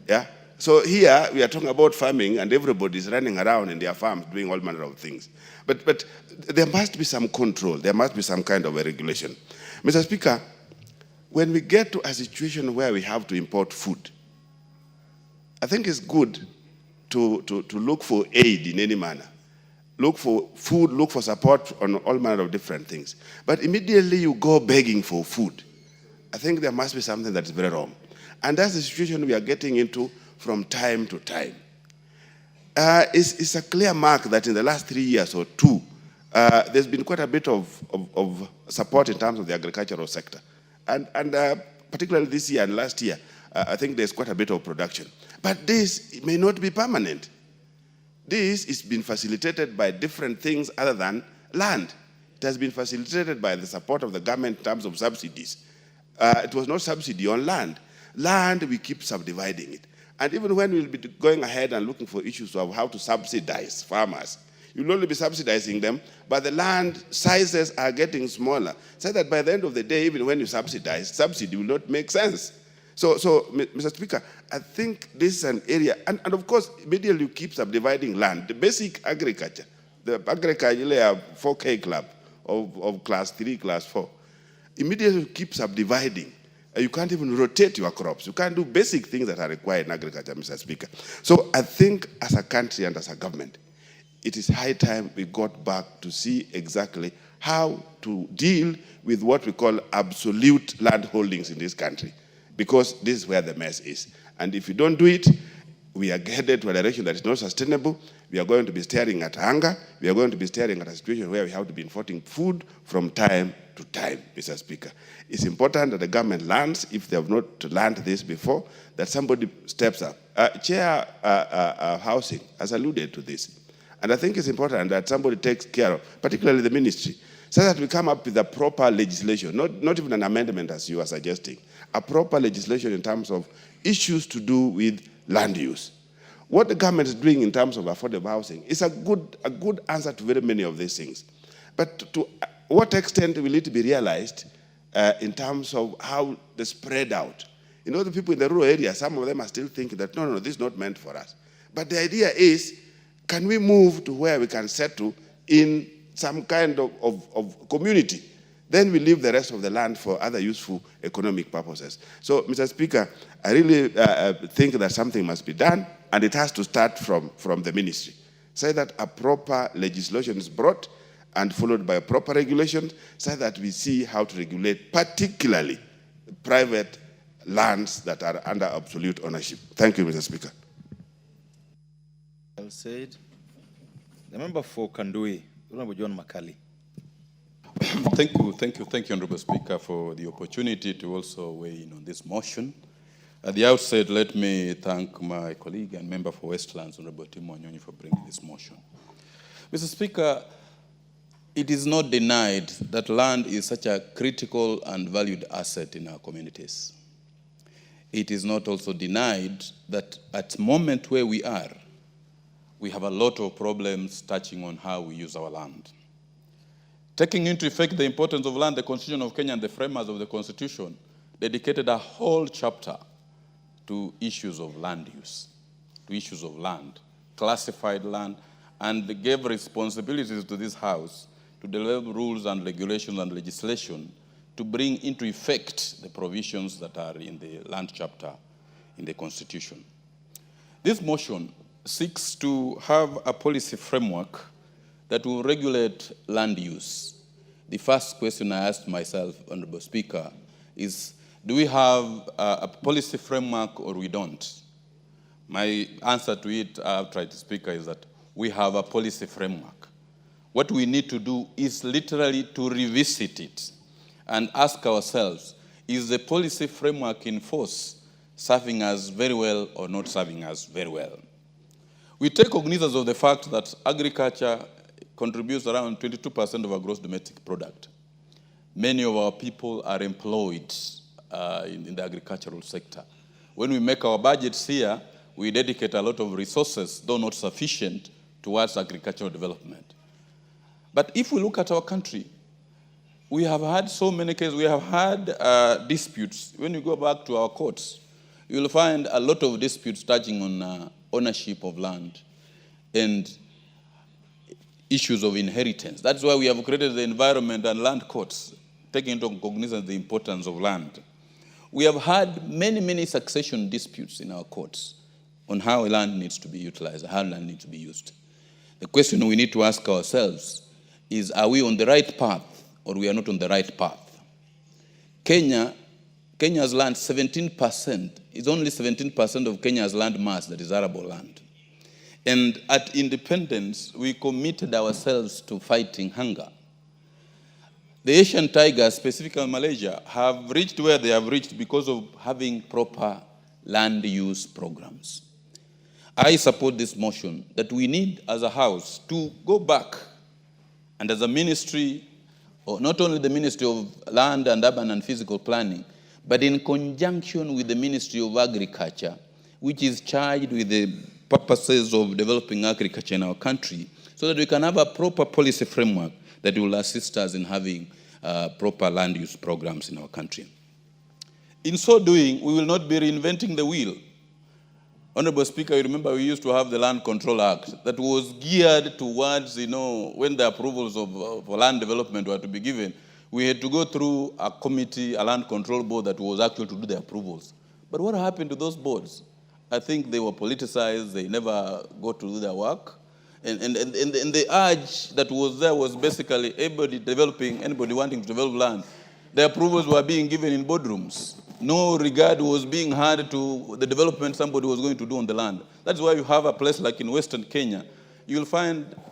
Speaker 1: Yeah? So here, we are talking about farming, and everybody is running around in their farms doing all manner of things. But there must be some control. There must be some kind of a regulation. Mr. Speaker, when we get to a situation where we have to import food, I think it's good to look for aid in any manner. Look for food, look for support on all manner of different things. But immediately you go begging for food, I think there must be something that is very wrong. And that's the situation we are getting into from time to time. It's a clear mark that in the last 3 years or two, there's been quite a bit of support in terms of the agricultural sector. And particularly this year and last year, I think there's quite a bit of production. But this may not be permanent. This is being facilitated by different things other than land. It has been facilitated by the support of the government in terms of subsidies. It was not subsidy on land. Land, we keep subdividing it. And even when we'll be going ahead and looking for issues of how to subsidize farmers, you'll only be subsidizing them, but the land sizes are getting smaller. So that by the end of the day, even when you subsidize, subsidy will not make sense. So Mr. Speaker, I think this is an area, and of course, immediately you keep subdividing land. The basic agriculture, the agriculture 4K club of class 3, class 4, immediately you keep subdividing. You can't even rotate your crops. You can't do basic things that are required in agriculture, Mr. Speaker. So I think as a country and as a government, it is high time we got back to see exactly how to deal with what we call absolute land holdings in this country, because this is where the mess is. And if you don't do it, we are headed to a direction that is not sustainable. We are going to be staring at hunger. We are going to be staring at a situation where we have to be importing food from time to time, Mr. Speaker. It's important that the government learns, if they have not learned this before, that somebody steps up. Chair Housing has alluded to this. And I think it's important that somebody takes care of, particularly the ministry, so that we come up with a proper legislation, not even an amendment as you are suggesting, a proper legislation in terms of issues to do with land use. What the government is doing in terms of affordable housing is a good answer to very many of these things. But to what extent will it be realized in terms of how they spread out? You know, the people in the rural area, some of them are still thinking that, no, this is not meant for us. But the idea is, can we move to where we can settle in some kind of community? Then we leave the rest of the land for other useful economic purposes. So, Mr. Speaker, I really think that something must be done, and it has to start from the ministry. Say that a proper legislation is brought and followed by a proper regulation, so that we see how to regulate particularly private lands that are under absolute ownership. Thank you, Mr. Speaker.
Speaker 17: Well said. The member for Kandui, Honorable John Makali.
Speaker 7: Thank you, Honorable Speaker, for the opportunity to also weigh in on this motion. At the outset, let me thank my colleague and member for Westlands, Honorable Tim Wanyonyi, for bringing this motion. Mr. Speaker, it is not denied that land is such a critical and valued asset in our communities. It is not also denied that at the moment where we are, we have a lot of problems touching on how we use our land. Taking into effect the importance of land, the Constitution of Kenya and the framers of the Constitution dedicated a whole chapter to issues of land use, to issues of land, classified land, and they gave responsibilities to this House to develop rules and regulations and legislation to bring into effect the provisions that are in the land chapter in the Constitution. This motion seeks to have a policy framework that will regulate land use. The first question I asked myself, Honorable Speaker, is do we have a policy framework or we don't? My answer to it, I've tried to speak, is that we have a policy framework. What we need to do is literally to revisit it and ask ourselves, is the policy framework in force serving us very well or not serving us very well? We take cognizance of the fact that agriculture contributes around 22% of our gross domestic product. Many of our people are employed in the agricultural sector. When we make our budgets here, we dedicate a lot of resources, though not sufficient, towards agricultural development. But if we look at our country, we have had so many cases, we have had disputes. When you go back to our courts, you'll find a lot of disputes touching on ownership of land and issues of inheritance. That's why we have created the environment and land courts, taking into cognizance the importance of land. We have had many succession disputes in our courts on how land needs to be utilized, how land needs to be used. The question we need to ask ourselves is, are we on the right path or we are not on the right path? Kenya's land, 17%, is only 17% of Kenya's land mass that is arable land. And at independence, we committed ourselves to fighting hunger. The Asian tigers, specifically Malaysia, have reached where they have reached because of having proper land use programs. I support this motion that we need as a house to go back and as a ministry, or not only the Ministry of Land and Urban and Physical Planning, but in conjunction with the Ministry of Agriculture, which is charged with the purposes of developing agriculture in our country, so that we can have a proper policy framework that will assist us in having proper land use programs in our country. In so doing, we will not be reinventing the wheel. Honorable Speaker, you remember we used to have the Land Control Act that was geared towards, when the approvals of land development were to be given, we had to go through a committee, a land control board that was actually to do the approvals. But what happened to those boards? I think they were politicized, they never got to do their work. And the urge that was there was basically anybody wanting to develop land, the approvals were being given in boardrooms. No regard was being had to the development somebody was going to do on the land. That's why you have a place like in Western Kenya. You'll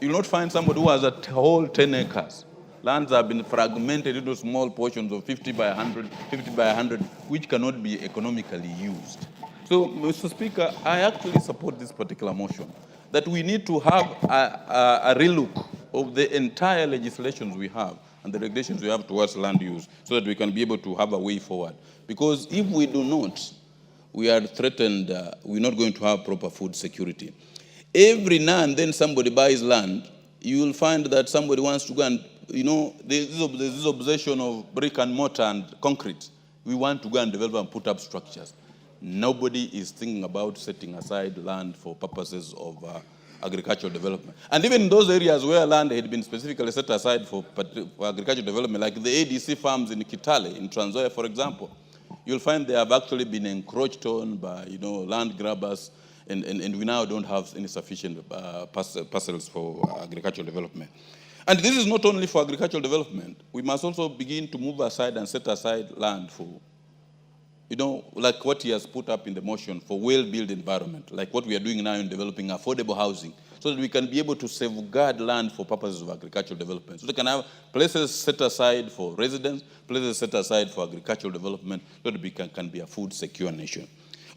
Speaker 7: not find somebody who has a whole 10 acres. Lands have been fragmented into small portions of 50 by 100, which cannot be economically used. So, Mr. Speaker, I actually support this particular motion, that we need to have a relook of the entire legislations we have and the regulations we have towards land use so that we can be able to have a way forward. Because if we do not, we are threatened, we're not going to have proper food security. Every now and then somebody buys land, you will find that somebody wants to go and, there's this obsession of brick and mortar and concrete. We want to go and develop and put up structures. Nobody is thinking about setting aside land for purposes of agricultural development. And even in those areas where land had been specifically set aside for agricultural development, like the ADC farms in Kitale, in Trans Nzoia, for example, you'll find they have actually been encroached on by, land grabbers, and we now don't have any sufficient parcels for agricultural development. And this is not only for agricultural development. We must also begin to move aside and set aside land for, like what he has put up in the motion for well-built environment, like what we are doing now in developing affordable housing, so that we can be able to safeguard land for purposes of agricultural development. So they can have places set aside for residents, places set aside for agricultural development, so that we can be a food secure nation.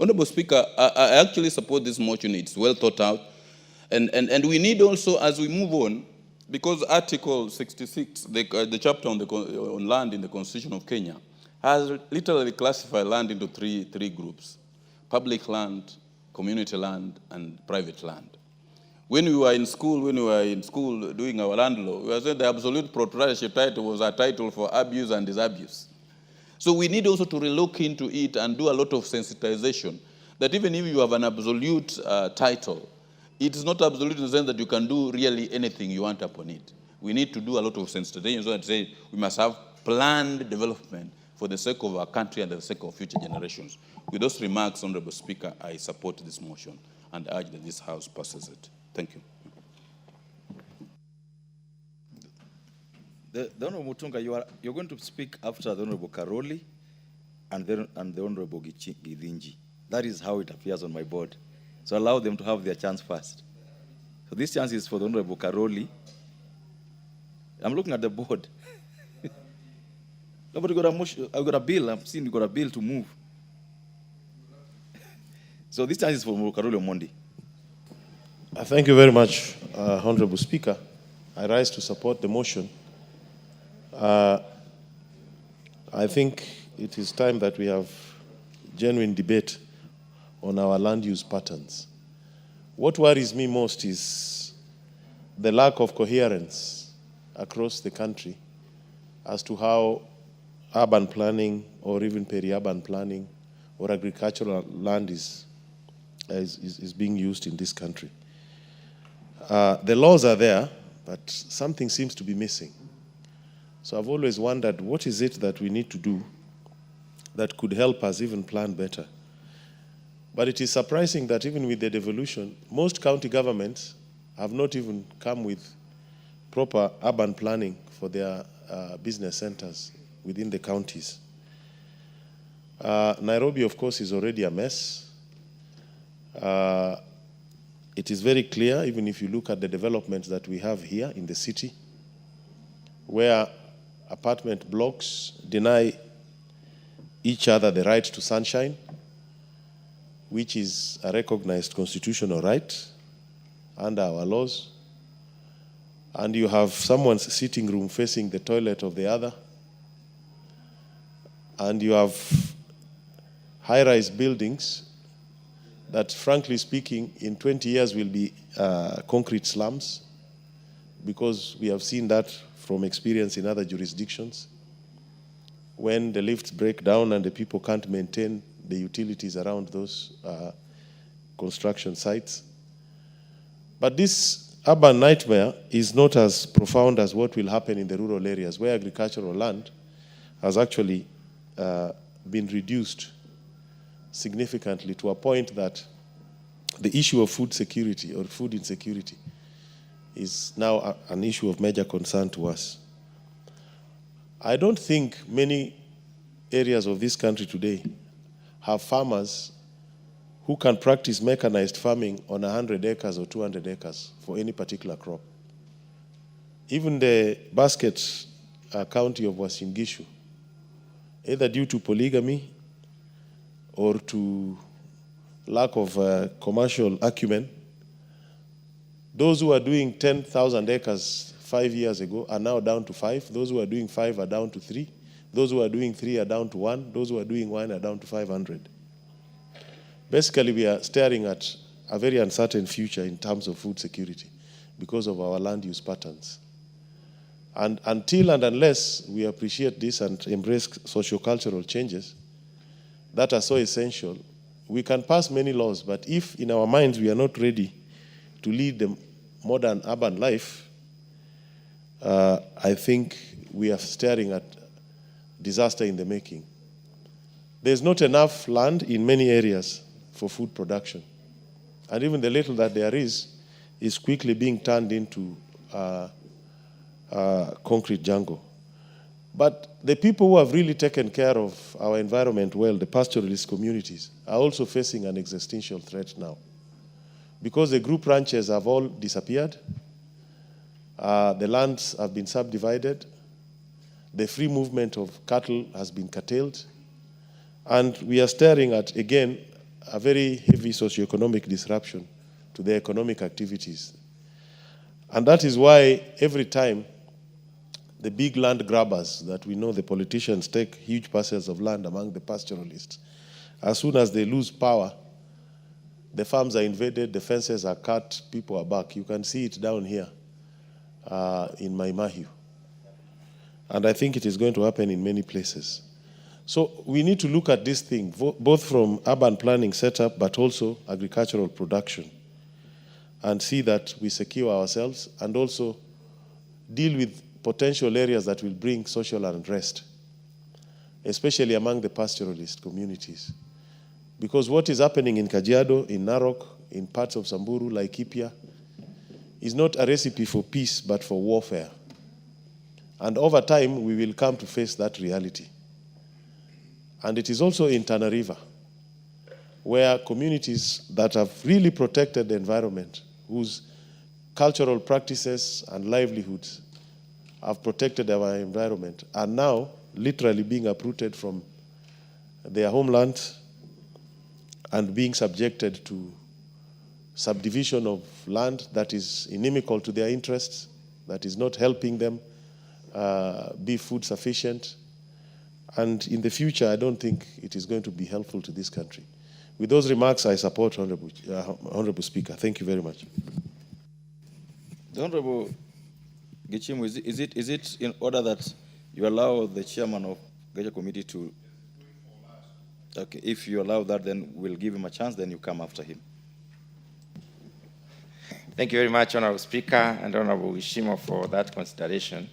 Speaker 7: Honorable Speaker, I actually support this motion. It's well thought out. And we need also, as we move on, because Article 66, the chapter on land in the Constitution of Kenya, has literally classified land into three groups: public land, community land, and private land. When we were in school doing our land law, we were saying the absolute proprietorship title was a title for abuse and disabuse. So we need also to relook into it and do a lot of sensitization, that even if you have an absolute title, it is not absolute in the sense that you can do really anything you want upon it. We need to do a lot of sensitization so that say we must have planned development for the sake of our country and the sake of future generations. With those remarks, Honorable Speaker, I support this motion and urge that this House passes it. Thank you.
Speaker 17: The Honorable Otunga, you're going to speak after the Honorable Karoli and the Honorable Githinji. That is how it appears on my board. So allow them to have their chance first. So this chance is for the Honorable Karoli. I'm looking at the board. Nobody got a motion. I got a bill. I'm seeing you got a bill to move. So this chance is for Karoli Omondi.
Speaker 8: Thank you very much, Honorable Speaker. I rise to support the motion. I think it is time that we have genuine debate on our land use patterns. What worries me most is the lack of coherence across the country as to how urban planning or even peri-urban planning or agricultural land is being used in this country. The laws are there, but something seems to be missing. So I've always wondered, what is it that we need to do that could help us even plan better? But it is surprising that even with the devolution, most county governments have not even come with proper urban planning for their business centers within the counties. Nairobi, of course, is already a mess. it is very clear, even if you look at the developments that we have here in the city, where apartment blocks deny each other the right to sunshine, which is a recognized constitutional right under our laws. And you have someone's sitting room facing the toilet of the other. And you have high-rise buildings that, frankly speaking, in 20 years will be concrete slums, because we have seen that from experience in other jurisdictions. When the lifts break down and the people can't maintain the utilities around those construction sites. But this urban nightmare is not as profound as what will happen in the rural areas, where agricultural land has actually been reduced significantly to a point that the issue of food security or food insecurity is now an issue of major concern to us. I don't think many areas of this country today have farmers who can practice mechanized farming on 100 acres or 200 acres for any particular crop. Even the basket county of Uasin Gishu, either due to polygamy or to lack of commercial acumen, those who are doing 10,000 acres 5 years ago are now down to 5. Those who are doing 5 are down to 3. Those who are doing 3 are down to 1. Those who are doing 1 are down to 500. Basically, we are staring at a very uncertain future in terms of food security because of our land use patterns. And until and unless we appreciate this and embrace sociocultural changes that are so essential, we can pass many laws, but if in our minds we are not ready to lead the modern urban life, I think we are staring at disaster in the making. There's not enough land in many areas for food production. And even the little that there is quickly being turned into concrete jungle. But the people who have really taken care of our environment well, the pastoralist communities, are also facing an existential threat now. Because the group ranches have all disappeared, the lands have been subdivided, the free movement of cattle has been curtailed, and we are staring at, again, a very heavy socioeconomic disruption to the economic activities. And that is why every time the big land grabbers that we know, the politicians, take huge parcels of land among the pastoralists, as soon as they lose power, the farms are invaded, the fences are cut, people are back. You can see it down here in Maimahiu. And I think it is going to happen in many places. So we need to look at this thing, both from urban planning setup, but also agricultural production, and see that we secure ourselves and also deal with potential areas that will bring social unrest, especially among the pastoralist communities. Because what is happening in Kajiado, in Narok, in parts of Samburu, Laikipia, is not a recipe for peace, but for warfare. And over time, we will come to face that reality. And it is also in Tana River, where communities that have really protected the environment, whose cultural practices and livelihoods have protected our environment, are now literally being uprooted from their homeland and being subjected to subdivision of land that is inimical to their interests, that is not helping them be food sufficient. And in the future, I don't think it is going to be helpful to this country. With those remarks, I support Honorable Speaker. Thank you very much.
Speaker 17: The Honorable Gichimu, is it in order that you allow the chairman of the committee to... Okay, if you allow that, then we'll give him a chance, then you come after him.
Speaker 5: Thank you very much, Honorable Speaker and Honorable Wishimo, for that consideration.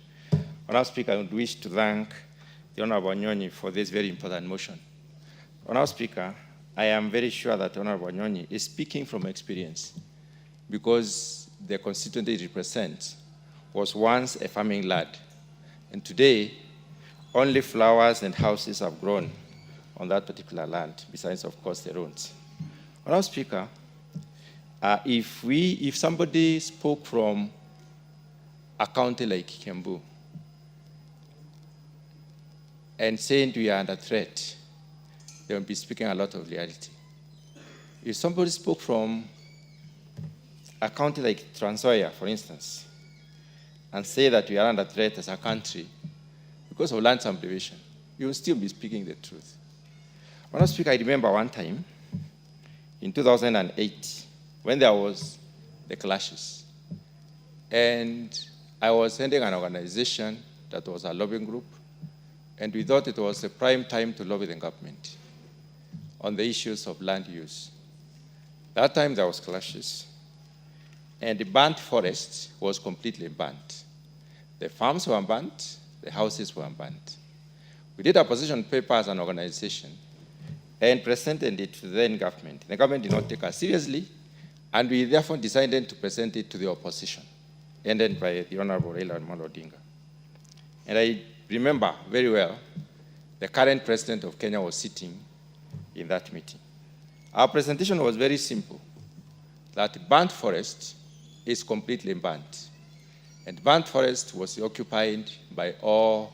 Speaker 5: Honorable Speaker, I would wish to thank the Honorable Nyonyi for this very important motion. Honorable Speaker, I am very sure that Honorable Nyonyi is speaking from experience, because the constituency he represents was once a farming lad, and today only flowers and houses have grown on that particular land, besides, of course, the roads. Honorable Speaker, If somebody spoke from a county like Kiambu and saying we are under threat, they will be speaking a lot of reality. If somebody spoke from a county like Trans Nzoia, for instance, and say that we are under threat as a country because of land subdivision, you will still be speaking the truth. When I speak, I remember one time in 2008 when there was the clashes, and I was heading an organization that was a lobbying group, and we thought it was the prime time to lobby the government on the issues of land use. That time there was clashes, and the burnt forest was completely burnt. The farms were burnt, the houses were burnt. We did a position paper as an organization and presented it to the then government. The government did not take us seriously, and we therefore decided to present it to the opposition, ended by the Honorable Raila Odinga. And I remember very well, the current president of Kenya was sitting in that meeting. Our presentation was very simple, that burnt forest is completely burnt. And burnt forest was occupied by all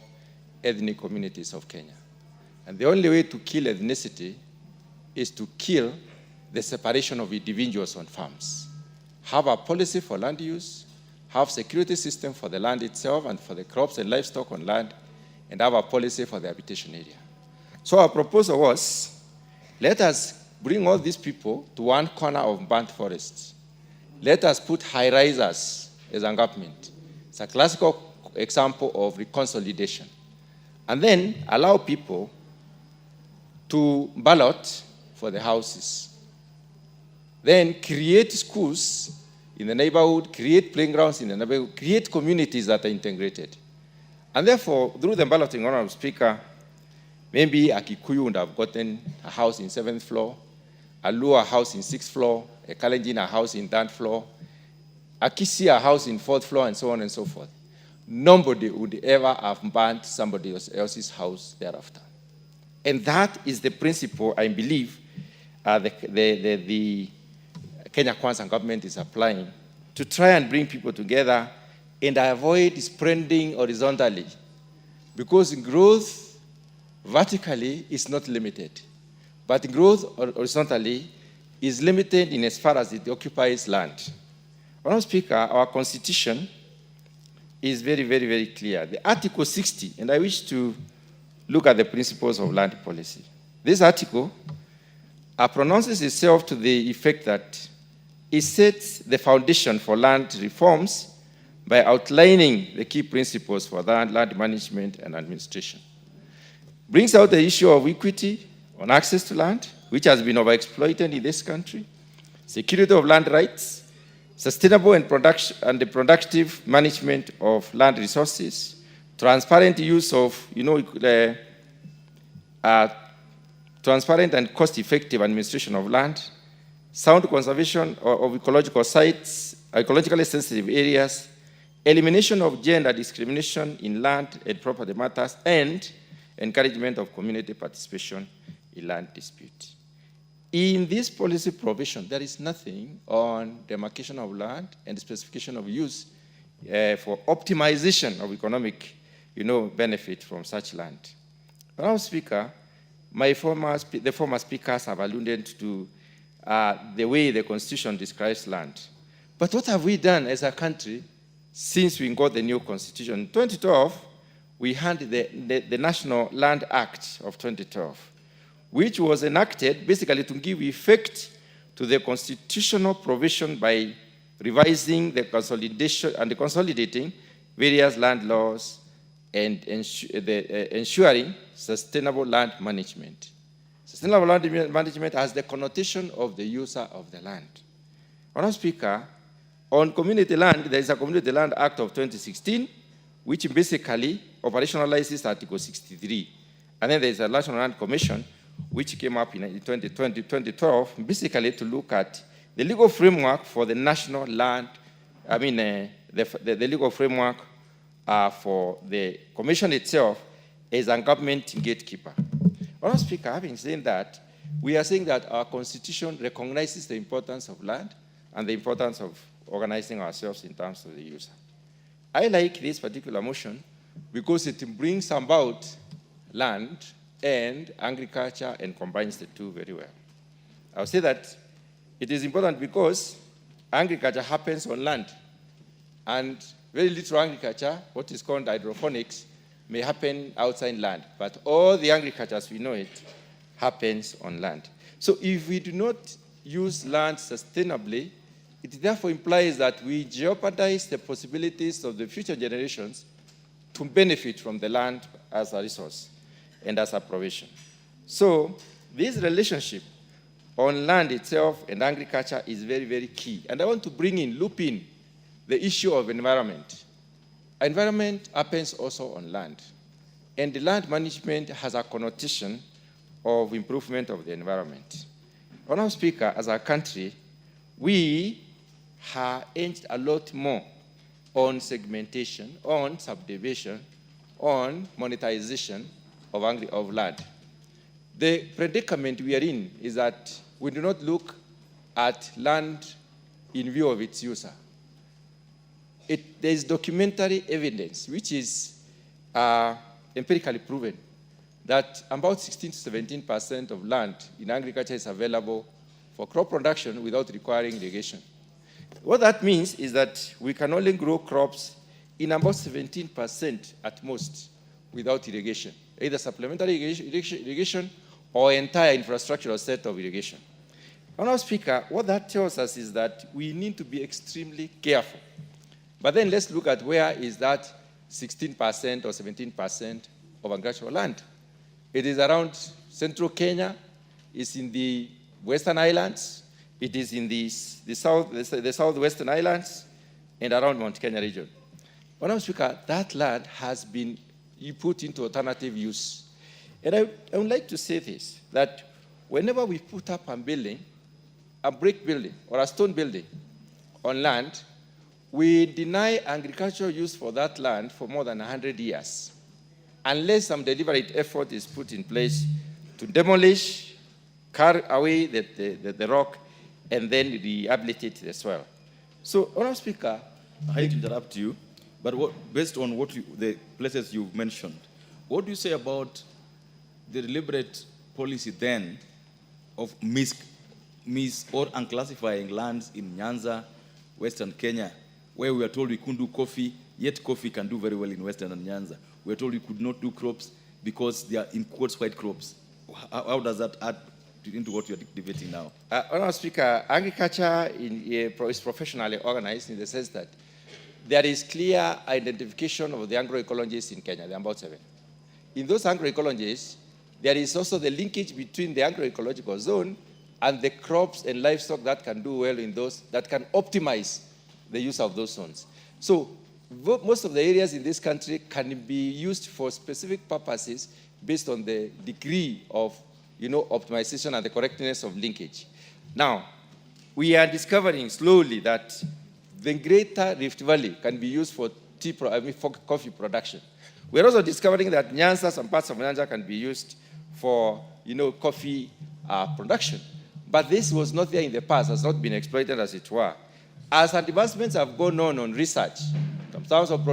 Speaker 5: ethnic communities of Kenya. And the only way to kill ethnicity is to kill the separation of individuals on farms. Have a policy for land use, have security system for the land itself and for the crops and livestock on land, and have a policy for the habitation area. So our proposal was, let us bring all these people to one corner of burnt forests. Let us put high-risers as a government. It's a classical example of consolidation. And then allow people to ballot for the houses. Then create schools in the neighborhood, create playgrounds in the neighborhood, create communities that are integrated. And therefore, through the balloting, Honorable Speaker, maybe a Kikuyu would have gotten a house in 7th floor, a Luo a house in 6th floor, a Kalenjin a house in 3rd floor, a Kisii a house in 4th floor, and so on and so forth. Nobody would ever have burnt somebody else's house thereafter. And that is the principle I believe the Kenya Kwanza government is applying to try and bring people together and avoid spreading horizontally. Because growth vertically is not limited, but growth horizontally is limited in as far as it occupies land. Madam Speaker, our constitution is very, very, very clear. The Article 60, and I wish to look at the principles of land policy. This article pronounces itself to the effect that it sets the foundation for land reforms by outlining the key principles for land management and administration. Brings out the issue of equity on access to land, which has been overexploited in this country, security of land rights, sustainable and the productive management of land resources, transparent use of, transparent and cost-effective administration of land, sound conservation of ecological sites, ecologically sensitive areas, elimination of gender discrimination in land and property matters, and encouragement of community participation in land dispute. In this policy provision, there is nothing on demarcation of land and specification of use for optimization of economic, benefit from such land. Madam Speaker, the former speakers have alluded to the way the Constitution describes land. But what have we done as a country since we got the new Constitution? In 2012, we had the National Land Act of 2012, which was enacted basically to give effect to the constitutional provision by revising the consolidation and consolidating various land laws and ensuring sustainable land management. Sustainable land management has the connotation of the user of the land. Madam Speaker, on community land, there is a Community Land Act of 2016, which basically operationalizes Article 63. And then there is a National Land Commission, which came up in 2012, basically to look at the legal framework for the national land, the legal framework for the commission itself as a government gatekeeper. Madam Speaker, having said that, we are saying that our constitution recognizes the importance of land, and the importance of organizing ourselves in terms of the user. I like this particular motion because it brings about land and agriculture and combines the two very well. I'll say that it is important because agriculture happens on land, and very little agriculture, what is called hydroponics, may happen outside land, but all the agriculture as we know it happens on land. So if we do not use land sustainably, it therefore implies that we jeopardize the possibilities of the future generations to benefit from the land as a resource and as a provision. So this relationship on land itself and agriculture is very, very key. And I want to loop in the issue of environment. Environment happens also on land. And the land management has a connotation of improvement of the environment. Honourable Speaker, as a country, we have aimed a lot more on segmentation, on subdivision, on monetization of land. The predicament we are in is that we do not look at land in view of its user. There is documentary evidence, which is empirically proven, that about 16 to 17% of land in agriculture is available for crop production without requiring irrigation. What that means is that we can only grow crops in about 17% at most without irrigation, either supplementary irrigation or entire infrastructural set of irrigation. Honourable Speaker, what that tells us is that we need to be extremely careful. But then let's look at where is that 16% or 17% of agricultural land. It is around central Kenya, it's in the Western Islands, it is in the southwestern islands, and around Mount Kenya region. Honourable Speaker, that land has been put into alternative use. And I would like to say this, that whenever we put up a building, a brick building or a stone building on land, we deny agricultural use for that land for more than 100 years, unless some deliberate effort is put in place to demolish, carry away the rock, and then rehabilitate the soil. So, Honourable Speaker,
Speaker 17: I hate to interrupt you, but based on the places you've mentioned, what do you say about the deliberate policy then of or unclassifying lands in Nyanza, Western Kenya, where we are told we couldn't do coffee, yet coffee can do very well in Western and Nyanza. We are told we could not do crops because they are, in quotes, white crops. How does that add into what you are debating now?
Speaker 5: Honourable Speaker, agriculture is professionally organized in the sense that there is clear identification of the agroecologies in Kenya. There are about 7. In those agroecologies, there is also the linkage between the agroecological zone and the crops and livestock that can do well in those, that can optimize the use of those zones. So most of the areas in this country can be used for specific purposes based on the degree of optimization and the correctness of linkage. Now, we are discovering slowly that the greater Rift Valley can be used for coffee production. We're also discovering that Nyanza, some parts of Nyanza can be used for coffee production. But this was not there in the past, has not been exploited as it were. As advancements have gone on research, in terms of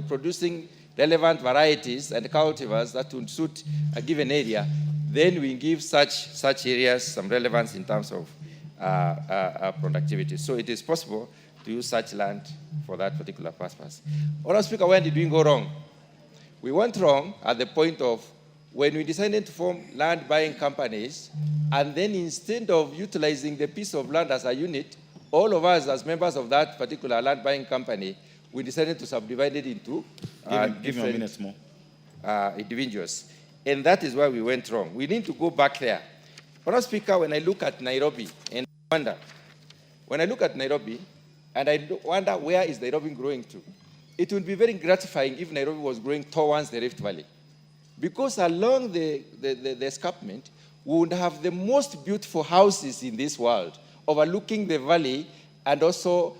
Speaker 5: producing relevant varieties and cultivars that would suit a given area, then we give such areas some relevance in terms of productivity. So it is possible to use such land for that particular purpose. Honourable Speaker, when did we go wrong? We went wrong at the point of when we decided to form land buying companies, and then instead of utilizing the piece of land as a unit, all of us as members of that particular land buying company, we decided to subdivide it into
Speaker 17: give me a minute more.
Speaker 5: Individuals. And that is why we went wrong. We need to go back there. Honourable Speaker, when I look at Nairobi and wonder, when I look at Nairobi and I wonder where is Nairobi growing to, it would be very gratifying if Nairobi was growing towards the Rift Valley. Because along the escarpment, we would have the most beautiful houses in this world, overlooking the valley and also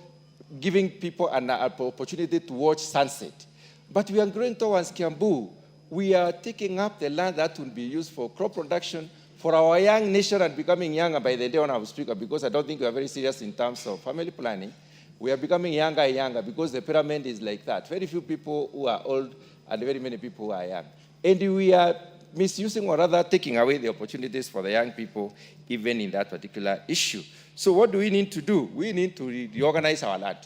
Speaker 5: giving people an opportunity to watch sunset. But we are growing towards Kiambu. We are taking up the land that will be used for crop production, For our young nation and becoming younger by the day, Honorable Speaker, because I don't think we are very serious in terms of family planning, we are becoming younger and younger because the pyramid is like that. Very few people who are old and very many people who are young. And we are misusing or rather taking away the opportunities for the young people, even in that particular issue. So what do we need to do? We need to reorganize our land.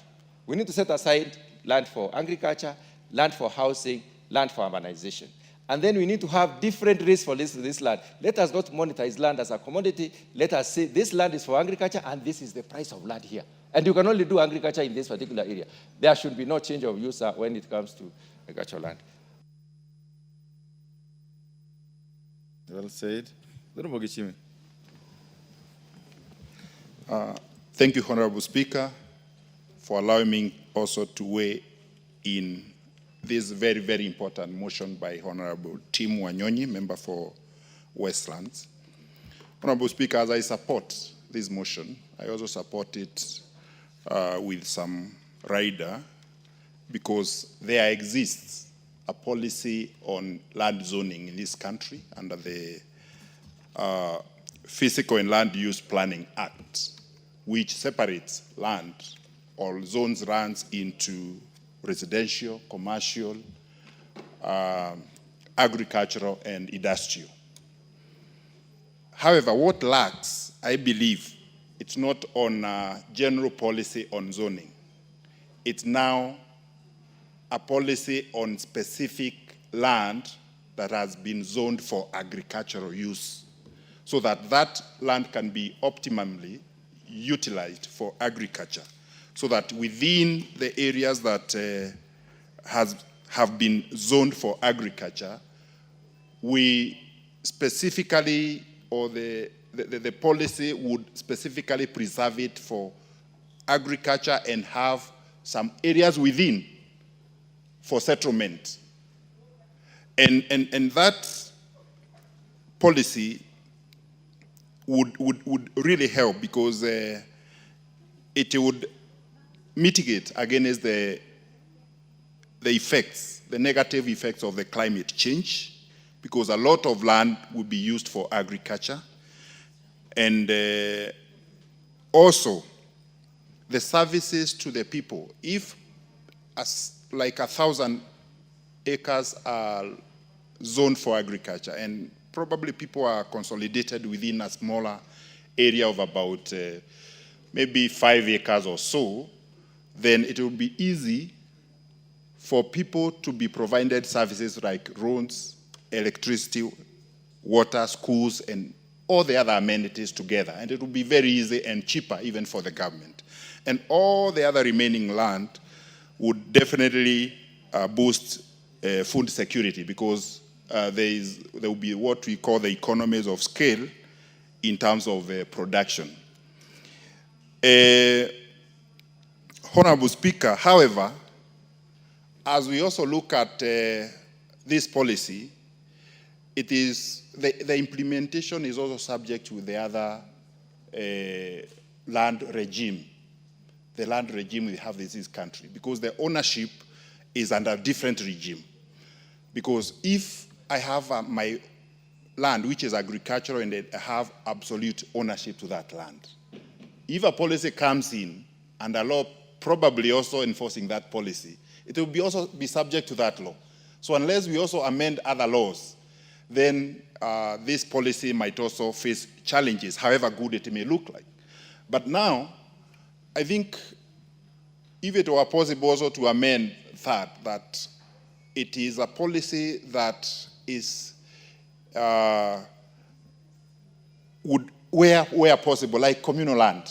Speaker 5: We need to set aside land for agriculture, land for housing, land for urbanization. And then we need to have different rates for this land. Let us not monetize land as a commodity. Let us say this land is for agriculture and this is the price of land here. And you can only do agriculture in this particular area. There should be no change of use when it comes to agricultural land.
Speaker 17: Well said. Honorable Gichime.
Speaker 6: Thank you, Honorable Speaker, for allowing me also to weigh in this very, very important motion by Honorable Tim Wanyonyi, member for Westlands. Honorable Speaker, as I support this motion, I also support it with some rider because there exists a policy on land zoning in this country under the Physical and Land Use Planning Act, which separates land or zones runs into residential, commercial, agricultural, and industrial. However, what lacks, I believe, it's not on general policy on zoning. It's now a policy on specific land that has been zoned for agricultural use, so that that land can be optimally utilized for agriculture, so that within the areas that have been zoned for agriculture, we specifically, or the policy would specifically preserve it for agriculture and have some areas within for settlement. And that policy would really help because it would mitigate against the effects, the negative effects of the climate change, because a lot of land would be used for agriculture. And also, the services to the people. If like 1,000 acres are zoned for agriculture, and probably people are consolidated within a smaller area of about maybe 5 acres or so, then it will be easy for people to be provided services like roads, electricity, water, schools, and all the other amenities together. And it will be very easy and cheaper even for the government. And all the other remaining land would definitely boost food security because there will be what we call the economies of scale in terms of production. Honorable Speaker, however, as we also look at this policy, it is the implementation is also subject to the other land regime. The land regime we have in this country, because the ownership is under a different regime. Because if I have my land, which is agricultural, and I have absolute ownership to that land, if a policy comes in and a law probably also enforcing that policy, it will also be subject to that law. So unless we also amend other laws, then this policy might also face challenges, however good it may look like. But now, I think if it were possible also to amend that it is a policy that is, where possible, like communal land,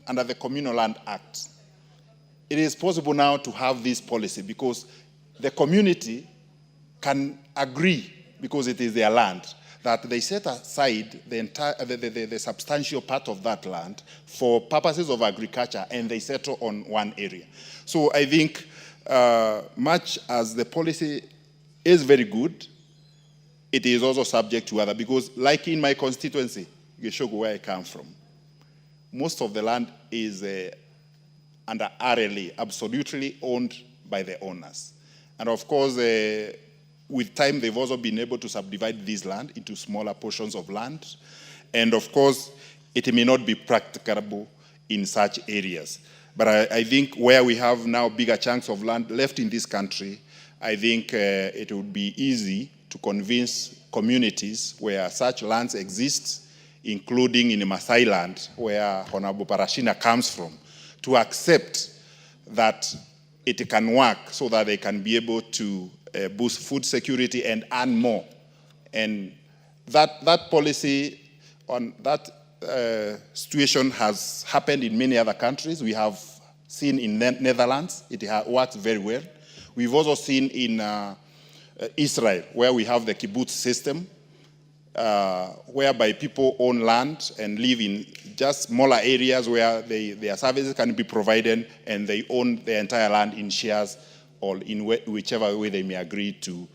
Speaker 6: under the Communal Land Act. It is possible now to have this policy because the community can agree, because it is their land, that they set aside the substantial part of that land for purposes of agriculture, and they settle on one area. So I think much as the policy is very good, it is also subject to other, because like in my constituency, Geshogo, where I come from, most of the land is under RLA, absolutely owned by the owners. And of course, with time, they've also been able to subdivide this land into smaller portions of land. And of course, it may not be practicable in such areas. But I think where we have now bigger chunks of land left in this country, I think it would be easy to convince communities where such lands exist, including in Maasai land, where Honorable Parashina comes from, to accept that it can work so that they can be able to boost food security and earn more. And that policy on that situation has happened in many other countries. We have seen in Netherlands, it works very well. We've also seen in Israel, where we have the kibbutz system, whereby people own land and live in just smaller areas where their services can be provided, and they own the entire land in shares or in whichever way they may agree to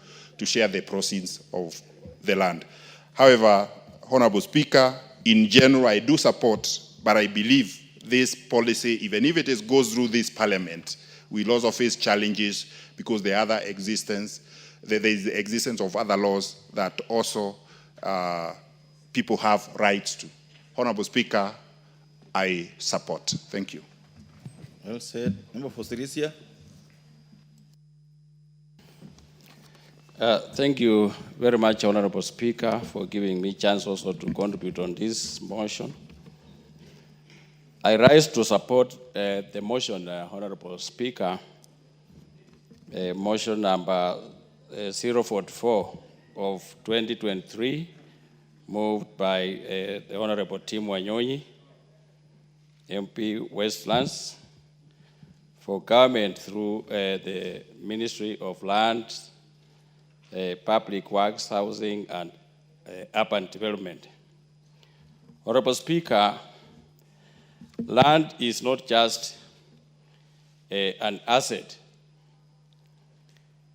Speaker 6: share the proceeds of the land. However, Honorable Speaker, in general, I do support, but I believe this policy, even if it goes through this parliament, will also face challenges because there is the existence of other laws that also people have rights to. Honorable Speaker, I support. Thank you.
Speaker 17: Well said. Member for Sirisia.
Speaker 12: Thank you very much, Honorable Speaker, for giving me a chance also to contribute on this motion. I rise to support the motion, Honorable Speaker, motion number 044 of 2023, moved by the Honorable Tim Wanyonyi, MP Westlands, for government through the Ministry of Land, Public Works, Housing, and Urban Development. Honorable Speaker, land is not just an asset.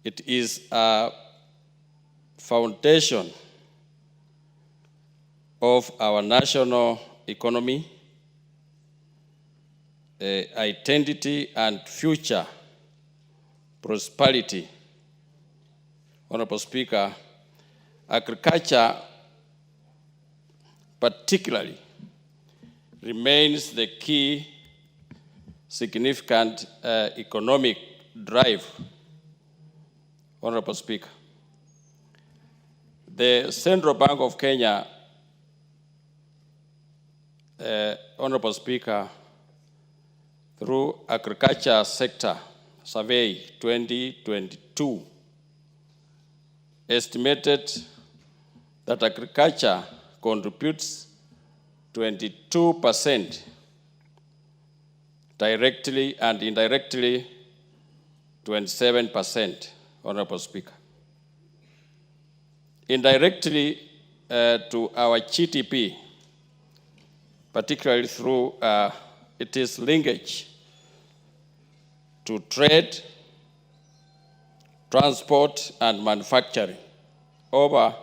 Speaker 12: It is a foundation of our national economy, identity, and future prosperity. Honorable Speaker, agriculture particularly remains the key significant economic drive. Honorable Speaker, the Central Bank of Kenya, Honorable Speaker, through Agriculture Sector Survey 2022, estimated that agriculture contributes 22% directly and indirectly 27%, Honorable Speaker. Indirectly to our GDP, particularly through its linkage to trade, transport, and manufacturing, over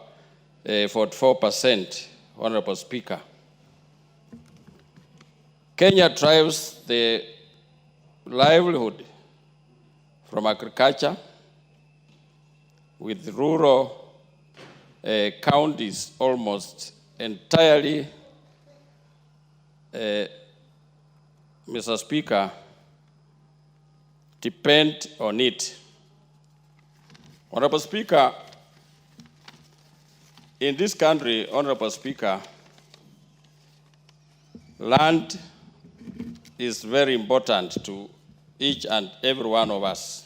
Speaker 12: 44%, Honorable Speaker. Kenya drives the livelihood from agriculture, with rural counties almost entirely, Mr. Speaker, depend on it. Honorable Speaker, in this country, Honorable Speaker, land is very important to each and every one of us.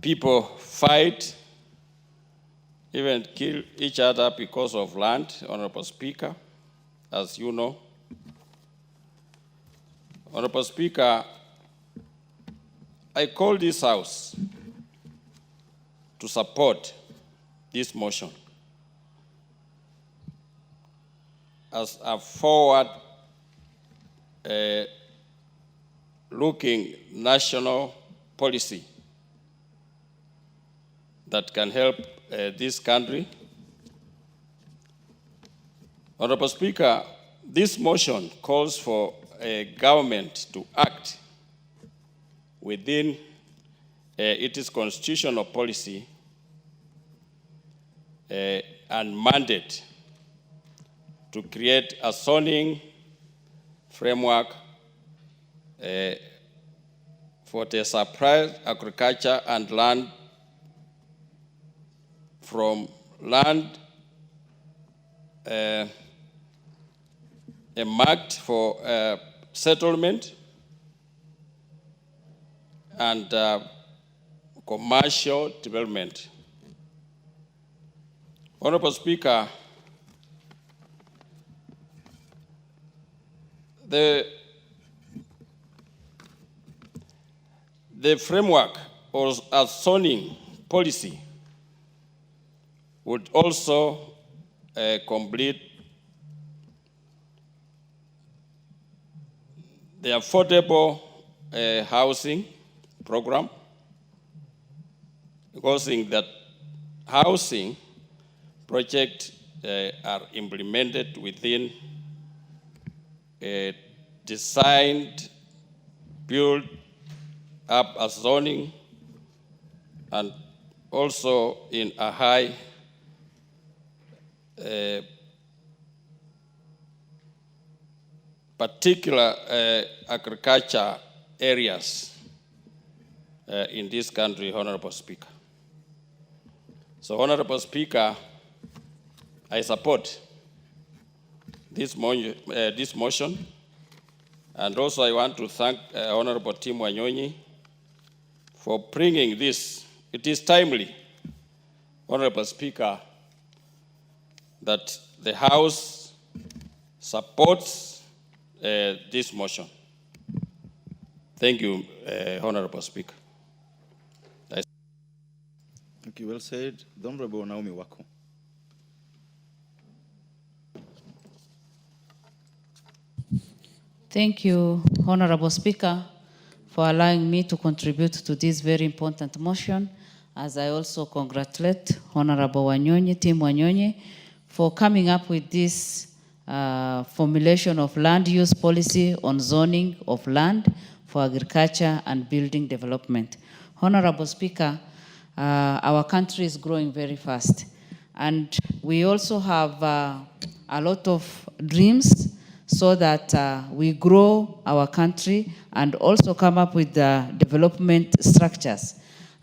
Speaker 12: People fight, even kill each other because of land, Honorable Speaker, as you know. Honorable Speaker, I call this House to support this motion as a forward-looking national policy that can help this country. Honorable Speaker, this motion calls for a government to act within its constitutional policy and mandate to create a zoning framework for the surplus agriculture and land from land marked for settlement and commercial development. Honorable Speaker, the framework or a zoning policy would also complete the affordable housing program, because in that housing projects are implemented within a designed, build up a zoning, and also in a high particular agriculture areas in this country, Honorable Speaker. So, Honorable Speaker, I support this motion, and also I want to thank Honorable Tim Wanyonyi for bringing this. It is timely, Honorable Speaker, that the House supports this motion. Thank you, Honorable Speaker.
Speaker 17: Thank you. Well said. The Honorable Naomi Wako.
Speaker 11: Thank you, Honorable Speaker, for allowing me to contribute to this very important motion, as I also congratulate Honorable Wanyonyi, Tim Wanyonyi, for coming up with this formulation of land use policy on zoning of land for agriculture and building development. Honorable Speaker, our country is growing very fast, and we also have a lot of dreams so that we grow our country and also come up with development structures.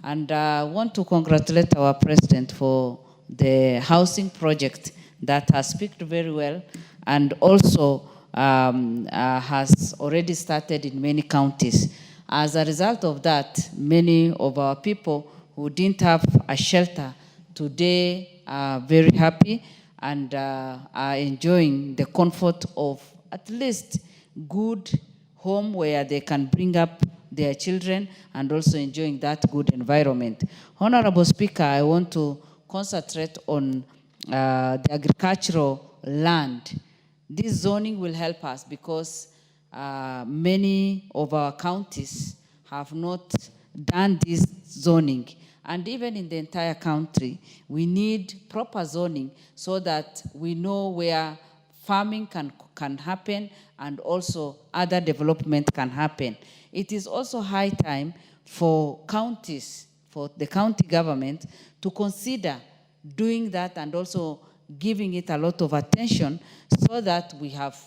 Speaker 11: And I want to congratulate our President for the housing project that has speaked very well and also has already started in many counties. As a result of that, many of our people who didn't have a shelter today are very happy and are enjoying the comfort of at least good home where they can bring up their children and also enjoying that good environment. Honorable Speaker, I want to concentrate on the agricultural land. This zoning will help us because many of our counties have not done this zoning. And even in the entire country, we need proper zoning so that we know where farming can happen and also other development can happen. It is also high time for counties, for the county government to consider doing that and also giving it a lot of attention so that we have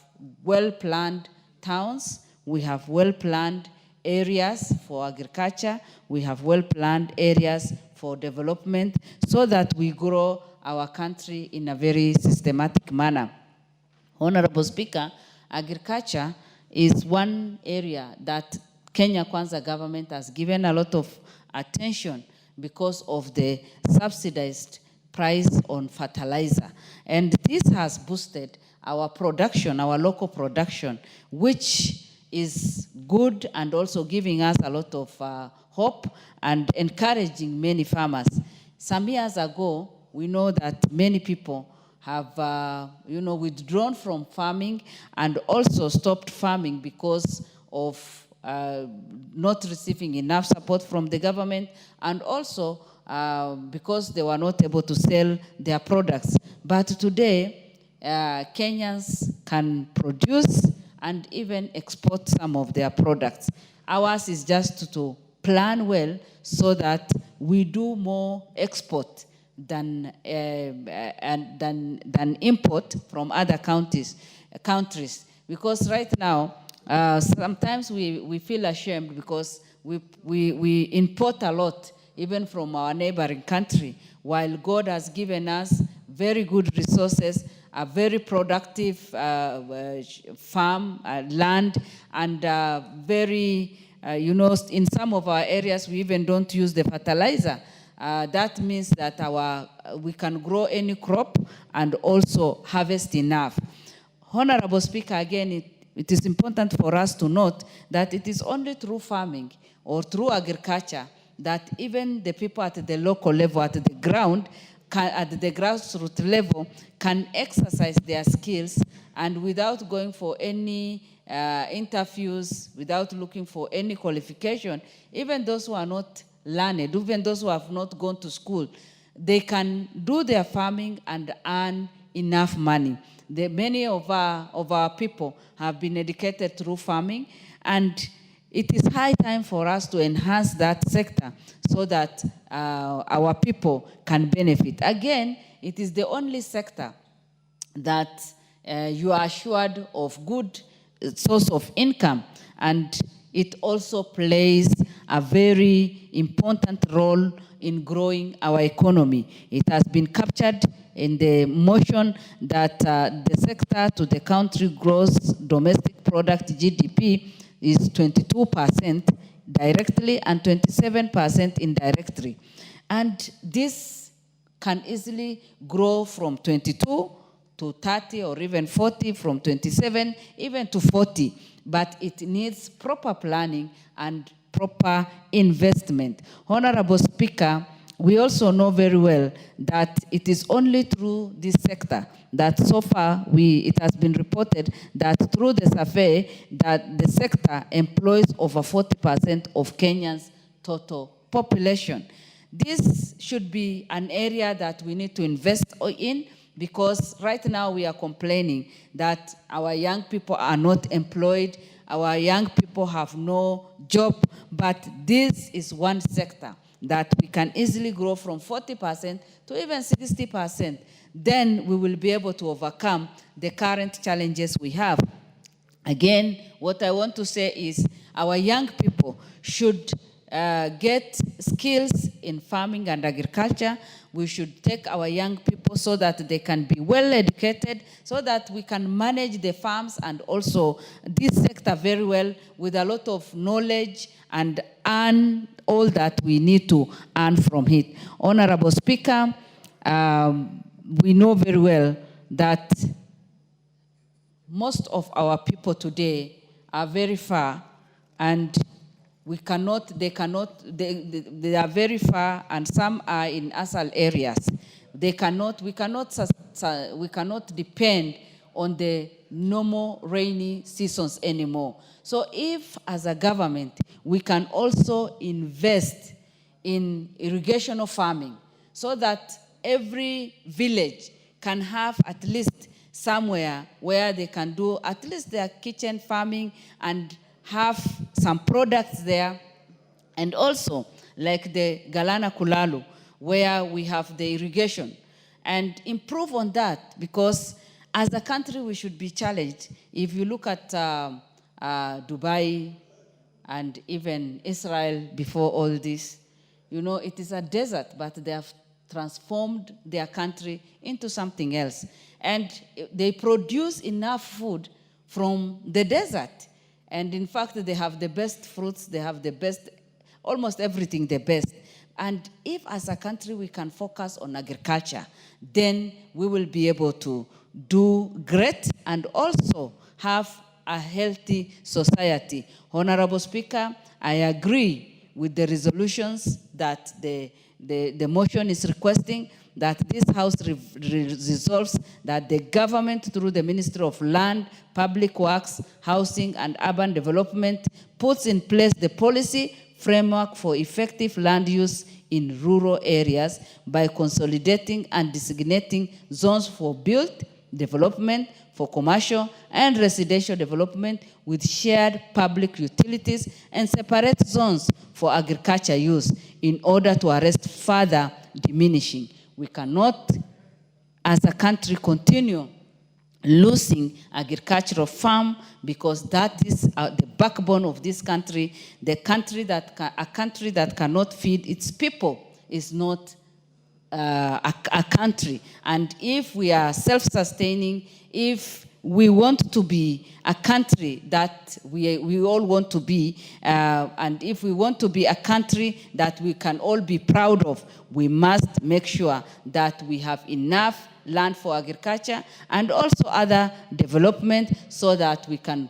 Speaker 11: well-planned towns, we have well-planned areas for agriculture, we have well-planned areas for development so that we grow our country in a very systematic manner. Honorable Speaker, agriculture is one area that Kenya Kwanza government has given a lot of attention because of the subsidized price on fertilizer. And this has boosted our production, our local production, which is good and also giving us a lot of hope and encouraging many farmers. Some years ago, we know that many people have withdrawn from farming and also stopped farming because of not receiving enough support from the government and also because they were not able to sell their products. But today, Kenyans can produce and even export some of their products. Ours is just to plan well so that we do more export than import from other countries. Because right now, sometimes we feel ashamed because we import a lot, even from our neighboring country, while God has given us very good resources, a very productive farm, land, and very, in some of our areas, we even don't use the fertilizer. That means that we can grow any crop and also harvest enough. Honorable Speaker, again, it is important for us to note that it is only through farming or through agriculture that even the people at the local level, at the ground, at the grassroots level, can exercise their skills, and without going for any interviews, without looking for any qualification, even those who are not learned, even those who have not gone to school, they can do their farming and earn enough money. Many of our people have been educated through farming, and it is high time for us to enhance that sector so that our people can benefit. Again, it is the only sector that you are assured of good source of income, and it also plays a very important role in growing our economy. It has been captured in the motion that the sector to the country gross domestic product GDP is 22% directly and 27% indirectly. And this can easily grow from 22 to 30 or even 40, from 27 even to 40. But it needs proper planning and proper investment. Honorable Speaker, we also know very well that it is only through this sector that so far it has been reported that through the survey that the sector employs over 40% of Kenya's total population. This should be an area that we need to invest in, because right now we are complaining that our young people are not employed, our young people have no job, but this is one sector that we can easily grow from 40% to even 60%. Then we will be able to overcome the current challenges we have. Again, what I want to say is our young people should get skills in farming and agriculture. We should take our young people so that they can be well educated, so that we can manage the farms and also this sector very well with a lot of knowledge and earn all that we need to earn from it. Honorable Speaker, we know very well that most of our people today are very far, and they are very far, and some are in ASAL areas. We cannot depend on the normal rainy seasons anymore. So if, as a government, we can also invest in irrigation of farming, so that every village can have at least somewhere where they can do at least their kitchen farming and have some products there, and also like the Galana Kulalu, where we have the irrigation, and improve on that, because as a country we should be challenged. If you look at Dubai and even Israel before all this, it is a desert, but they have transformed their country into something else. And they produce enough food from the desert. And in fact, they have the best fruits, they have the best, almost everything the best. And if as a country we can focus on agriculture, then we will be able to do great and also have a healthy society. Honorable Speaker, I agree with the resolutions that the motion is requesting, that this House resolves that the government, through the Ministry of Land, Public Works, Housing and Urban Development, puts in place the policy framework for effective land use in rural areas by consolidating and designating zones for built development, for commercial and residential development with shared public utilities, and separate zones for agriculture use in order to arrest further diminishing. We cannot, as a country, continue losing agricultural farm, because that is the backbone of this country. A country that cannot feed its people is not a country. And if we are self-sustaining, if we want to be a country that we all want to be, and if we want to be a country that we can all be proud of, we must make sure that we have enough land for agriculture and also other development, so that we can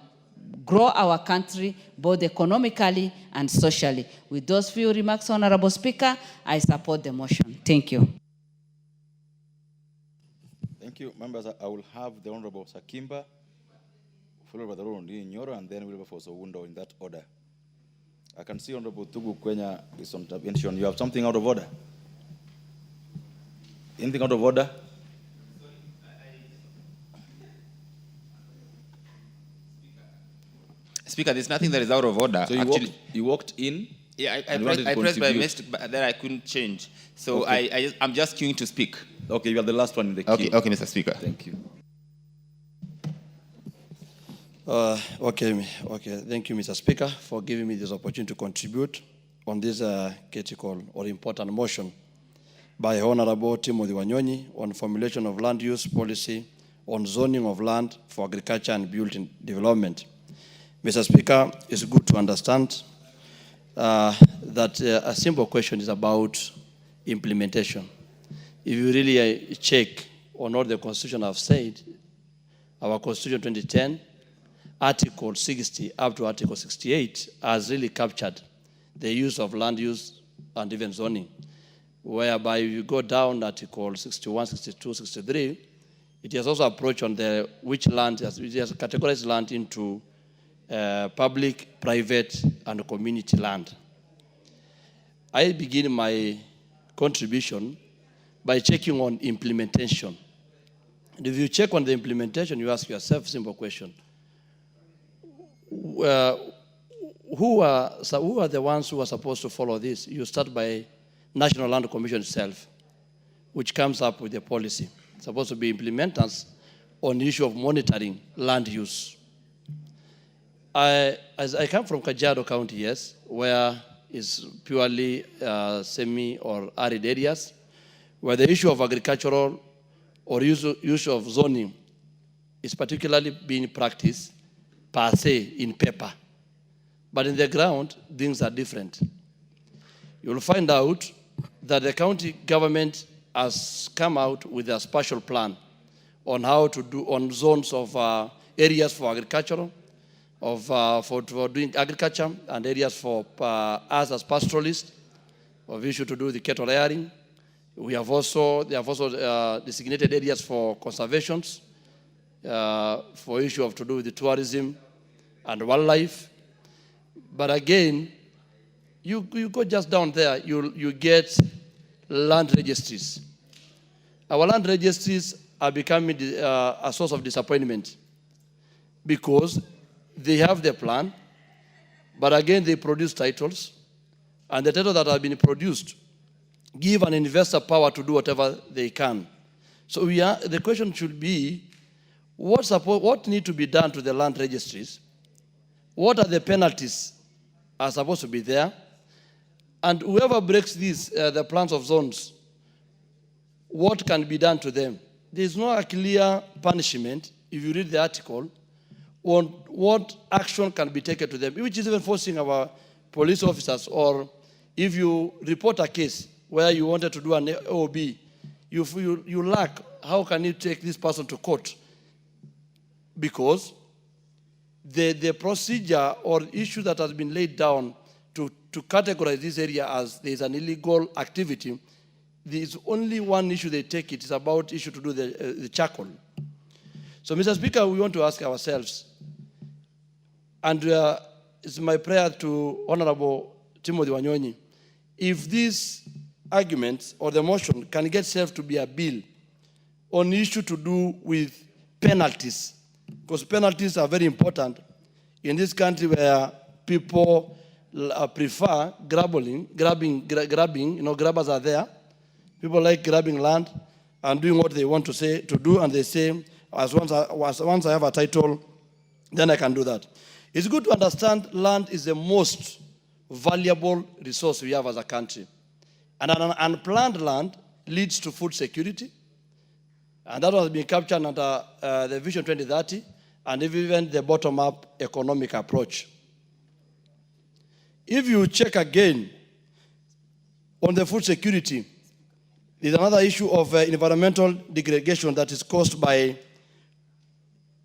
Speaker 11: grow our country both economically and socially. With those few remarks, Honorable Speaker, I support the motion. Thank you.
Speaker 17: Thank you. Members, I will have the Honorable Sakimba, followed by the Honorable Nyoro, and then we'll go for Sowundo in that order. I can see Honorable Tugu Kwenya is on intervention. You have something out of order? Anything out of order?
Speaker 13: Speaker, there's nothing that is out of order.
Speaker 17: So you walked in?
Speaker 13: Yeah, I pressed, but I missed, but then I couldn't change. So
Speaker 17: okay.
Speaker 13: I'm just queuing to speak.
Speaker 17: Okay, you are the last one in the queue.
Speaker 13: Okay, Mr. Speaker.
Speaker 17: Thank you.
Speaker 22: Okay. Thank you, Mr. Speaker, for giving me this opportunity to contribute on this critical or important motion by Honorable Timothy Wanyonyi on formulation of land use policy on zoning of land for agriculture and building development. Mr. Speaker, it's good to understand that a simple question is about implementation. If you really check on what the Constitution have said, our Constitution 2010, Article 60 up to Article 68 has really captured the use of land use and even zoning, whereby you go down Article 61, 62, 63, it has also approached on the which land, it has categorized land into public, private, and community land. I begin my contribution by checking on implementation. And if you check on the implementation, you ask yourself a simple question. Who are the ones who are supposed to follow this? You start by National Land Commission itself, which comes up with a policy. It's supposed to be implementers on the issue of monitoring land use. As I come from Kajiado County, yes, where it's purely semi or arid areas, where the issue of agricultural or issue of zoning is particularly being practiced per se in paper. But in the ground, things are different. You'll find out that the county government has come out with a special plan on how to do on zones of areas for agricultural, for doing agriculture, and areas for us as pastoralists, of issue to do with the cattle rearing. They have also designated areas for conservations, for issue of to do with the tourism and wildlife. But again, you go just down there, you get land registries. Our land registries are becoming a source of disappointment because they have the plan, but again, they produce titles, and the titles that have been produced give an investor power to do whatever they can. So the question should be, what needs to be done to the land registries? What are the penalties are supposed to be there? And whoever breaks these, the plans of zones, what can be done to them? There's no clear punishment, if you read the article, on what action can be taken to them, which is even forcing our police officers, or if you report a case where you wanted to do an OB, you lack, how can you take this person to court? Because the procedure or issue that has been laid down to categorize this area as there's an illegal activity, there's only one issue they take. It is about issue to do the charcoal. So, Mr. Speaker, we want to ask ourselves, and it's my prayer to Honorable Timothy Wanyonyi, if these arguments or the motion can get served to be a bill on issue to do with penalties, because penalties are very important in this country where people prefer grabbing, grabbers are there, People like grabbing land and doing what they want to say to do, and they say, once I have a title, then I can do that. It's good to understand land is the most valuable resource we have as a country. And an unplanned land leads to food security. And that has been captured under the Vision 2030 and even the bottom-up economic approach. If you check again on the food security, there's another issue of environmental degradation that is caused by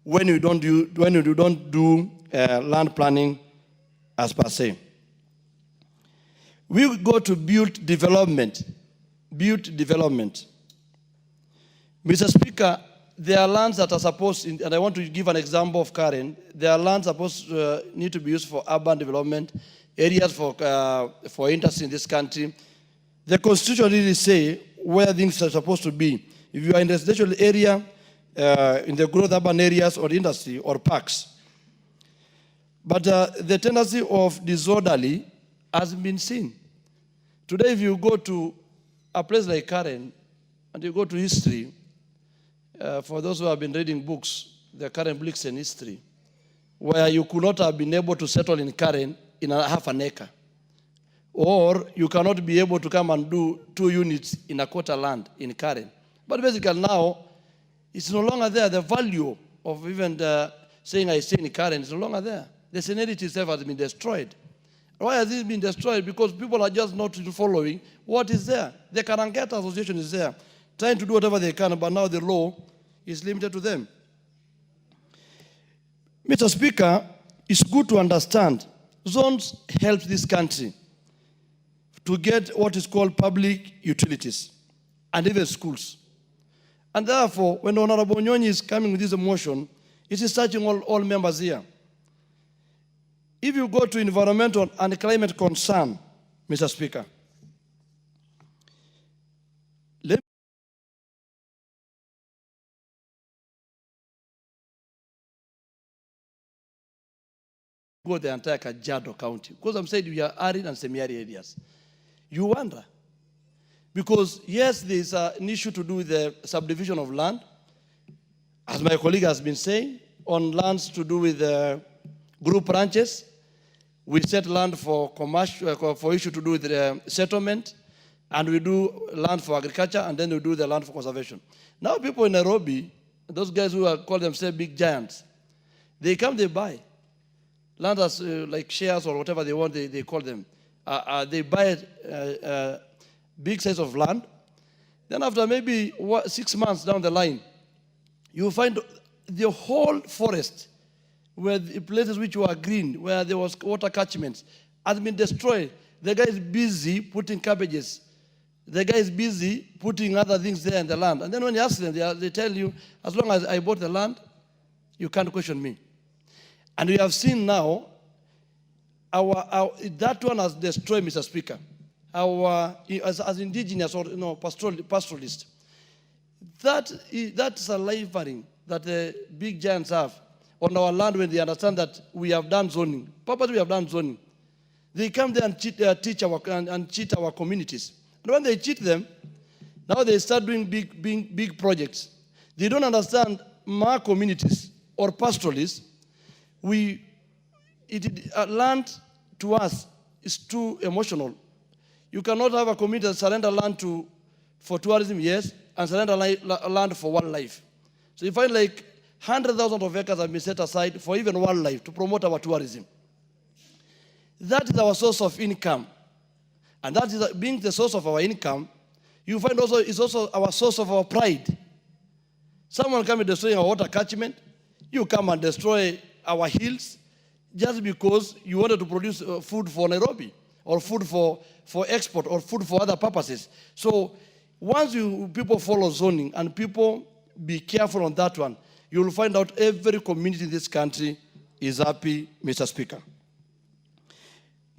Speaker 22: when you don't do land planning as per se. We go to build development. Mr. Speaker, there are lands that are supposed, and I want to give an example of Karen, there are lands supposed to need to be used for urban development, areas for industry in this country. The Constitution really say where things are supposed to be. If you are in the residential area, in the growth urban areas or industry or parks. But the tendency of disorderly has been seen. Today, if you go to a place like Karen and you go to history, for those who have been reading books, the Karen Blixen history, where you could not have been able to settle in Karen in half an acre. Or you cannot be able to come and do 2 units in a quarter land in Karen. But basically now, it's no longer there. The value of even saying I stay in Karen is no longer there. The senility itself has been destroyed. Why has it been destroyed? Because people are just not following what is there. The Karangeta Association is there, trying to do whatever they can, but now the law is limited to them. Mr. Speaker, it's good to understand zones help this country to get what is called public utilities and even schools. And therefore, when Honorable Nyonyi is coming with this motion, it is touching all members here. If you go to environmental and climate concern, Mr. Speaker, let me go the entire Kajiado County, because I'm saying we are arid and semi-arid areas. You wonder, because yes, there's an issue to do with the subdivision of land, as my colleague has been saying, on lands to do with group ranches. We set land for commercial, for issue to do with the settlement, and we do land for agriculture, and then we do the land for conservation. Now people in Nairobi, those guys who call themselves big giants, they come, they buy land as like shares or whatever they want, they call them. They buy big size of land. Then after maybe 6 months down the line, you find the whole forest, where the places which were green, where there was water catchments, has been destroyed. The guy is busy putting cabbages. The guy is busy putting other things there in the land. And then when you ask them, they tell you, as long as I bought the land, you can't question me. And we have seen now, that one has destroyed, Mr. Speaker, as indigenous or pastoralists. That's a levering that the big giants have on our land when they understand that we have done zoning. Purposely we have done zoning. They come there and cheat our communities. And when they cheat them, now they start doing big projects. They don't understand my communities or pastoralists. Land to us is too emotional. You cannot have a community that surrender land for tourism, yes, and surrender land for wildlife. So you find like 100,000 of acres have been set aside for even wildlife to promote our tourism. That is our source of income. And that is being the source of our income, you find also is also our source of our pride. Someone come and destroy our water catchment, you come and destroy our hills just because you wanted to produce food for Nairobi or food for export or food for other purposes. So once people follow zoning and people be careful on that one, you will find out every community in this country is happy, Mr. Speaker.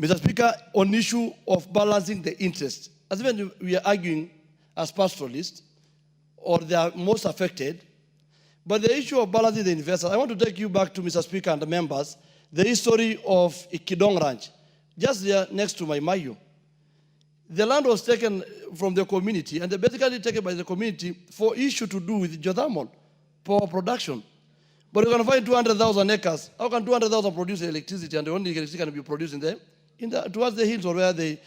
Speaker 22: Mr. Speaker, on issue of balancing the interest, as even we are arguing as pastoralists, or they are most affected, but the issue of balancing the investors, I want to take you back to Mr. Speaker and the members, the history of Ikidong Ranch, just there next to my Mayu. The land was taken from the community, and basically taken by the community for issue to do with geothermal power production. But you're going to find 200,000 acres. How can 200,000 produce electricity, and the only electricity can be produced towards the hills or where the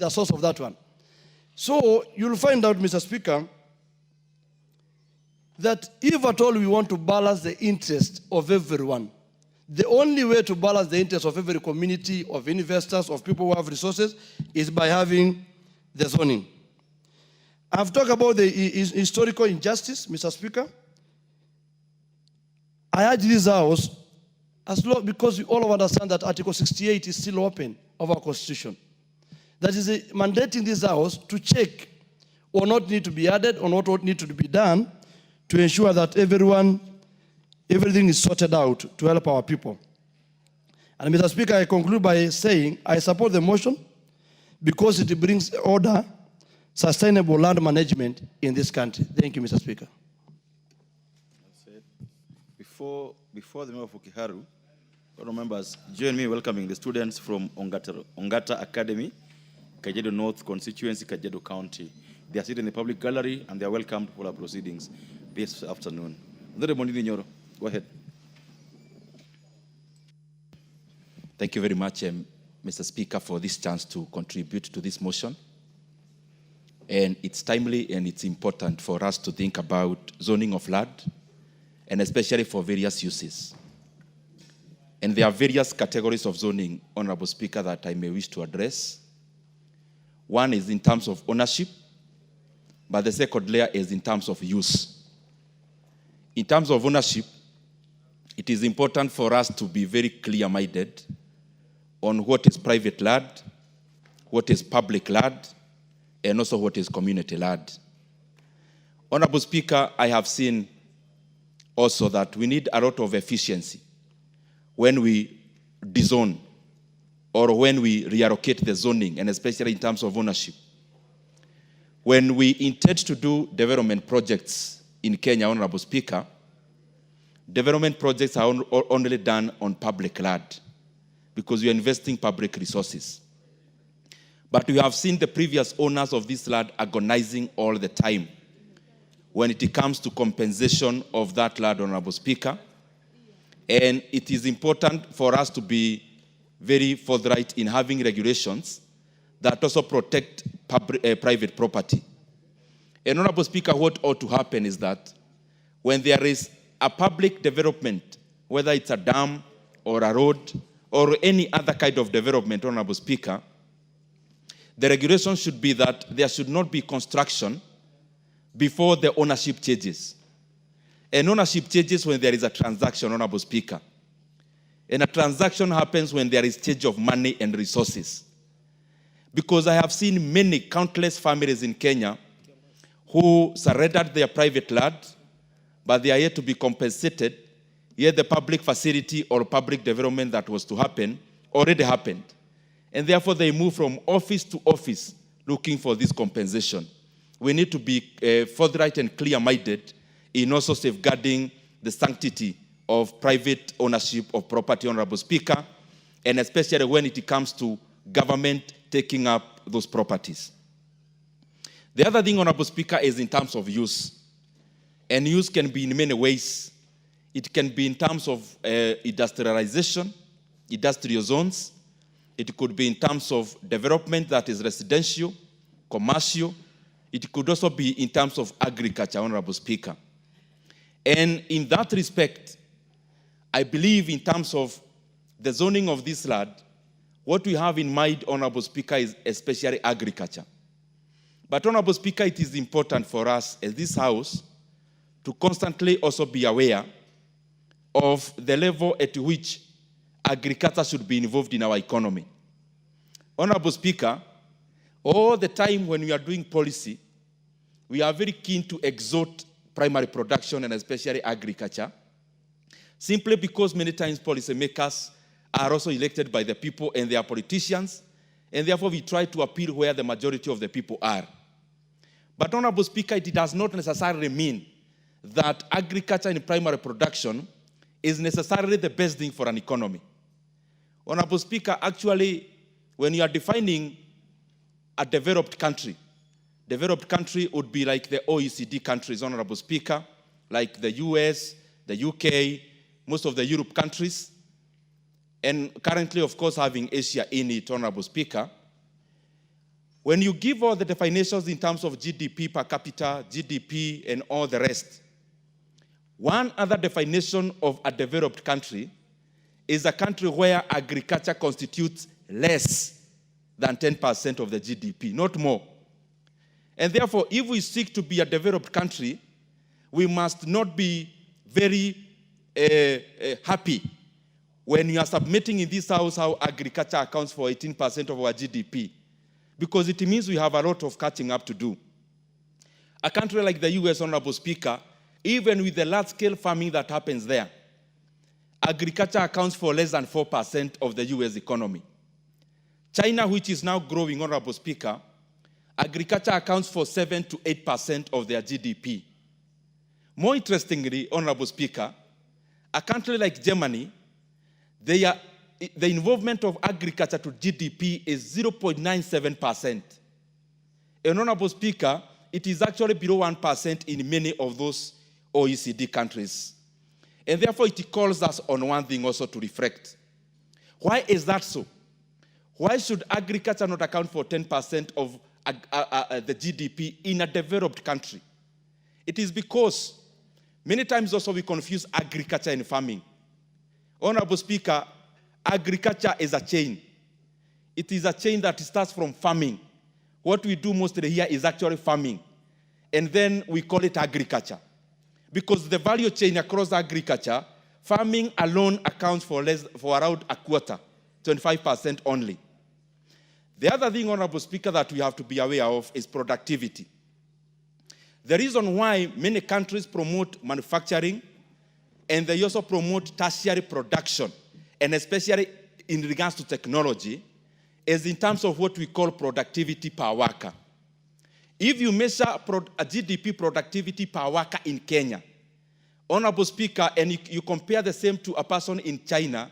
Speaker 22: source of that one? So you'll find out, Mr. Speaker, that if at all we want to balance the interest of everyone, the only way to balance the interest of every community, of investors, of people who have resources, is by having the zoning. I've talked about the historical injustice, Mr. Speaker. I urge this House, because we all understand that Article 68 is still open of our Constitution, that is mandating this House to check on what need to be added, on what need to be done, to ensure that everything is sorted out to help our people. And Mr. Speaker, I conclude by saying I support the motion because it brings order, sustainable land management in this country. Thank you, Mr. Speaker.
Speaker 17: Before the member for Kiharu, fellow members, join me in welcoming the students from Ongata Academy, Kajedo North Constituency, Kajedo County. They are seated in the public gallery and they are welcomed for our proceedings this afternoon. Go ahead.
Speaker 14: Thank you very much, Mr. Speaker, for this chance to contribute to this motion. And it's timely and it's important for us to think about zoning of land, and especially for various uses. And there are various categories of zoning, Honorable Speaker, that I may wish to address. One is in terms of ownership, but the second layer is in terms of use. In terms of ownership, it is important for us to be very clear-minded on what is private land, what is public land, and also what is community land. Honorable Speaker, I have seen also that we need a lot of efficiency when we dezone or when we reallocate the zoning, and especially in terms of ownership. When we intend to do development projects in Kenya, Honorable Speaker, development projects are only done on public land because we are investing public resources. But we have seen the previous owners of this land agonizing all the time when it comes to compensation of that land, Honorable Speaker. And it is important for us to be very forthright in having regulations that also protect private property. And Honorable Speaker, what ought to happen is that when there is a public development, whether it's a dam or a road or any other kind of development, Honorable Speaker, the regulation should be that there should not be construction before the ownership changes. And ownership changes when there is a transaction, Honorable Speaker. And a transaction happens when there is change of money and resources. Because I have seen many countless families in Kenya who surrendered their private land, but they are yet to be compensated, yet the public facility or public development that was to happen already happened. And therefore they move from office to office looking for this compensation. We need to be forthright and clear-minded in also safeguarding the sanctity of private ownership of property, Honorable Speaker, and especially when it comes to government taking up those properties. The other thing, Honorable Speaker, is in terms of use. And use can be in many ways. It can be in terms of industrialization, industrial zones. It could be in terms of development that is residential, commercial. It could also be in terms of agriculture, Honorable Speaker. And in that respect, I believe in terms of the zoning of this land, what we have in mind, Honorable Speaker, is especially agriculture. But Honorable Speaker, it is important for us as this House to constantly also be aware of the level at which agriculture should be involved in our economy. Honorable Speaker, all the time when we are doing policy, we are very keen to exalt primary production and especially agriculture, simply because many times policymakers are also elected by the people and they are politicians, and therefore we try to appeal where the majority of the people are. But Honorable Speaker, it does not necessarily mean that agriculture and primary production is necessarily the best thing for an economy. Honorable Speaker, actually, when you are defining a developed country. Developed country would be like the OECD countries, Honorable Speaker, like the US, the UK, most of the Europe countries, and currently, of course, having Asia in it, Honorable Speaker. When you give all the definitions in terms of GDP per capita, GDP, and all the rest, one other definition of a developed country is a country where agriculture constitutes less than 10% of the GDP, not more. And therefore, if we seek to be a developed country, we must not be very happy when you are submitting in this house how agriculture accounts for 18% of our GDP, because it means we have a lot of catching up to do. A country like the US, Honorable Speaker, even with the large-scale farming that happens there, agriculture accounts for less than 4% of the US economy. China, which is now growing, Honorable Speaker, agriculture accounts for 7 to 8% of their GDP. More interestingly, Honorable Speaker, a country like Germany, the involvement of agriculture to GDP is 0.97%. And Honorable Speaker, it is actually below 1% in many of those OECD countries. And therefore, it calls us on one thing also to reflect. Why is that so? Why should agriculture not account for 10% of the GDP in a developed country? It is because many times also we confuse agriculture and farming. Honorable Speaker, agriculture is a chain. It is a chain that starts from farming. What we do mostly here is actually farming. And then we call it agriculture. Because the value chain across agriculture, farming alone accounts for around a quarter, 25% only. The other thing, Honorable Speaker, that we have to be aware of is productivity. The reason why many countries promote manufacturing and they also promote tertiary production, and especially in regards to technology, is in terms of what we call productivity per worker. If you measure a GDP productivity per worker in Kenya, Honorable Speaker, and you compare the same to a person in China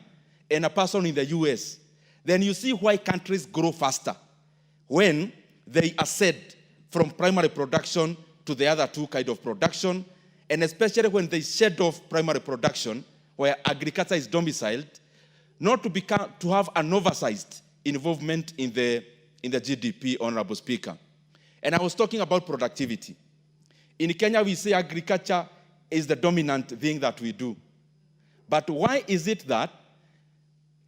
Speaker 14: and a person in the US, then you see why countries grow faster when they ascend from primary production to the other two kinds of production, and especially when they shed off primary production, where agriculture is domiciled, not to have an oversized involvement in the GDP, Honorable Speaker. And I was talking about productivity. In Kenya, we say agriculture is the dominant thing that we do. But why is it that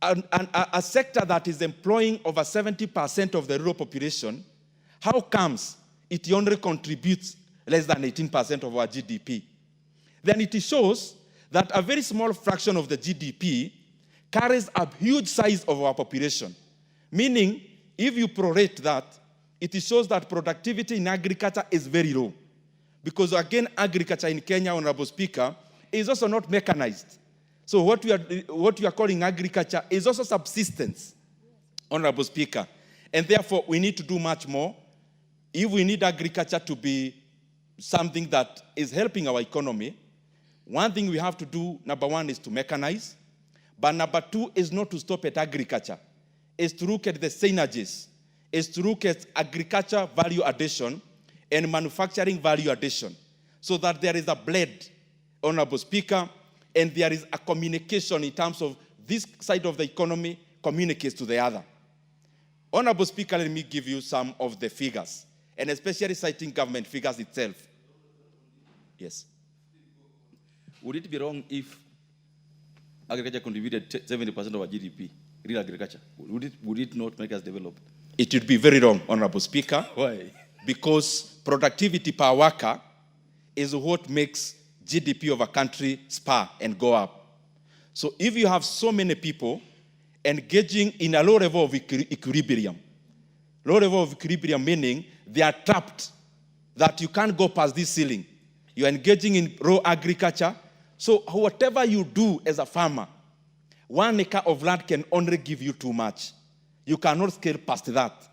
Speaker 14: a sector that is employing over 70% of the rural population, how comes it only contributes less than 18% of our GDP? Then it shows that a very small fraction of the GDP carries a huge size of our population. Meaning, if you prorate that, it shows that productivity in agriculture is very low. Because again, agriculture in Kenya, Honorable Speaker, is also not mechanized. So what we are calling agriculture is also subsistence, Honorable Speaker. And therefore, we need to do much more. If we need agriculture to be something that is helping our economy, one thing we have to do, number one, is to mechanize. But number two is not to stop at agriculture. Is to look at the synergies. Is to look at agriculture value addition and manufacturing value addition, so that there is a blend, Honorable Speaker, and there is a communication in terms of this side of the economy communicates to the other. Honorable Speaker, let me give you some of the figures, and especially citing government figures itself. Yes.
Speaker 17: Would it be wrong if agriculture contributed 70% of our GDP, real agriculture? Would it not make us develop?
Speaker 14: It would be very wrong, Honorable Speaker.
Speaker 17: Why?
Speaker 14: Because productivity per worker is what makes GDP of a country spur and go up. So if you have so many people engaging in a low level of equilibrium, low level of equilibrium meaning they are trapped, that you can't go past this ceiling. You are engaging in raw agriculture. So whatever you do as a farmer, 1 acre of land can only give you too much. You cannot scale past that.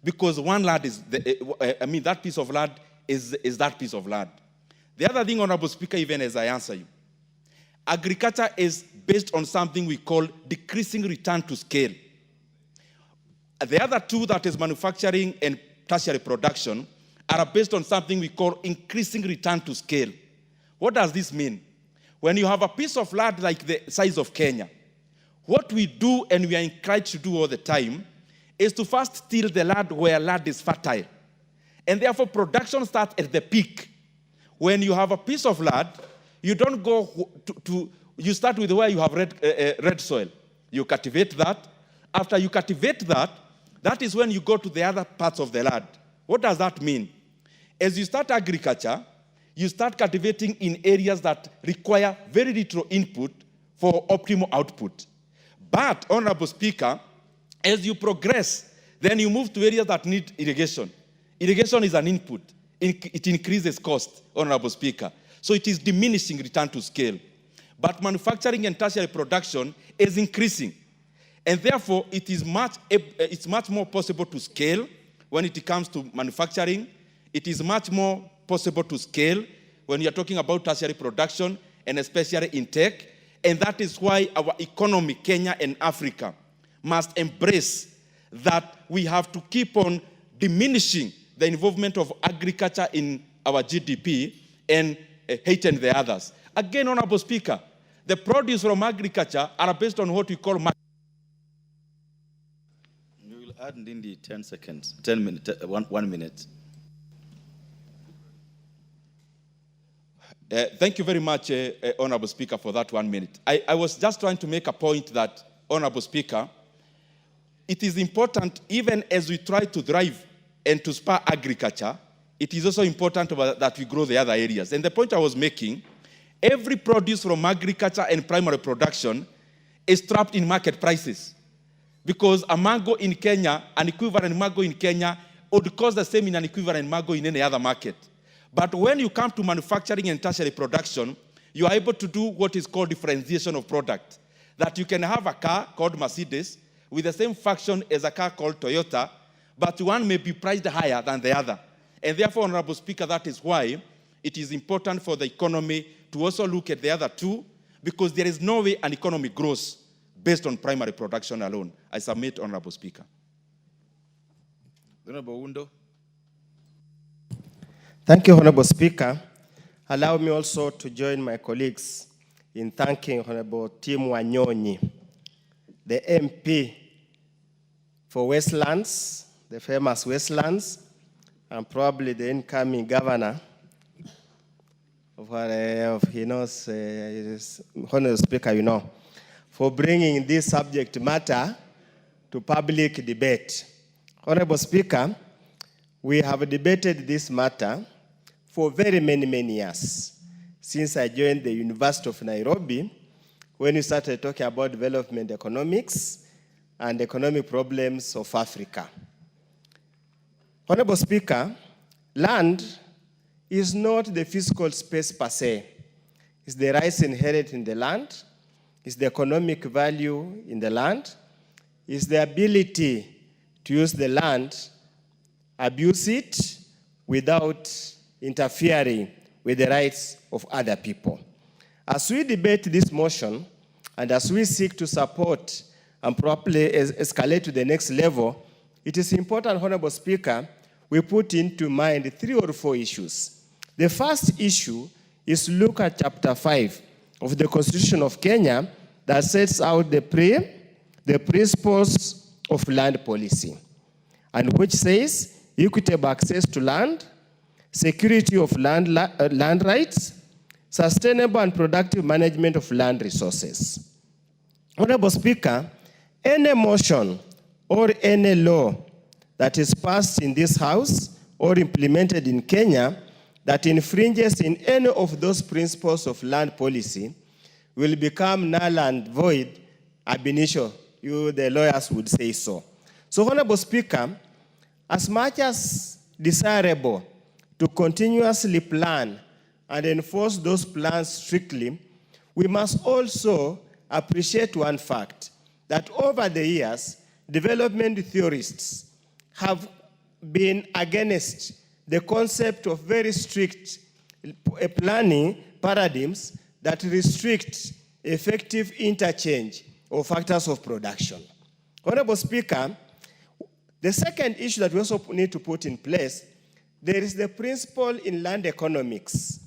Speaker 14: Because one land is, that piece of land is that piece of land. The other thing, Honorable Speaker, even as I answer you, agriculture is based on something we call decreasing return to scale. The other two, that is manufacturing and tertiary production, are based on something we call increasing return to scale. What does this mean? When you have a piece of land like the size of Kenya, what we do, and we are encouraged to do all the time, is to first till the land where land is fertile. And therefore, production starts at the peak. When you have a piece of land, you don't go you start with where you have red soil. You cultivate that. After you cultivate that, that is when you go to the other parts of the land. What does that mean? As you start agriculture, you start cultivating in areas that require very little input for optimal output. But, Honorable Speaker, as you progress, then you move to areas that need irrigation. Irrigation is an input. It increases cost, Honorable Speaker. So it is diminishing return to scale. But manufacturing and tertiary production is increasing. And therefore, it's much more possible to scale when it comes to manufacturing. It is much more possible to scale when you're talking about tertiary production, and especially in tech. And that is why our economy, Kenya and Africa, must embrace that we have to keep on diminishing the involvement of agriculture in our GDP and hating the others. Again, Honorable Speaker, the produce from agriculture are based on what we call market.
Speaker 17: You will add in the 10 seconds, 10 minutes, 1 minute.
Speaker 14: Thank you very much, Honorable Speaker, for that 1 minute. I was just trying to make a point that, Honorable Speaker, it is important, even as we try to drive and to spur agriculture, it is also important that we grow the other areas. And the point I was making, every produce from agriculture and primary production is trapped in market prices. Because a mango in Kenya, an equivalent mango in Kenya, would cost the same in an equivalent mango in any other market. But when you come to manufacturing and tertiary production, you are able to do what is called differentiation of product. That you can have a car called Mercedes with the same function as a car called Toyota, but one may be priced higher than the other. And therefore, Honorable Speaker, that is why it is important for the economy to also look at the other two, because there is no way an economy grows based on primary production alone. I submit, Honorable Speaker.
Speaker 5: Honorable Undo.
Speaker 10: Thank you, Honorable Speaker. Allow me also to join my colleagues in thanking Honorable Tim Wanyonyi, the MP for Westlands, the famous Westlands, and probably the incoming governor of Honorable Speaker, you know, for bringing this subject matter to public debate. Honorable Speaker, we have debated this matter for very many years, since I joined the University of Nairobi, when we started talking about development economics and economic problems of Africa. Honorable Speaker, land is not the physical space per se. It's the rights inherent in the land, it's the economic value in the land, it's the ability to use the land, abuse it without interfering with the rights of other people. As we debate this motion, and as we seek to support and properly escalate to the next level, it is important, Honorable Speaker, we put into mind 3 or 4 issues. The first issue is to look at Chapter 5 of the Constitution of Kenya that sets out the principles of land policy, and which says equitable access to land, security of land rights, sustainable and productive management of land resources. Honorable Speaker, any motion or any law that is passed in this House or implemented in Kenya that infringes in any of those principles of land policy will become null and void ab initio. You, the lawyers, would say so. So, Honorable Speaker, as much as desirable to continuously plan and enforce those plans strictly, we must also appreciate one fact, that over the years, development theorists have been against the concept of very strict planning paradigms that restrict effective interchange of factors of production. Honorable Speaker, The second issue that we also need to put in place, there is the principle in land economics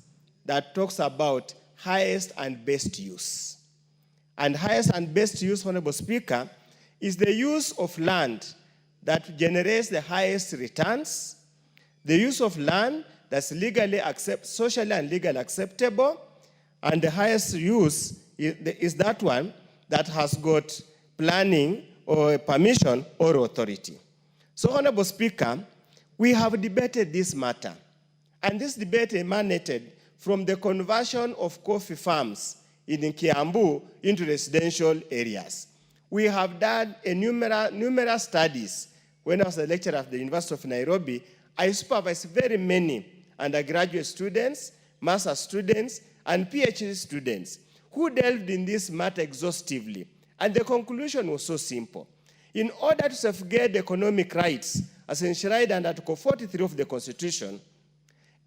Speaker 10: that talks about highest and best use. And highest and best use, Honorable Speaker, is the use of land that generates the highest returns, the use of land that's socially and legally acceptable, and the highest use is that one that has got planning or permission or authority. So, Honorable Speaker, we have debated this matter, and this debate emanated from the conversion of coffee farms in Kiambu into residential areas. We have done numerous studies. When I was a lecturer at the University of Nairobi, I supervised very many undergraduate students, master's students, and PhD students who delved in this matter exhaustively. And the conclusion was so simple. In order to safeguard economic rights, as enshrined under Article 43 of the Constitution,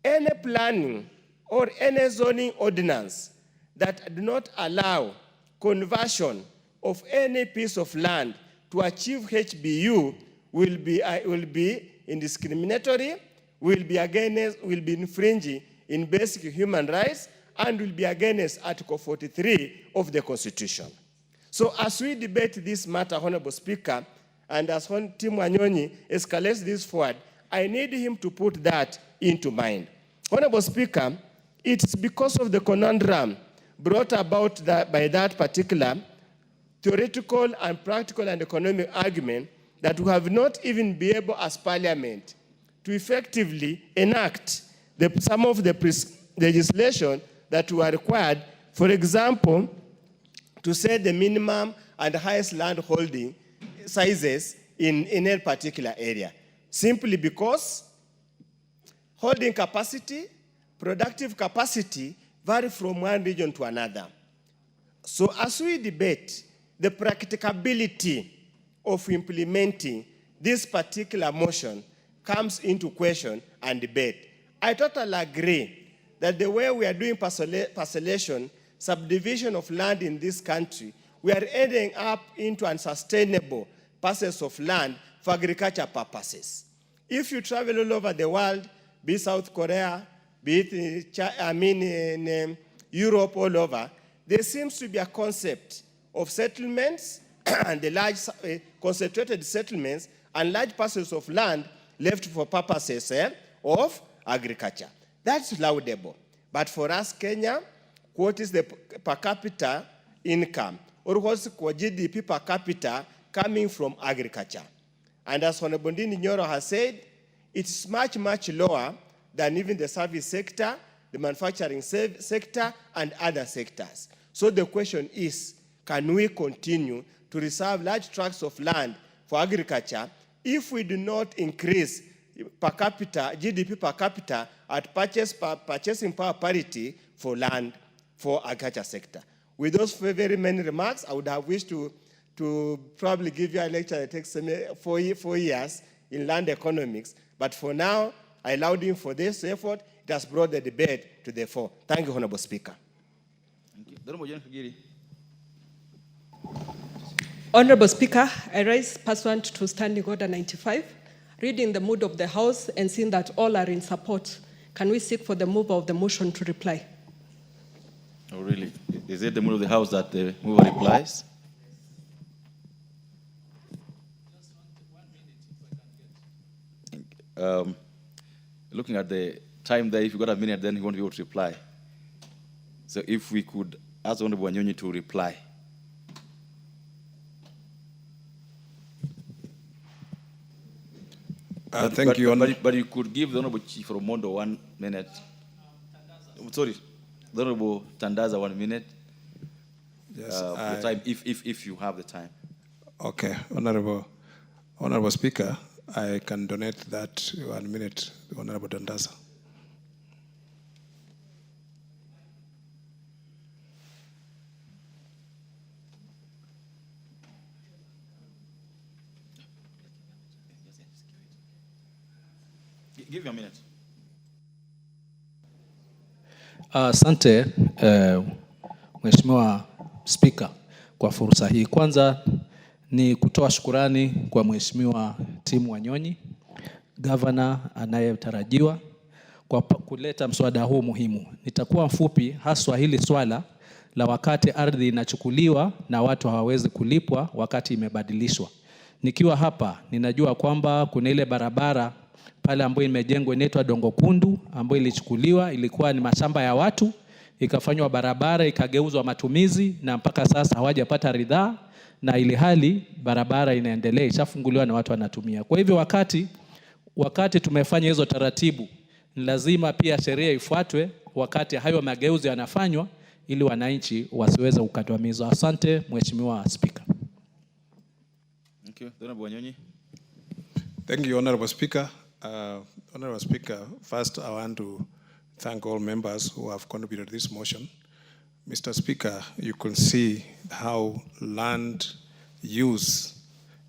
Speaker 10: any planning or any zoning ordinance that do not allow conversion of any piece of land to achieve HBU will be indiscriminatory, will be infringing in basic human rights, and will be against Article 43 of the Constitution. So as we debate this matter, Honorable Speaker, and as Tim Wanyonyi escalates this forward, I need him to put that into mind. Honorable Speaker, it's because of the conundrum brought about by that particular theoretical and practical and economic argument that we have not even been able as Parliament to effectively enact some of the legislation that were required, for example, to set the minimum and highest land holding sizes in a particular area. Simply because holding capacity, productive capacity vary from one region to another. So as we debate the practicability of implementing this particular motion comes into question and debate. I totally agree that the way we are doing parcellation, subdivision of land in this country, we are ending up into unsustainable parcels of land for agriculture purposes. If you travel all over the world, be it South Korea, be it in Europe, all over, there seems to be a concept of settlements and the large concentrated settlements and large parcels of land left for purposes of agriculture. That's laudable. But for us, Kenya, what is the per capita income? Or what's the GDP per capita coming from agriculture? And as Honorable Ndini Nyoro has said, it's much, much lower than even the service sector, the manufacturing sector, and other sectors. So the question is, can we continue to reserve large tracts of land for agriculture if we do not increase per capita, GDP per capita at purchasing power parity for land for agriculture sector? With those very many remarks, I would have wished to probably give you a lecture that takes 4 years in land economics. But for now, I allowed him for this effort. It has brought the debate to the fore. Thank you, Honorable Speaker.
Speaker 17: Thank you.
Speaker 4: Honorable Speaker, I rise pursuant to Standing Order 95, reading the mood of the House and seeing that all are in support. Can we seek for the mover of the motion to reply?
Speaker 17: Oh, really? Is it the mood of the House that the mover replies? Looking at the time there, if you got a minute, then he won't be able to reply. So if we could ask Honorable Wanyonyi to reply.
Speaker 16: Thank you,
Speaker 17: but you could give the Honorable Chief Romondo 1 minute. Sorry, the Honorable Tandaza 1 minute.
Speaker 16: Yes,
Speaker 17: the time, if you have the time.
Speaker 16: Okay, Honorable Speaker, I can donate that 1 minute to Honorable Tandaza.
Speaker 17: Give you a minute.
Speaker 15: Asante Mheshimiwa Spika kwa fursa hii. Kwanza ni kutoa shukurani kwa Mheshimiwa Tim Wanyonyi, governor anayetarajiwa, kwa kuleta mswada huu muhimu. Nitakuwa mfupi, haswa hili swala la wakati ardhi inachukuliwa na watu hawawezi kulipwa wakati imebadilishwa. Nikiwa hapa, ninajua kwamba kuna ile barabara pale ambayo imejengwa inaitwa Dongo Kundu, ambayo ilichukuliwa, ilikuwa ni mashamba ya watu, ikafanywa barabara, ikageuzwa matumizi, na mpaka sasa hawajapata ridhaa, na ili hali barabara inaendelea, ishafunguliwa na watu wanatumia. Kwa hivyo wakati tumefanya hizo taratibu, ni lazima pia sheria ifuatwe wakati hayo mageuzi yanafanywa, ili wananchi wasiweze kukandamizwa. Asante Mheshimiwa Speaker.
Speaker 17: Thank you. Honorable Wanyonyi.
Speaker 16: Thank you, Honorable Speaker. Honorable Speaker, first I want to thank all members who have contributed to this motion. Mr. Speaker, you can see how land use,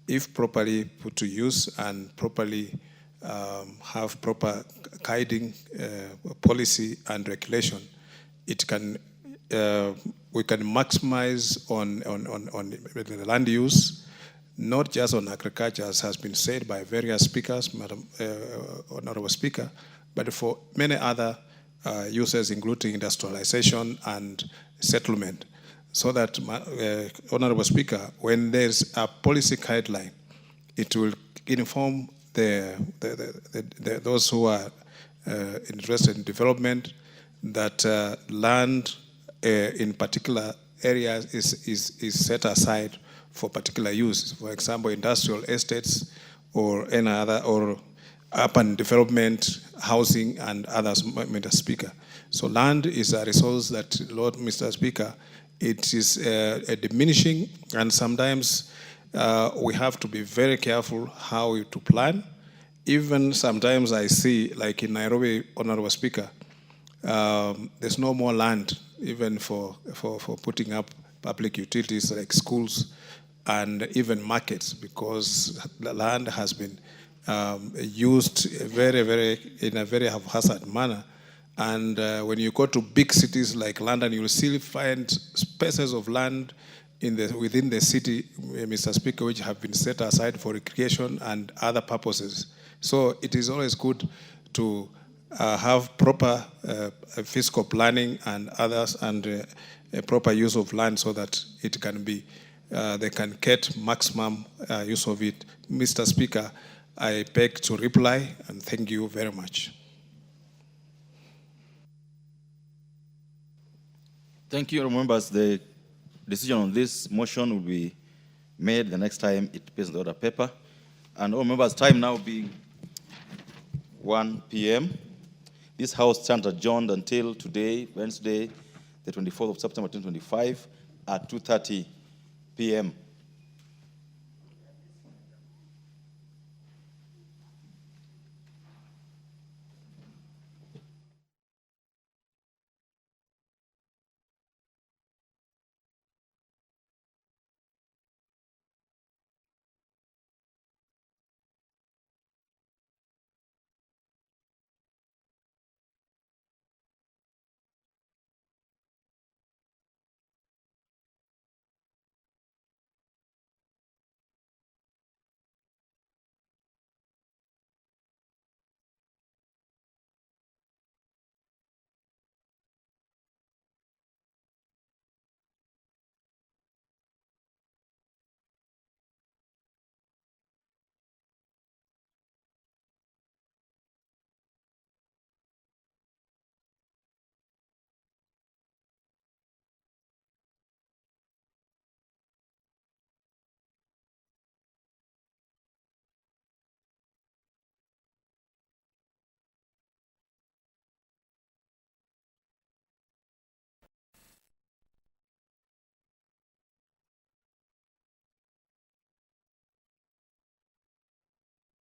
Speaker 16: if properly put to use and properly have proper guiding policy and regulation, it can we can maximize on the land use, not just on agriculture, as has been said by various speakers, Madam Honorable Speaker, but for many other uses, including industrialization and settlement. So that, Honorable Speaker, when there's a policy guideline, it will inform those who are interested in development that land in particular areas is set aside for particular use. For example, industrial estates or any other, or urban development, housing, and others, Mr. Speaker. So land is a resource that, Lord Mr. Speaker, it is diminishing, and sometimes we have to be very careful how to plan. Even sometimes I see, like in Nairobi, Honorable Speaker, there's no more land even for putting up public utilities like schools and even markets, because the land has been used in a very haphazard manner. And when you go to big cities like London, you will still find spaces of land within the city, Mr. Speaker, which have been set aside for recreation and other purposes. So it is always good to have proper fiscal planning and others, and a proper use of land, so that it can be, they can get maximum use of it. Mr. Speaker, I beg to reply, and thank you very much.
Speaker 17: Thank you, members. The decision on this motion will be made the next time it appears in the order paper. And all members, time now being 1 p.m. This House stands adjourned until today, Wednesday, the 24th of September 2025, at 2:30 p.m.